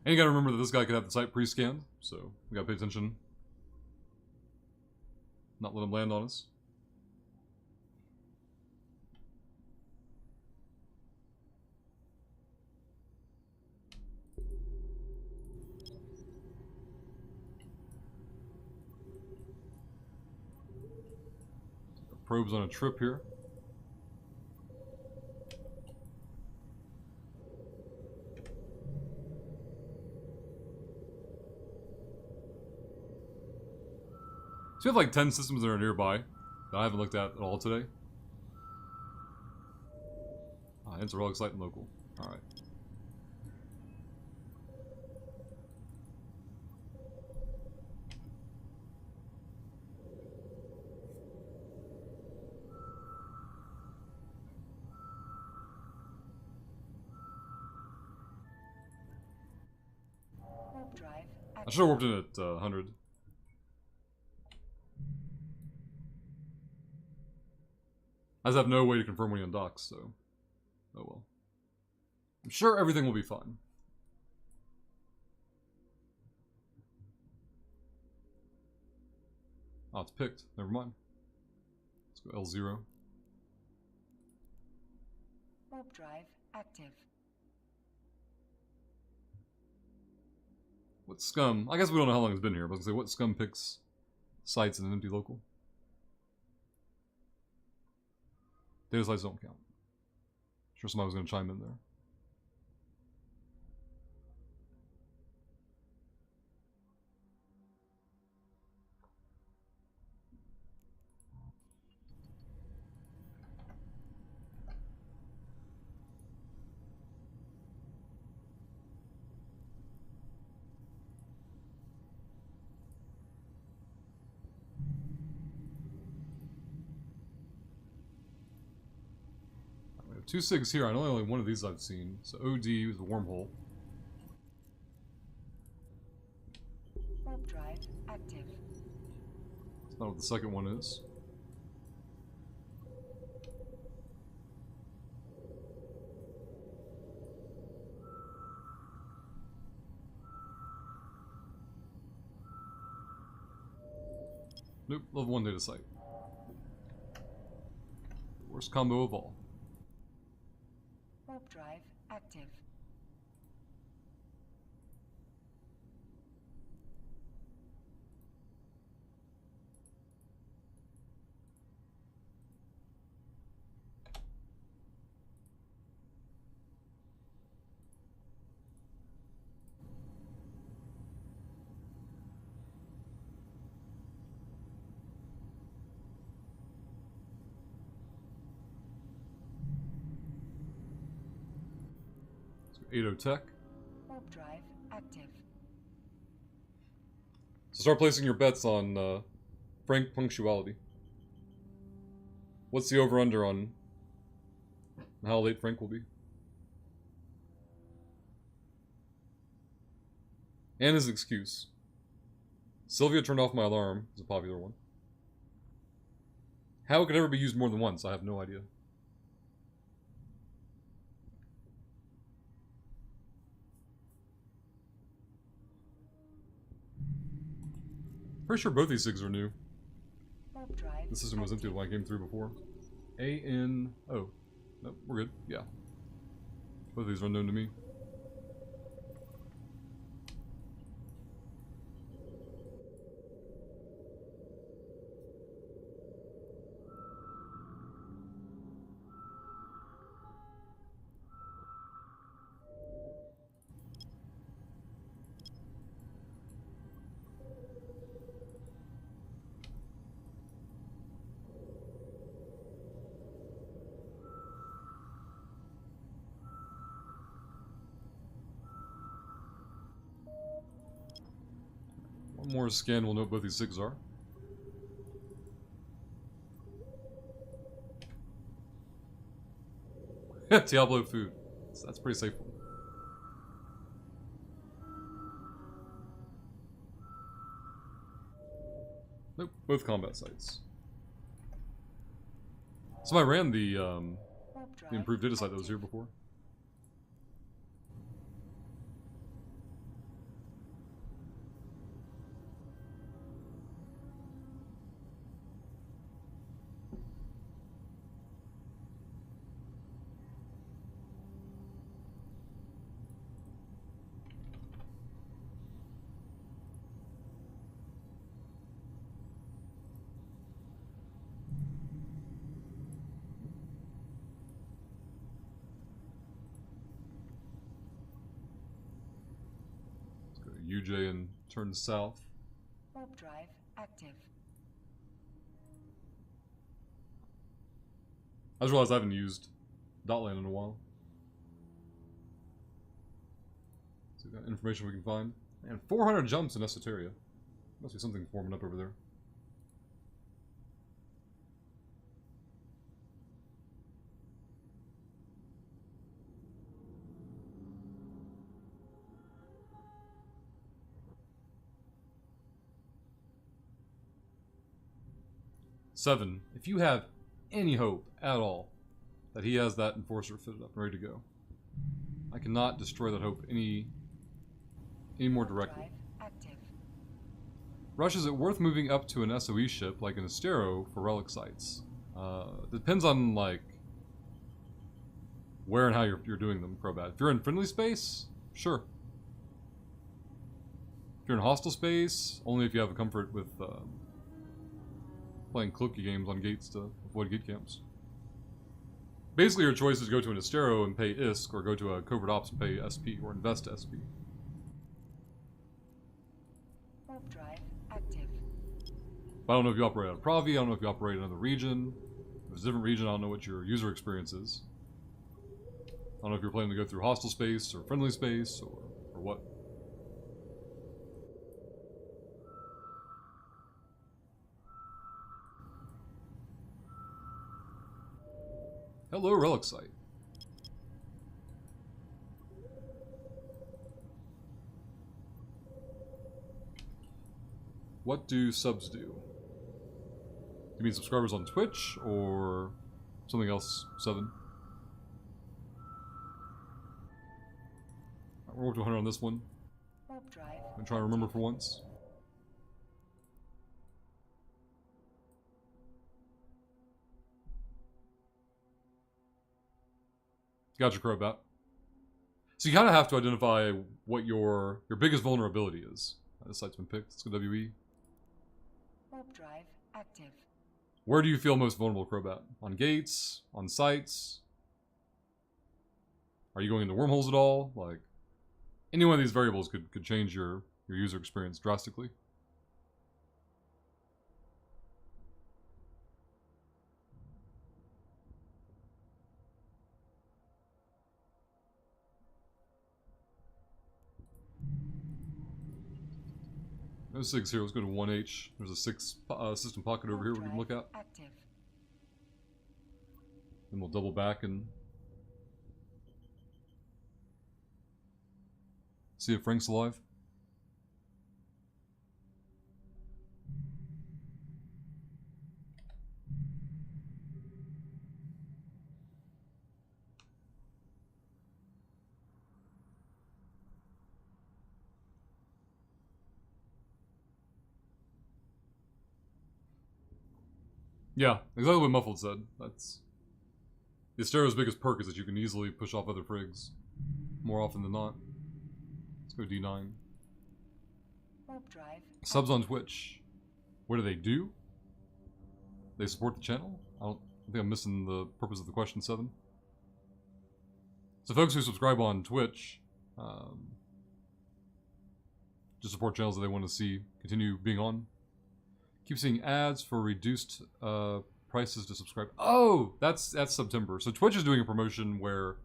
And you gotta remember that this guy could have the site pre-scanned, so we gotta pay attention. Not let him land on us. Probes on a trip here. So we have like 10 systems that are nearby that I haven't looked at all today. Ah, it's a relic site and local. Alright. should have warped in at 100. I just have no way to confirm when he undocks, so... Oh well. I'm sure everything will be fine. Oh, it's picked. Never mind. Let's go L0. Warp drive active. What scum? I guess we don't know how long it's been here, but I was gonna say, what scum picks sites in an empty local? Data sites don't count. Sure somebody was gonna chime in there. We have 2 SIGs here. I know only one of these I've seen. So OD is the wormhole. Warp drive active. That's not what the second one is. Nope, level 1 data site. Worst combo of all. Warp drive active. Let's go 80 Tech. Warp drive active. So start placing your bets on Frank punctuality. What's the over-under on how late Frank will be? And his excuse. Sylvia turned off my alarm is a popular one. How it could ever be used more than once, I have no idea. Pretty sure both these SIGs are new. Warp drive The system was empty active. when I came through before. A-N-O. Nope, we're good. Yeah. Both of these are unknown to me. One more scan, we'll know what both these SIGs are. Diablo food. So that's a pretty safe one. Nope, both combat sites. Somebody ran the Warp drive improved data site that was here active. before. Let's go to UJ and turn south. Warp drive active. I just realized I haven't used Dotland in a while. See what information we can find. And 400 jumps in Esoteria. Must be something forming up over there. 7. If you have any hope at all that he has that enforcer fitted up and ready to go, I cannot destroy that hope any more directly. Drive active. Rush, is it worth moving up to an SOE ship like an Astero for relic sites? Depends on like where and how you're doing them, Crobat. If you're in friendly space, sure. If you're in hostile space, only if you have a comfort with playing cloaky games on gates to avoid gate camps. Basically, your choice is go to an Astero and pay ISK, or go to a Covert Ops and pay SP, or invest SP. Warp drive active. But I don't know if you operate out of Pravi, I don't know if you operate in another region. If it's a different region, I don't know what your user experience is. I don't know if you're planning to go through hostile space, or friendly space, or what. Hello, Relic Site. What do subs do? You mean subscribers on Twitch, or something else, 7? We're over to 100 on this one. Warp drive. I'm trying to remember for once. Gotcha, Crobat. So you kind of have to identify what your biggest vulnerability is. This site's been picked. Let's go WE. Warp drive active. Where do you feel most vulnerable, Crobat? On gates? On sites? Are you going into wormholes at all? Like, any one of these variables could change your user experience drastically. No 6 here, let's go to 1H. There's a 6 system pocket over here we can look at. Active. Then we'll double back and see if Frank's alive. Yeah, exactly what Muffled said. That's the Astero's biggest perk is that you can easily push off other frigs more often than not. Let's go D9. Warp drive. Subs on Twitch. What do? They support the channel? I think I'm missing the purpose of the question, 7. So folks who subscribe on Twitch just support channels that they want to see continue being on. Keep seeing ads for reduced prices to subscribe. Oh, that's September. So Twitch is doing a promotion where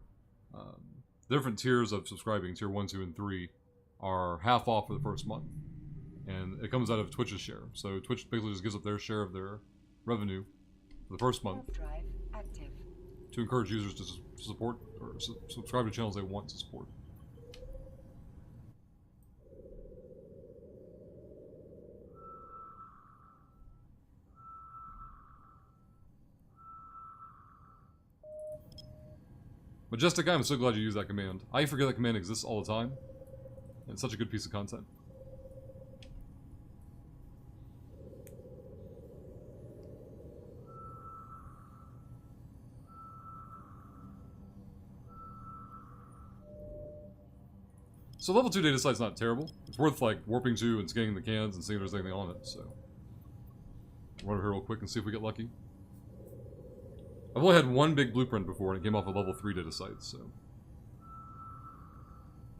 different tiers of subscribing, tier 1, 2, and 3, are half off for the first month. And it comes out of Twitch's share. So Twitch basically just gives up their share of their revenue for the first month Warp drive active. to encourage users to support or subscribe to channels they want to support. Majestic, I'm so glad you used that command. I forget that command exists all the time. And it's such a good piece of content. So level 2 data site's not terrible. It's worth like warping to and scanning the cans and seeing if there's anything on it, so. Run over here real quick and see if we get lucky. I've only had one big blueprint before, and it came off a level 3 data site, so.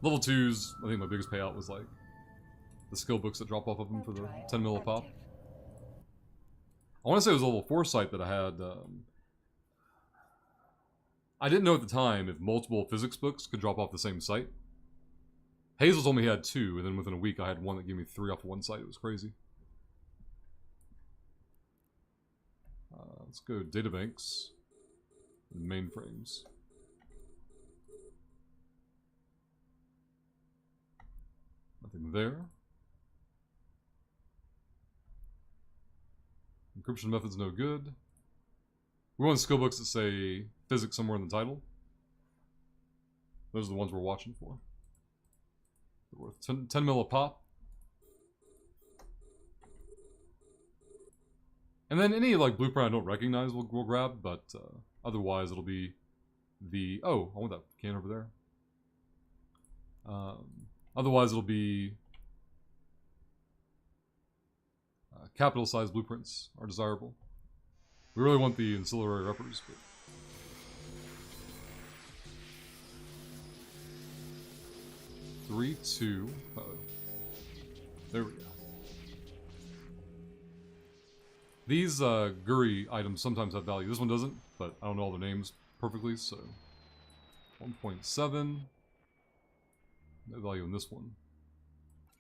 Level 2's, I think my biggest payout was like the skill books that drop off of them for the 10 mil a pop. I want to say it was a level 4 site that I had. I didn't know at the time if multiple physics books could drop off the same site. Hazel told me he had 2, and then within a week I had one that gave me 3 off of one site. It was crazy. Let's go databanks and mainframes. Nothing there. Encryption method's no good. We want skill books that say physics somewhere in the title. Those are the ones we're watching for. They're worth 10 mil a pop. And then any like blueprint I don't recognize we'll grab, but otherwise it'll be the... Oh, I want that can over there. Otherwise it'll be... capital size blueprints are desirable. We really want the ancillary reppers, but... Three, two... Uh-oh. There we go. These Guri items sometimes have value. This one doesn't, but I don't know all the names perfectly, so... 1.7... No value in this one.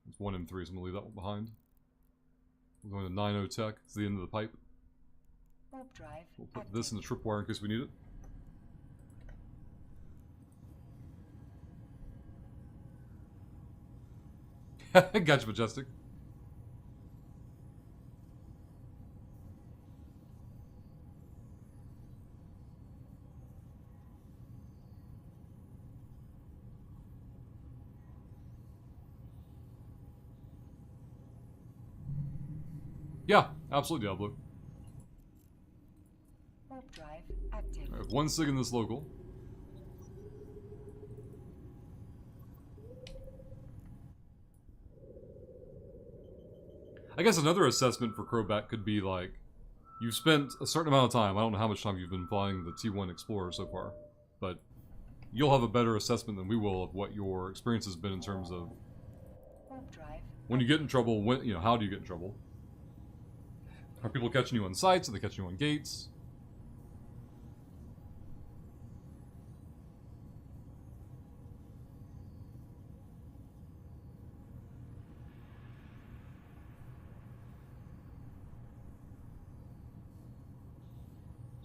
It's 1 M3, so I'm going to leave that one behind. We're going to 9.0 tech. It's the end of the pipe. Warp drive. We'll put this in the tripwire in case we need it. Gotcha, Majestic. Yeah, absolutely, Diablo. Warp drive active. I have 1 sig in this local. I guess another assessment for Crobat could be like, you've spent a certain amount of time, I don't know how much time you've been flying the T1 Explorer so far, but you'll have a better assessment than we will of what your experience has been in terms of Warp drive. when you get in trouble, when, you know, how do you get in trouble? Are people catching you on sites? Are they catching you on gates?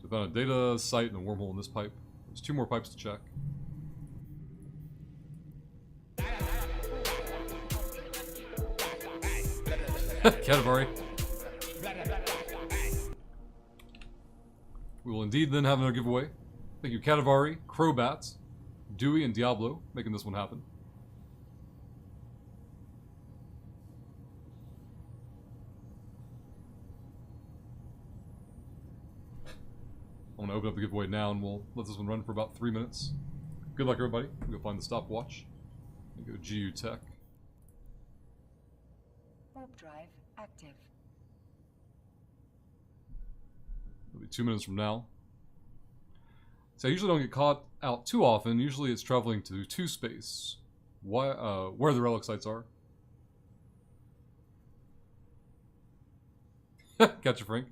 So I found a data site and a wormhole in this pipe. There's 2 more pipes to check. Cadavari. We will indeed then have another giveaway. Thank you, Cadavari, Crobat, Dewey, and Diablo, making this one happen. I want to open up the giveaway now, and we'll let this one run for about 3 minutes. Good luck, everybody. We'll go find the stopwatch. And go GU Tech. Warp drive active. It'll be 2 minutes from now. So I usually don't get caught out too often. Usually it's traveling to 2 space. Why, where the relic sites are. Gotcha, Frank.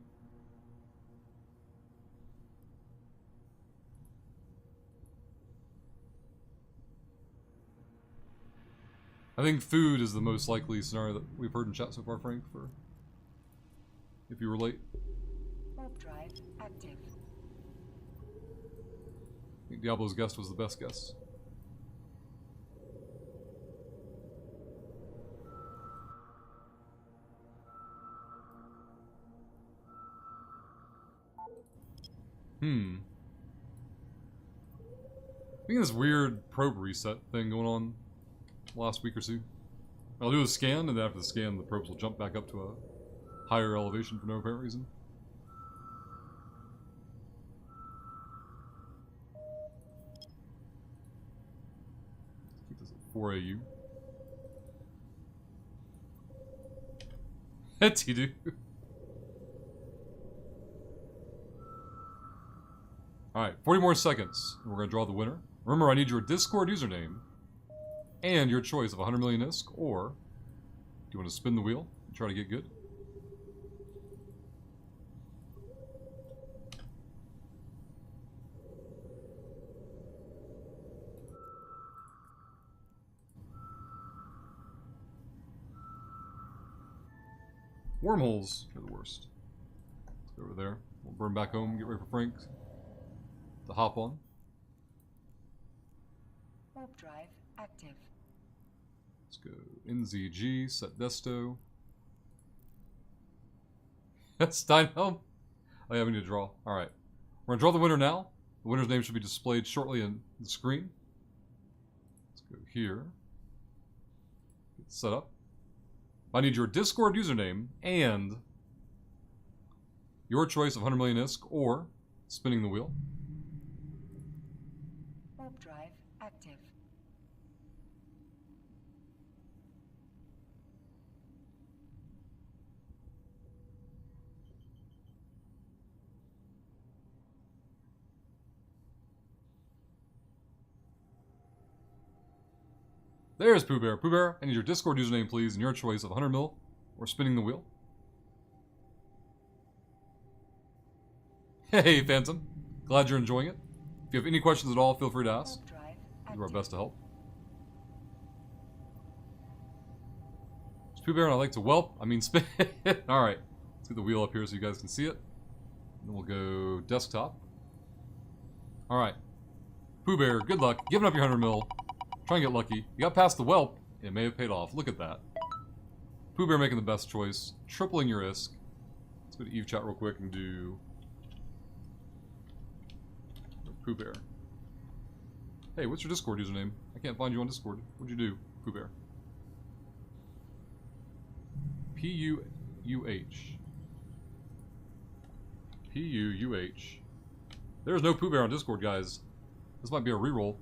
I think food is the most likely scenario that we've heard in chat so far, Frank, for if you were late. Warp drive active. I think Diablo's guess was the best guess. I think this weird probe reset thing going on last week or so. I'll do a scan, and then after the scan, the probes will jump back up to a higher elevation for no apparent reason. Keep this at 4 AU. T-do. Alright, 40 more seconds, and we're going to draw the winner. Remember, I need your Discord username and your choice of 100 million ISK, or do you want to spin the wheel and try to get good? Wormholes are the worst. Let's go over there. We'll burn back home, get ready for Frank to hop on. Warp drive active. Let's go NZG, set desto. Steinhelm? Oh yeah, we need to draw. Alright. We're going to draw the winner now. The winner's name should be displayed shortly in the screen. Let's go here. Get set up. I need your Discord username and your choice of 100 million ISK or spinning the wheel. Warp drive active. There's Pooh Bear. Pooh Bear, I need your Discord username, please, and your choice of 100 mil or spinning the wheel. Hey, Phantom. Glad you're enjoying it. If you have any questions at all, feel free to ask. Warp drive We'll do our active. best to help. It's Pooh Bear and I like to whelp. I mean spin. Alright. Let's get the wheel up here so you guys can see it. And then we'll go desktop. Alright. Pooh Bear, good luck. Giving up your 100 mil. Try and get lucky. You got past the whelp. It may have paid off. Look at that. Pooh Bear making the best choice. Tripling your ISK. Let's go to Eve chat real quick and do Pooh Bear. Hey, what's your Discord username? I can't find you on Discord. What'd you do, Pooh Bear? P-U-U-H. P-U-U-H. There's no Pooh Bear on Discord, guys. This might be a reroll.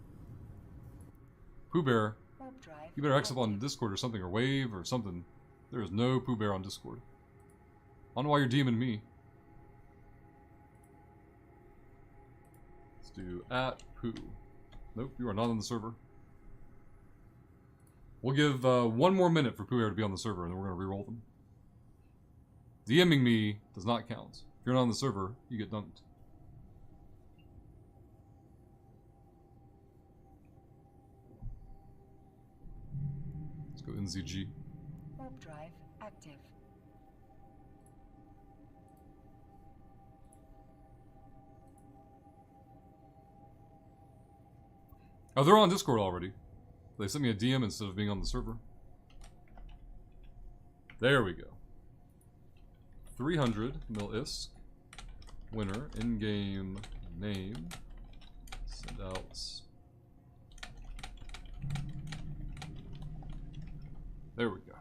Pooh Bear, Warp drive you better exit on active. Discord or something, or Wave or something. There is no Pooh Bear on Discord. I don't know why you're DMing me. Let's do @Pooh. Nope, you are not on the server. We'll give 1 more minute for Pooh Bear to be on the server, and then we're going to re-roll them. DMing me does not count. If you're not on the server, you get dunked. Let's go NZG. Warp drive active. Oh, they're on Discord already. They sent me a DM instead of being on the server. There we go. 300 mil ISK. Winner. In-game name. Send out. There we go.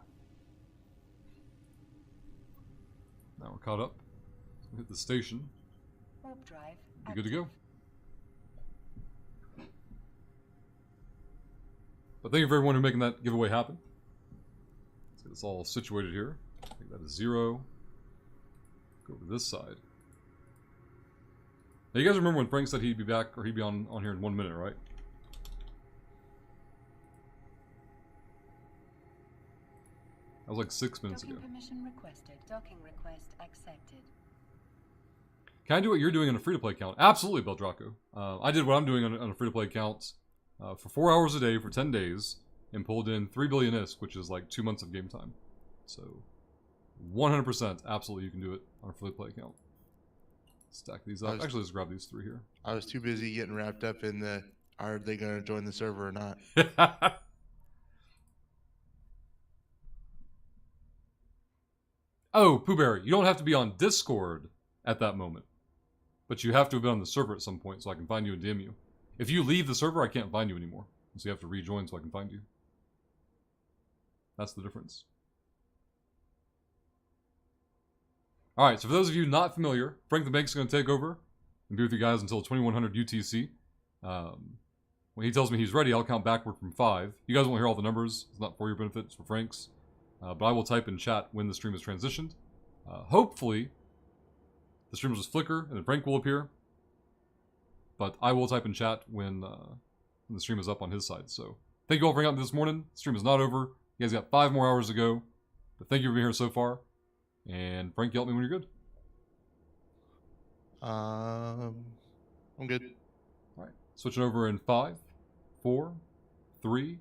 Now we're caught up. Hit the station. Warp drive Be good to go. But thank you for everyone who making that giveaway happen. Let's get this all situated here. Make that a 0. Go over this side. Now you guys remember when Frank said he'd be back, or he'd be on here in 1 minute, right? That was like 6 minutes ago. Docking permission requested. Docking request accepted. Can I do what you're doing on a free-to-play account? Absolutely, Beldraco. I did what I'm doing on a free-to-play account for 4 hours a day for 10 days and pulled in 3 billion ISK, which is like 2 months of game time. So, 100% absolutely you can do it on a free-to-play account. Stack these up. Actually, let's grab these 3 here. I was too busy getting wrapped up in the, are they going to join the server or not? Oh, Pooh Bear, you don't have to be on Discord at that moment. But you have to have been on the server at some point so I can find you and DM you. If you leave the server, I can't find you anymore. So you have to rejoin so I can find you. That's the difference. Alright, so for those of you not familiar, Frank the Bank's going to take over and be with you guys until 2100 UTC. When he tells me he's ready, I'll count backward from 5. You guys won't hear all the numbers. It's not for your benefit, it's for Frank's. But I will type in chat when the stream is transitioned. Hopefully, the stream will just flicker and then Frank will appear. But I will type in chat when the stream is up on his side. So thank you all for hanging out this morning. The stream is not over. You guys got 5 more hours to go. But thank you for being here so far. And Frank, you help me when you're good. I'm good. All right. Switching over in 5, 4, 3,